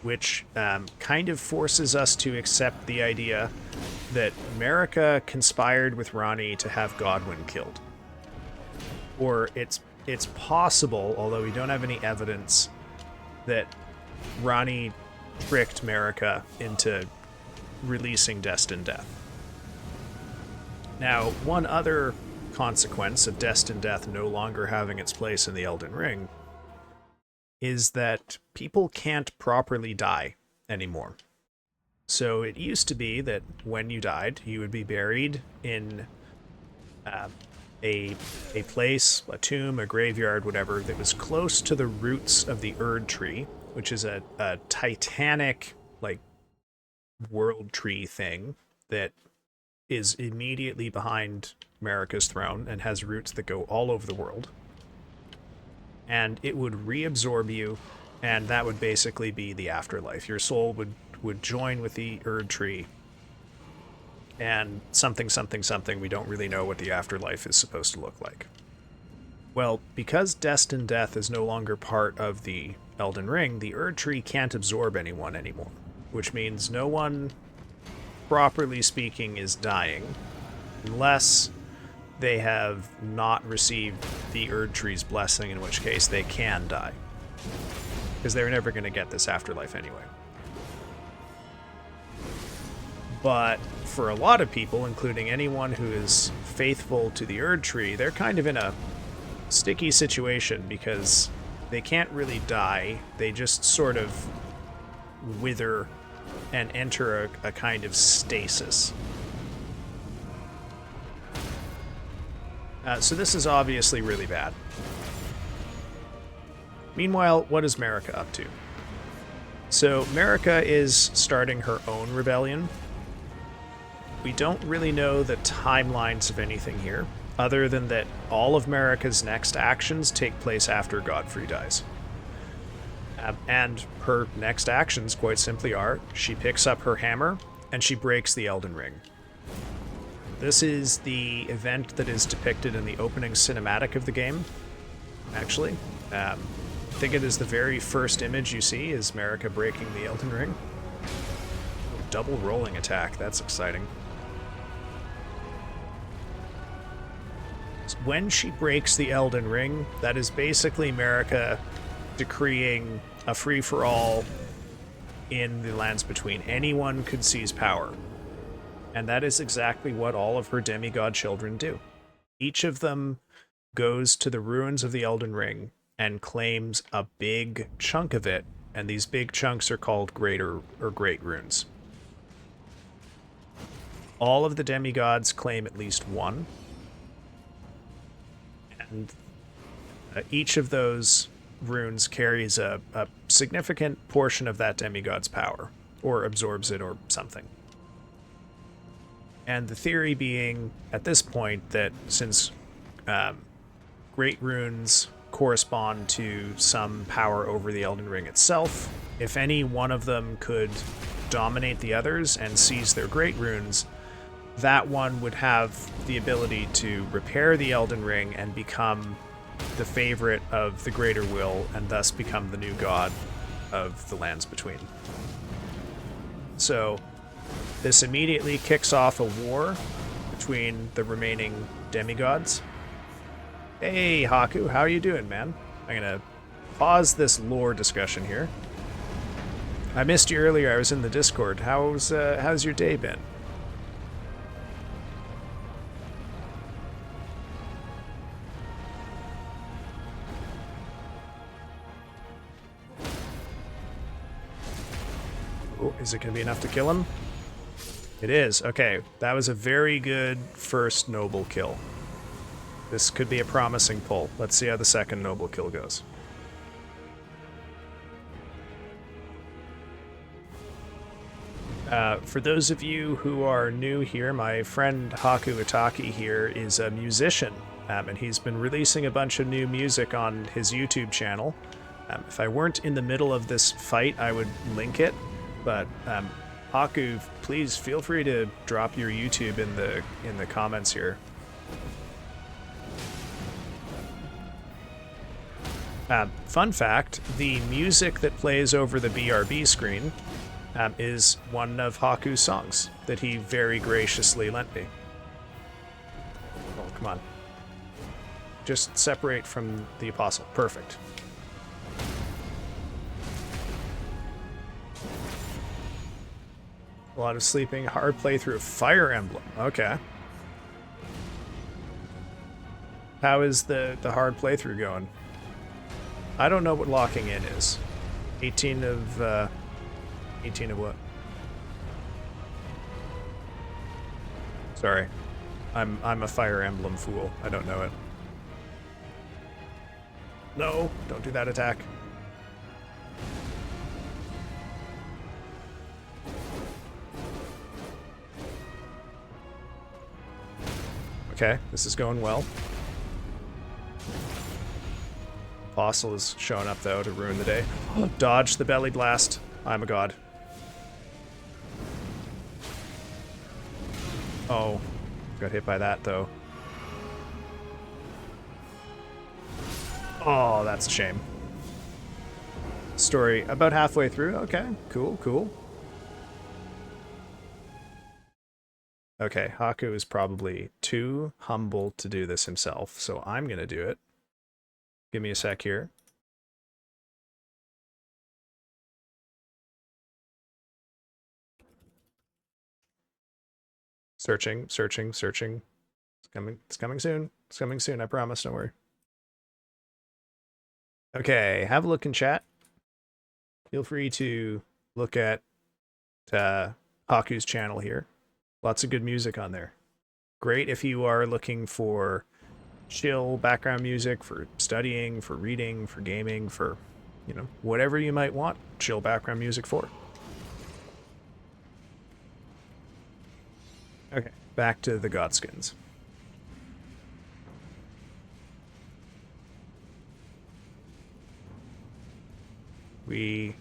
which kind of forces us to accept the idea that Marika conspired with Ranni to have Godwin killed. or it's possible, although we don't have any evidence, that Rani tricked Marika into releasing Destined Death. Now, one other consequence of Destined Death no longer having its place in the Elden Ring is that people can't properly die anymore. So it used to be that when you died, you would be buried in a place, a tomb, a graveyard, whatever, that was close to the roots of the Erd tree, which is a titanic, like, world tree thing that is immediately behind Marika's throne and has roots that go all over the world. And it would reabsorb you, and that would basically be the afterlife. Your soul would join with the Erd tree, and something, we don't really know what the afterlife is supposed to look like. Well, because Destined Death is no longer part of the Elden Ring, the Erd tree can't absorb anyone anymore, which means no one, properly speaking, is dying, unless they have not received the Erd tree's blessing, in which case they can die, because they're never going to get this afterlife anyway. But for a lot of people, including anyone who is faithful to the Erd tree, they're kind of in a sticky situation because they can't really die. They just sort of wither and enter a kind of stasis. So this is obviously really bad. Meanwhile, what is Marika up to? So Marika is starting her own rebellion. We don't really know the timelines of anything here, other than that all of Marika's next actions take place after Godfrey dies. And her next actions, quite simply, are she picks up her hammer and she breaks the Elden Ring. This is the event that is depicted in the opening cinematic of the game, actually. I think it is the very first image you see is Marika breaking the Elden Ring. Oh, double rolling attack, that's exciting. When she breaks the Elden Ring, that is basically Marika decreeing a free-for-all in the Lands Between. Anyone could seize power. And that is exactly what all of her demigod children do. Each of them goes to the ruins of the Elden Ring and claims a big chunk of it, and these big chunks are called great runes. All of the demigods claim at least one, and each of those runes carries a significant portion of that demigod's power, or absorbs it, or something. And the theory being, at this point, that since great runes correspond to some power over the Elden Ring itself, if any one of them could dominate the others and seize their great runes, that one would have the ability to repair the Elden Ring and become the favorite of the Greater Will, and thus become the new god of the Lands Between. So this immediately kicks off a war between the remaining demigods. Hey, Haku, how are you doing, man? I'm gonna pause this lore discussion here. I missed you earlier. I was in the Discord. How's your day been? Oh, is it gonna be enough to kill him? It is. Okay, that was a very good first noble kill. This could be a promising pull. Let's see how the second noble kill goes. For those of you who are new here, my friend Haku Itaki here is a musician, and he's been releasing a bunch of new music on his YouTube channel. If I weren't in the middle of this fight, I would link it, but Haku, please feel free to drop your YouTube in the comments here. Fun fact, the music that plays over the BRB screen is one of Haku's songs that he very graciously lent me. Oh, come on. Just separate from the apostle. Perfect. A lot of sleeping. Hard playthrough of Fire Emblem. Okay. How is the hard playthrough going? I don't know what locking in is. 18 of 18 of what? Sorry. I'm a Fire Emblem fool. I don't know it. No, don't do that attack. Okay, this is going well. Apostle is showing up, though, to ruin the day. Dodge the belly blast. I'm a god. Oh, got hit by that, though. Oh, that's a shame. Story about halfway through. Okay, cool, cool. Okay, Haku is probably too humble to do this himself, so I'm going to do it. Give me a sec here. Searching, searching, searching. It's coming soon. It's coming soon, I promise, don't worry. Okay, have a look in chat. Feel free to look at Haku's channel here. Lots of good music on there. Great if you are looking for chill background music for studying, for reading, for gaming, for, you know, whatever you might want chill background music for. Okay, back to the Godskins. We've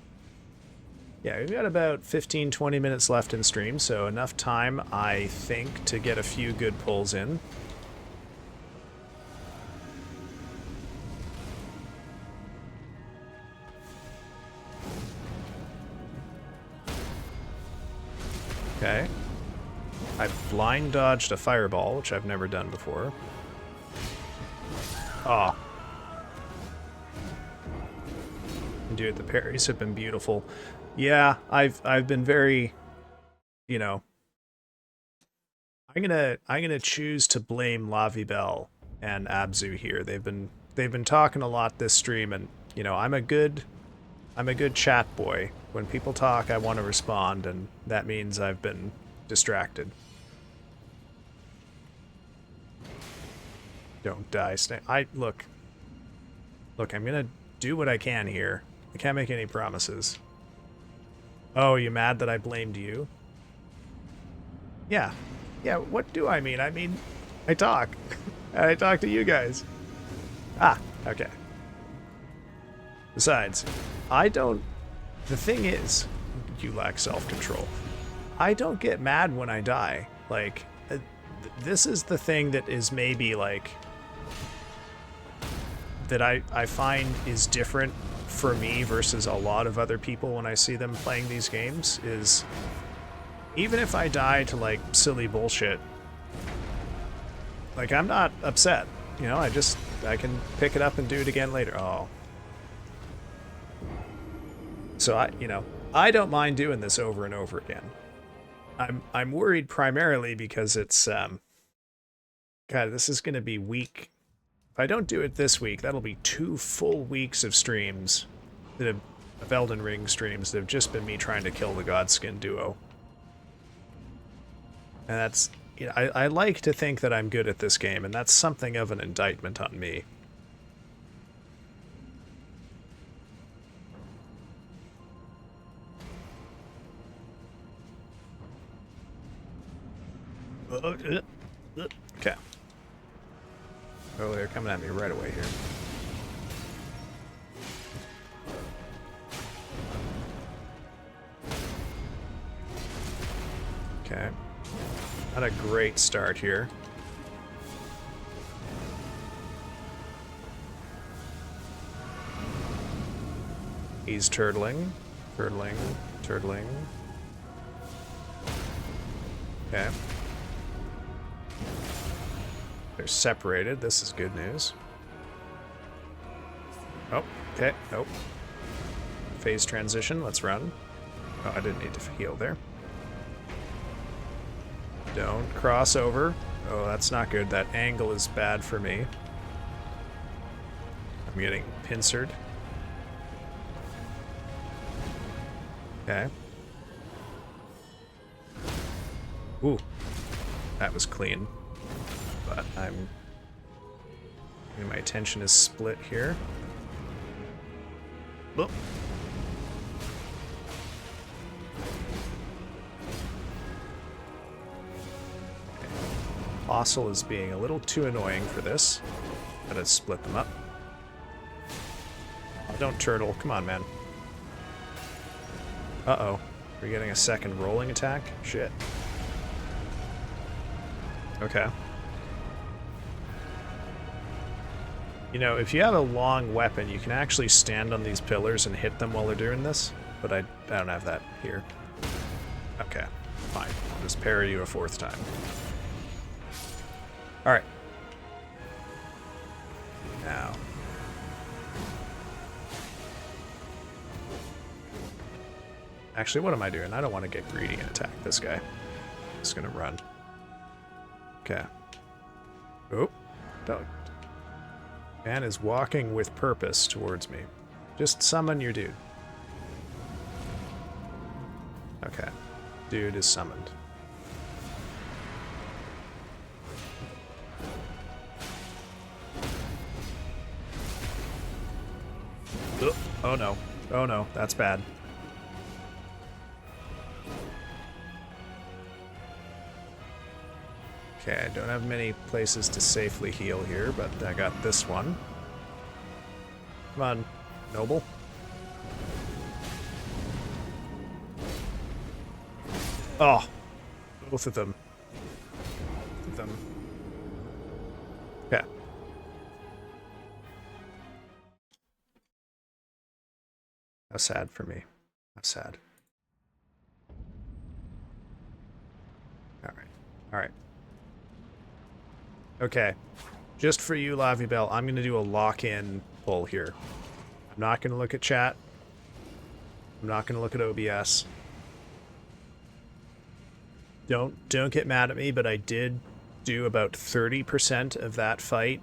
got about 15-20 minutes left in stream, so enough time, I think, to get a few good pulls in. Okay. I blind dodged a fireball, which I've never done before. Oh. Dude, the parries have been beautiful. Yeah, I've been very, you know, I'm gonna choose to blame Lavibel and Abzu here. They've been talking a lot this stream, and you know, I'm a good chat boy. When people talk, I want to respond, and that means I've been distracted. Don't die, Snake. Look, I'm gonna do what I can here. I can't make any promises. Oh, you mad that I blamed you? Yeah. Yeah, what do I mean? I mean, I talk. I talk to you guys. Ah, okay. Besides, the thing is, you lack self-control. I don't get mad when I die. Like, this is the thing that is maybe, like, that I find is different for me versus a lot of other people when I see them playing these games, is even if I die to, like, silly bullshit, like, I'm not upset. You know, I can pick it up and do it again later. Oh. So I don't mind doing this over and over again. I'm worried primarily because it's, God, this is going to be week. If I don't do it this week, that'll be 2 full weeks of streams, of Elden Ring streams that have just been me trying to kill the Godskin duo. And that's, you know, I like to think that I'm good at this game, and that's something of an indictment on me. Okay. Oh, they're coming at me right away here. Okay. Not a great start here. He's turtling. Turtling. Turtling. Okay. They're separated. This is good news. Oh, okay. Nope. Phase transition. Let's run. Oh, I didn't need to heal there. Don't cross over. Oh, that's not good. That angle is bad for me. I'm getting pincered. Okay. Ooh. That was clean. But my attention is split here. Whoop. Okay. Fossil is being a little too annoying for this. Gotta split them up. Oh, don't turtle. Come on, man. Uh-oh. We're getting a second rolling attack? Shit. Okay. You know, if you have a long weapon, you can actually stand on these pillars and hit them while they're doing this, but I don't have that here. Okay, fine. I'll just parry you a fourth time. Alright. Now. Actually, what am I doing? I don't want to get greedy and attack this guy. I'm just gonna run. Okay. Oh. Don't. Man is walking with purpose towards me. Just summon your dude. Okay. Dude is summoned. Oh no. Oh no, that's bad. Okay, I don't have many places to safely heal here, but I got this one. Come on, Noble. Oh, both of them. Both of them. Okay. How sad for me. How sad. Alright. Alright. Okay. Just for you, Lavibel, I'm going to do a lock-in pull here. I'm not going to look at chat. I'm not going to look at OBS. Don't get mad at me, but I did do about 30% of that fight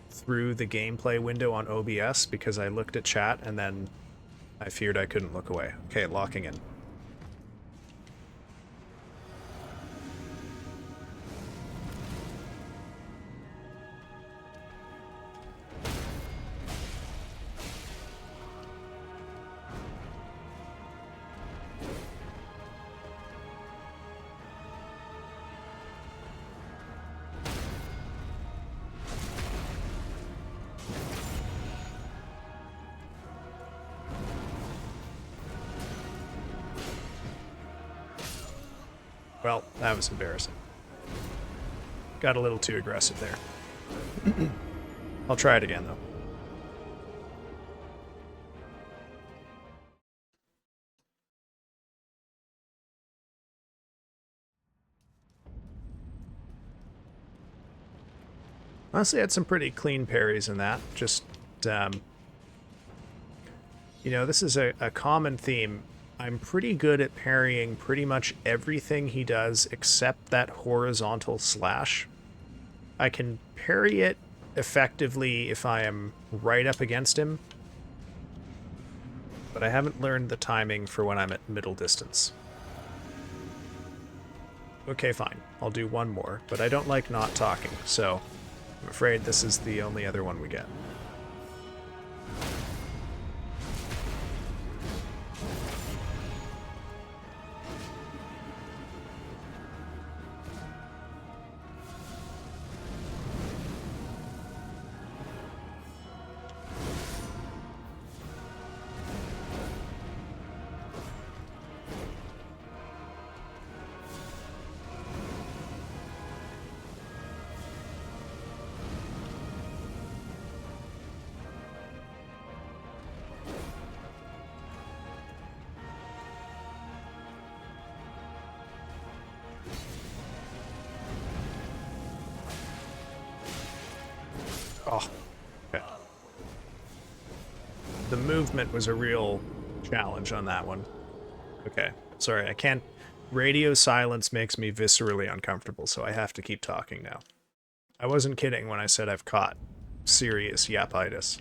through the gameplay window on OBS because I looked at chat and then I feared I couldn't look away. Okay, locking in. Well, that was embarrassing. Got a little too aggressive there. I'll try it again, though. Honestly, I had some pretty clean parries in that. Just, you know, this is a common theme. I'm pretty good at parrying pretty much everything he does except that horizontal slash. I can parry it effectively if I am right up against him, but I haven't learned the timing for when I'm at middle distance. Okay, fine. I'll do one more, but I don't like not talking, so I'm afraid this is the only other one we get. the movement was a real challenge on that one. Okay, sorry, I can't... Radio silence makes me viscerally uncomfortable, so I have to keep talking now. I wasn't kidding when I said I've caught serious yapitis.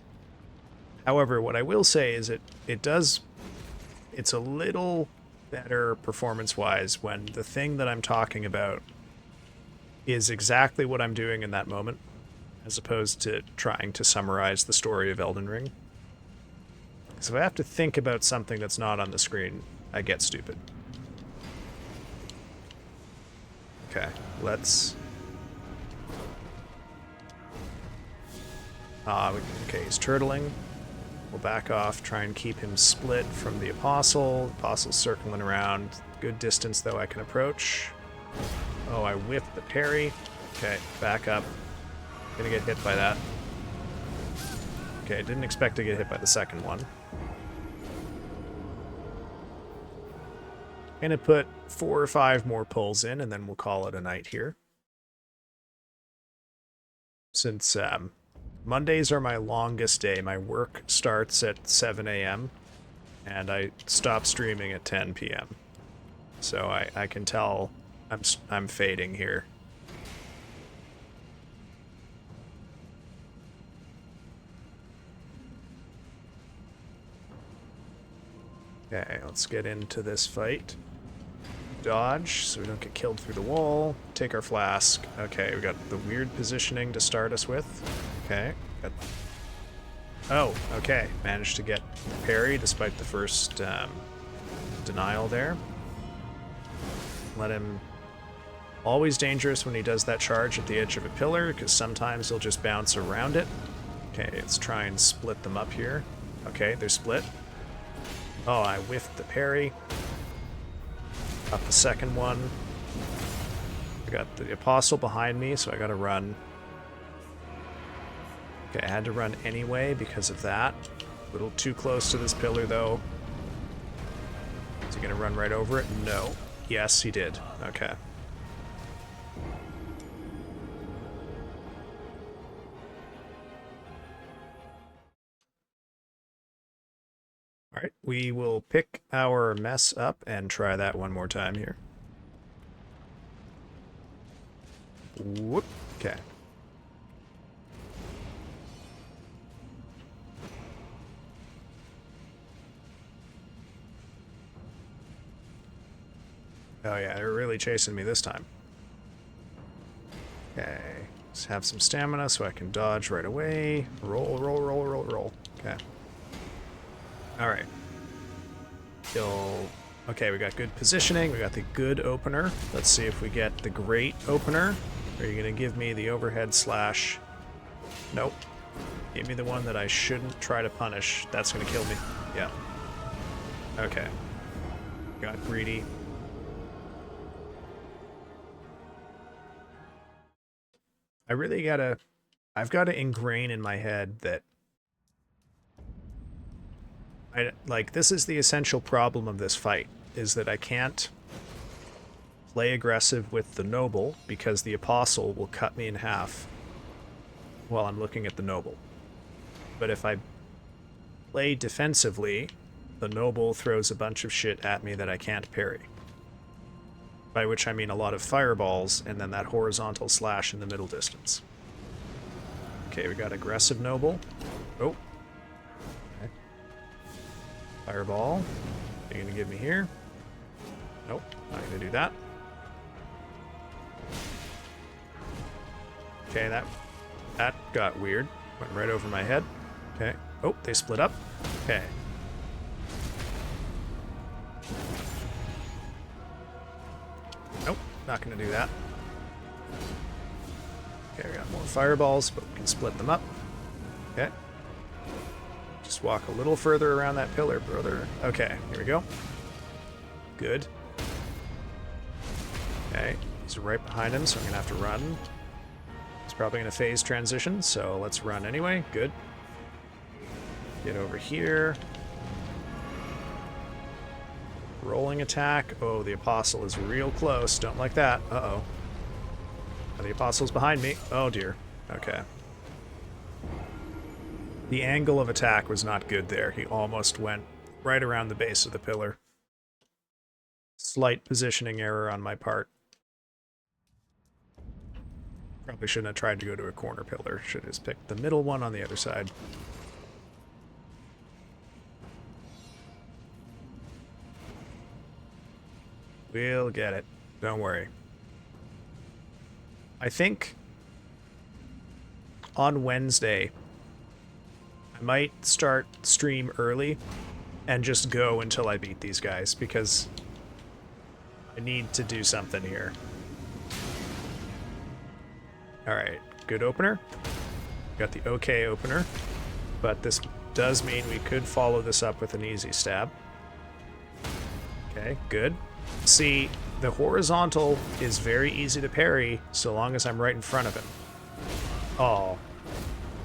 However, what I will say is it's a little better performance-wise when the thing that I'm talking about is exactly what I'm doing in that moment, as opposed to trying to summarize the story of Elden Ring. So if I have to think about something that's not on the screen, I get stupid. Okay, let's... okay, he's turtling. We'll back off, try and keep him split from the Apostle. The Apostle's circling around. Good distance, though, I can approach. Oh, I whiffed the parry. Okay, back up. Gonna get hit by that. Okay, didn't expect to get hit by the second one. Gonna put 4 or 5 more pulls in, and then we'll call it a night here. Since Mondays are my longest day, my work starts at 7 a.m. and I stop streaming at 10 p.m. So I can tell I'm fading here. Okay, let's get into this fight. Dodge, so we don't get killed through the wall. Take our flask. Okay, we got the weird positioning to start us with. Okay. Oh, okay. Managed to get parry despite the first denial there. Let him... Always dangerous when he does that charge at the edge of a pillar, because sometimes he'll just bounce around it. Okay, let's try and split them up here. Okay, they're split. Oh, I whiffed the parry. Up the second one. I got the Apostle behind me, so I gotta run. Okay, I had to run anyway because of that. A little too close to this pillar, though. Is he gonna run right over it? No. Yes, he did. Okay. Alright, we will pick our mess up and try that one more time here. Whoop. Okay. Oh yeah, they're really chasing me this time. Okay, let's have some stamina so I can dodge right away. Roll, roll, roll, roll, roll. Okay. Alright. Kill... Okay, we got good positioning, we got the good opener. Let's see if we get the great opener. Are you gonna give me the overhead slash? Nope. Give me the one that I shouldn't try to punish. That's gonna kill me. Yeah. Okay. Got greedy. I've gotta ingrain in my head that this is the essential problem of this fight, is that I can't play aggressive with the noble because the Apostle will cut me in half while I'm looking at the noble. But if I play defensively, the noble throws a bunch of shit at me that I can't parry. By which I mean a lot of fireballs and then that horizontal slash in the middle distance. Okay, we got aggressive noble. Oh. Okay. Fireball. Are you gonna give me here? Nope, not gonna do that. Okay, that got weird. Went right over my head. Okay. Oh, they split up. Okay. Nope, not gonna do that. Okay, we got more fireballs, but we can split them up. Okay. Just walk a little further around that pillar, brother. Okay, here we go. Good. Okay, he's right behind him, so I'm gonna have to run. He's probably gonna phase transition, so let's run anyway. Good. Get over here. Rolling attack. Oh, the Apostle is real close. Don't like that. Uh-oh. Oh, the Apostle's behind me. Oh, dear. Okay. The angle of attack was not good there. He almost went right around the base of the pillar. Slight positioning error on my part. Probably shouldn't have tried to go to a corner pillar. Should have just picked the middle one on the other side. We'll get it. Don't worry. I think on Wednesday, I might start stream early and just go until I beat these guys, because I need to do something here. Alright, good opener. Got the okay opener, but this does mean we could follow this up with an easy stab. Okay, good. See, the horizontal is very easy to parry so long as I'm right in front of him. Oh,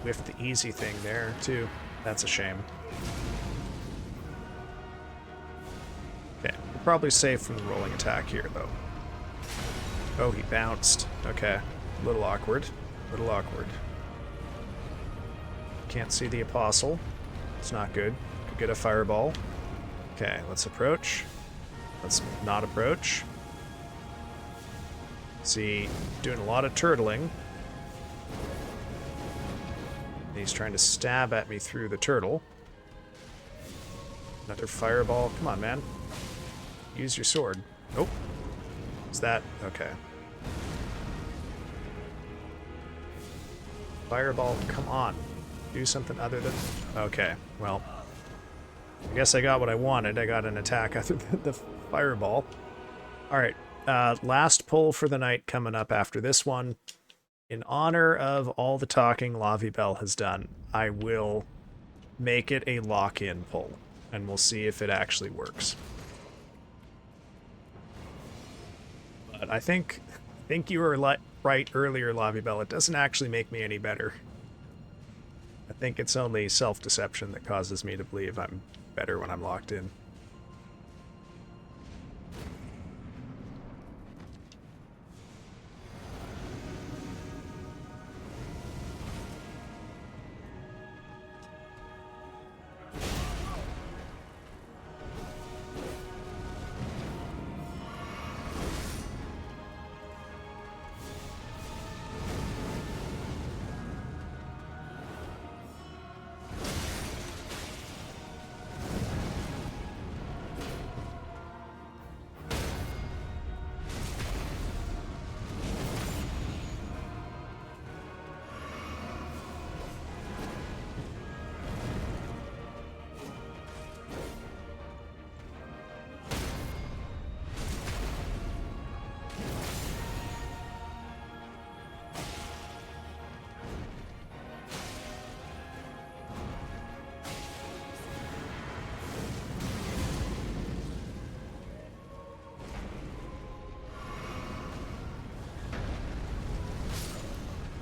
whiffed the easy thing there, too. That's a shame. Okay, we're probably safe from the rolling attack here, though. Oh, he bounced. Okay, a little awkward. A little awkward. Can't see the apostle. It's not good. Could get a fireball. Okay, let's approach. Let's not approach. See, doing a lot of turtling. He's trying to stab at me through the turtle. Another fireball. Come on, man. Use your sword. Nope. Is that... okay. Fireball, come on. Do something other than... okay, well. I guess I got what I wanted. I got an attack other than the fireball. Alright, last pull for the night coming up after this one. In honor of all the talking Lavibel has done, I will make it a lock-in pull, and we'll see if it actually works. But I think you were right earlier, Lavibel. It doesn't actually make me any better. I think it's only self-deception that causes me to believe I'm better when I'm locked in.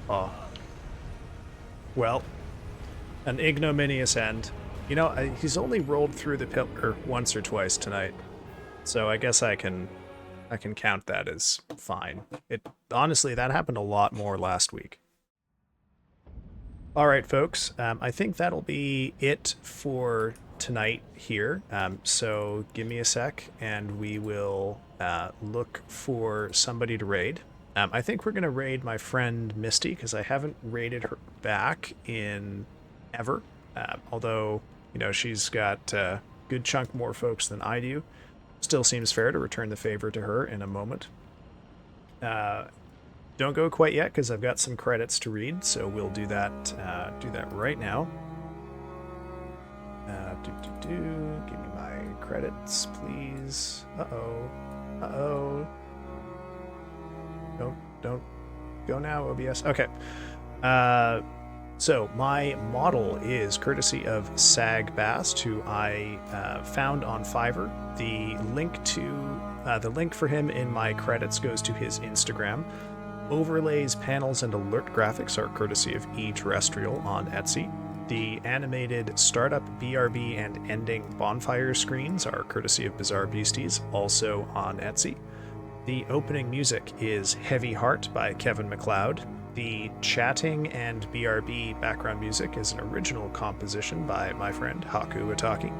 Oh. Well, an ignominious end. You know, he's only rolled through the pillar once or twice tonight, so I guess I can count that as fine. Honestly, that happened a lot more last week. All right, folks. I think that'll be it for tonight here. So give me a sec, and we will look for somebody to raid. I think we're going to raid my friend Misty, because I haven't raided her back in ever. Although, you know, she's got a good chunk more folks than I do. Still seems fair to return the favor to her in a moment. Don't go quite yet, because I've got some credits to read, so we'll do that right now. Give me my credits, please. Uh-oh. Uh-oh. Don't go now, OBS. Okay. So my model is courtesy of Sag Bast, who I found on Fiverr. The link for him in my credits goes to his Instagram. Overlays, panels, and alert graphics are courtesy of E-Terrestrial on Etsy. The animated startup, BRB, and ending bonfire screens are courtesy of Bizarre Beasties, also on Etsy. The opening music is Heavy Heart by Kevin MacLeod. The chatting and BRB background music is an original composition by my friend Haku Itaki.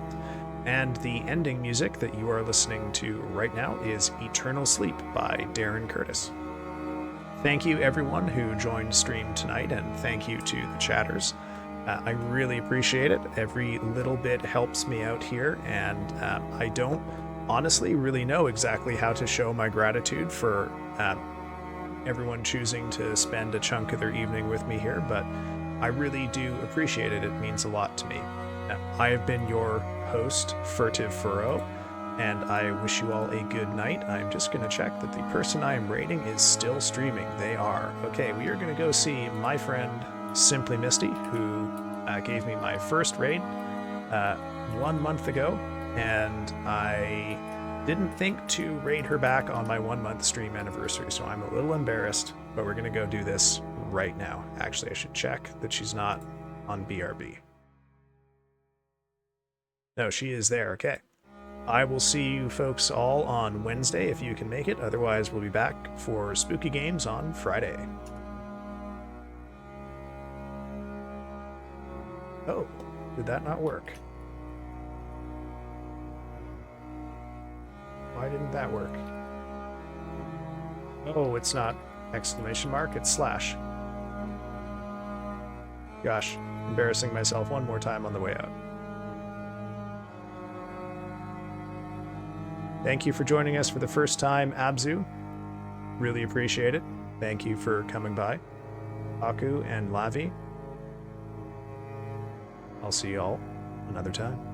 And the ending music that you are listening to right now is Eternal Sleep by Darren Curtis. Thank you everyone who joined stream tonight, and thank you to the chatters. I really appreciate it. Every little bit helps me out here, and I don't honestly really know exactly how to show my gratitude for everyone choosing to spend a chunk of their evening with me here, but I really do appreciate it. It means a lot to me. I have been your host, Furtive Furrow, and I wish you all a good night. I'm just going to check that the person I am raiding is still streaming. They are. Okay, we are going to go see my friend Simply Misty, who gave me my first raid 1 month ago, and I didn't think to raid her back on my 1 month stream anniversary, so I'm a little embarrassed, but we're going to go do this right now. Actually, I should check that she's not on BRB. No, she is there. Okay. I will see you folks all on Wednesday if you can make it. Otherwise, we'll be back for spooky games on Friday. Oh, did that not work? Why didn't that work? Oh, it's not exclamation mark, it's slash. Gosh, embarrassing myself one more time on the way out. Thank you for joining us for the first time, Abzu. Really appreciate it. Thank you for coming by. Aku and Lavi. I'll see you all another time.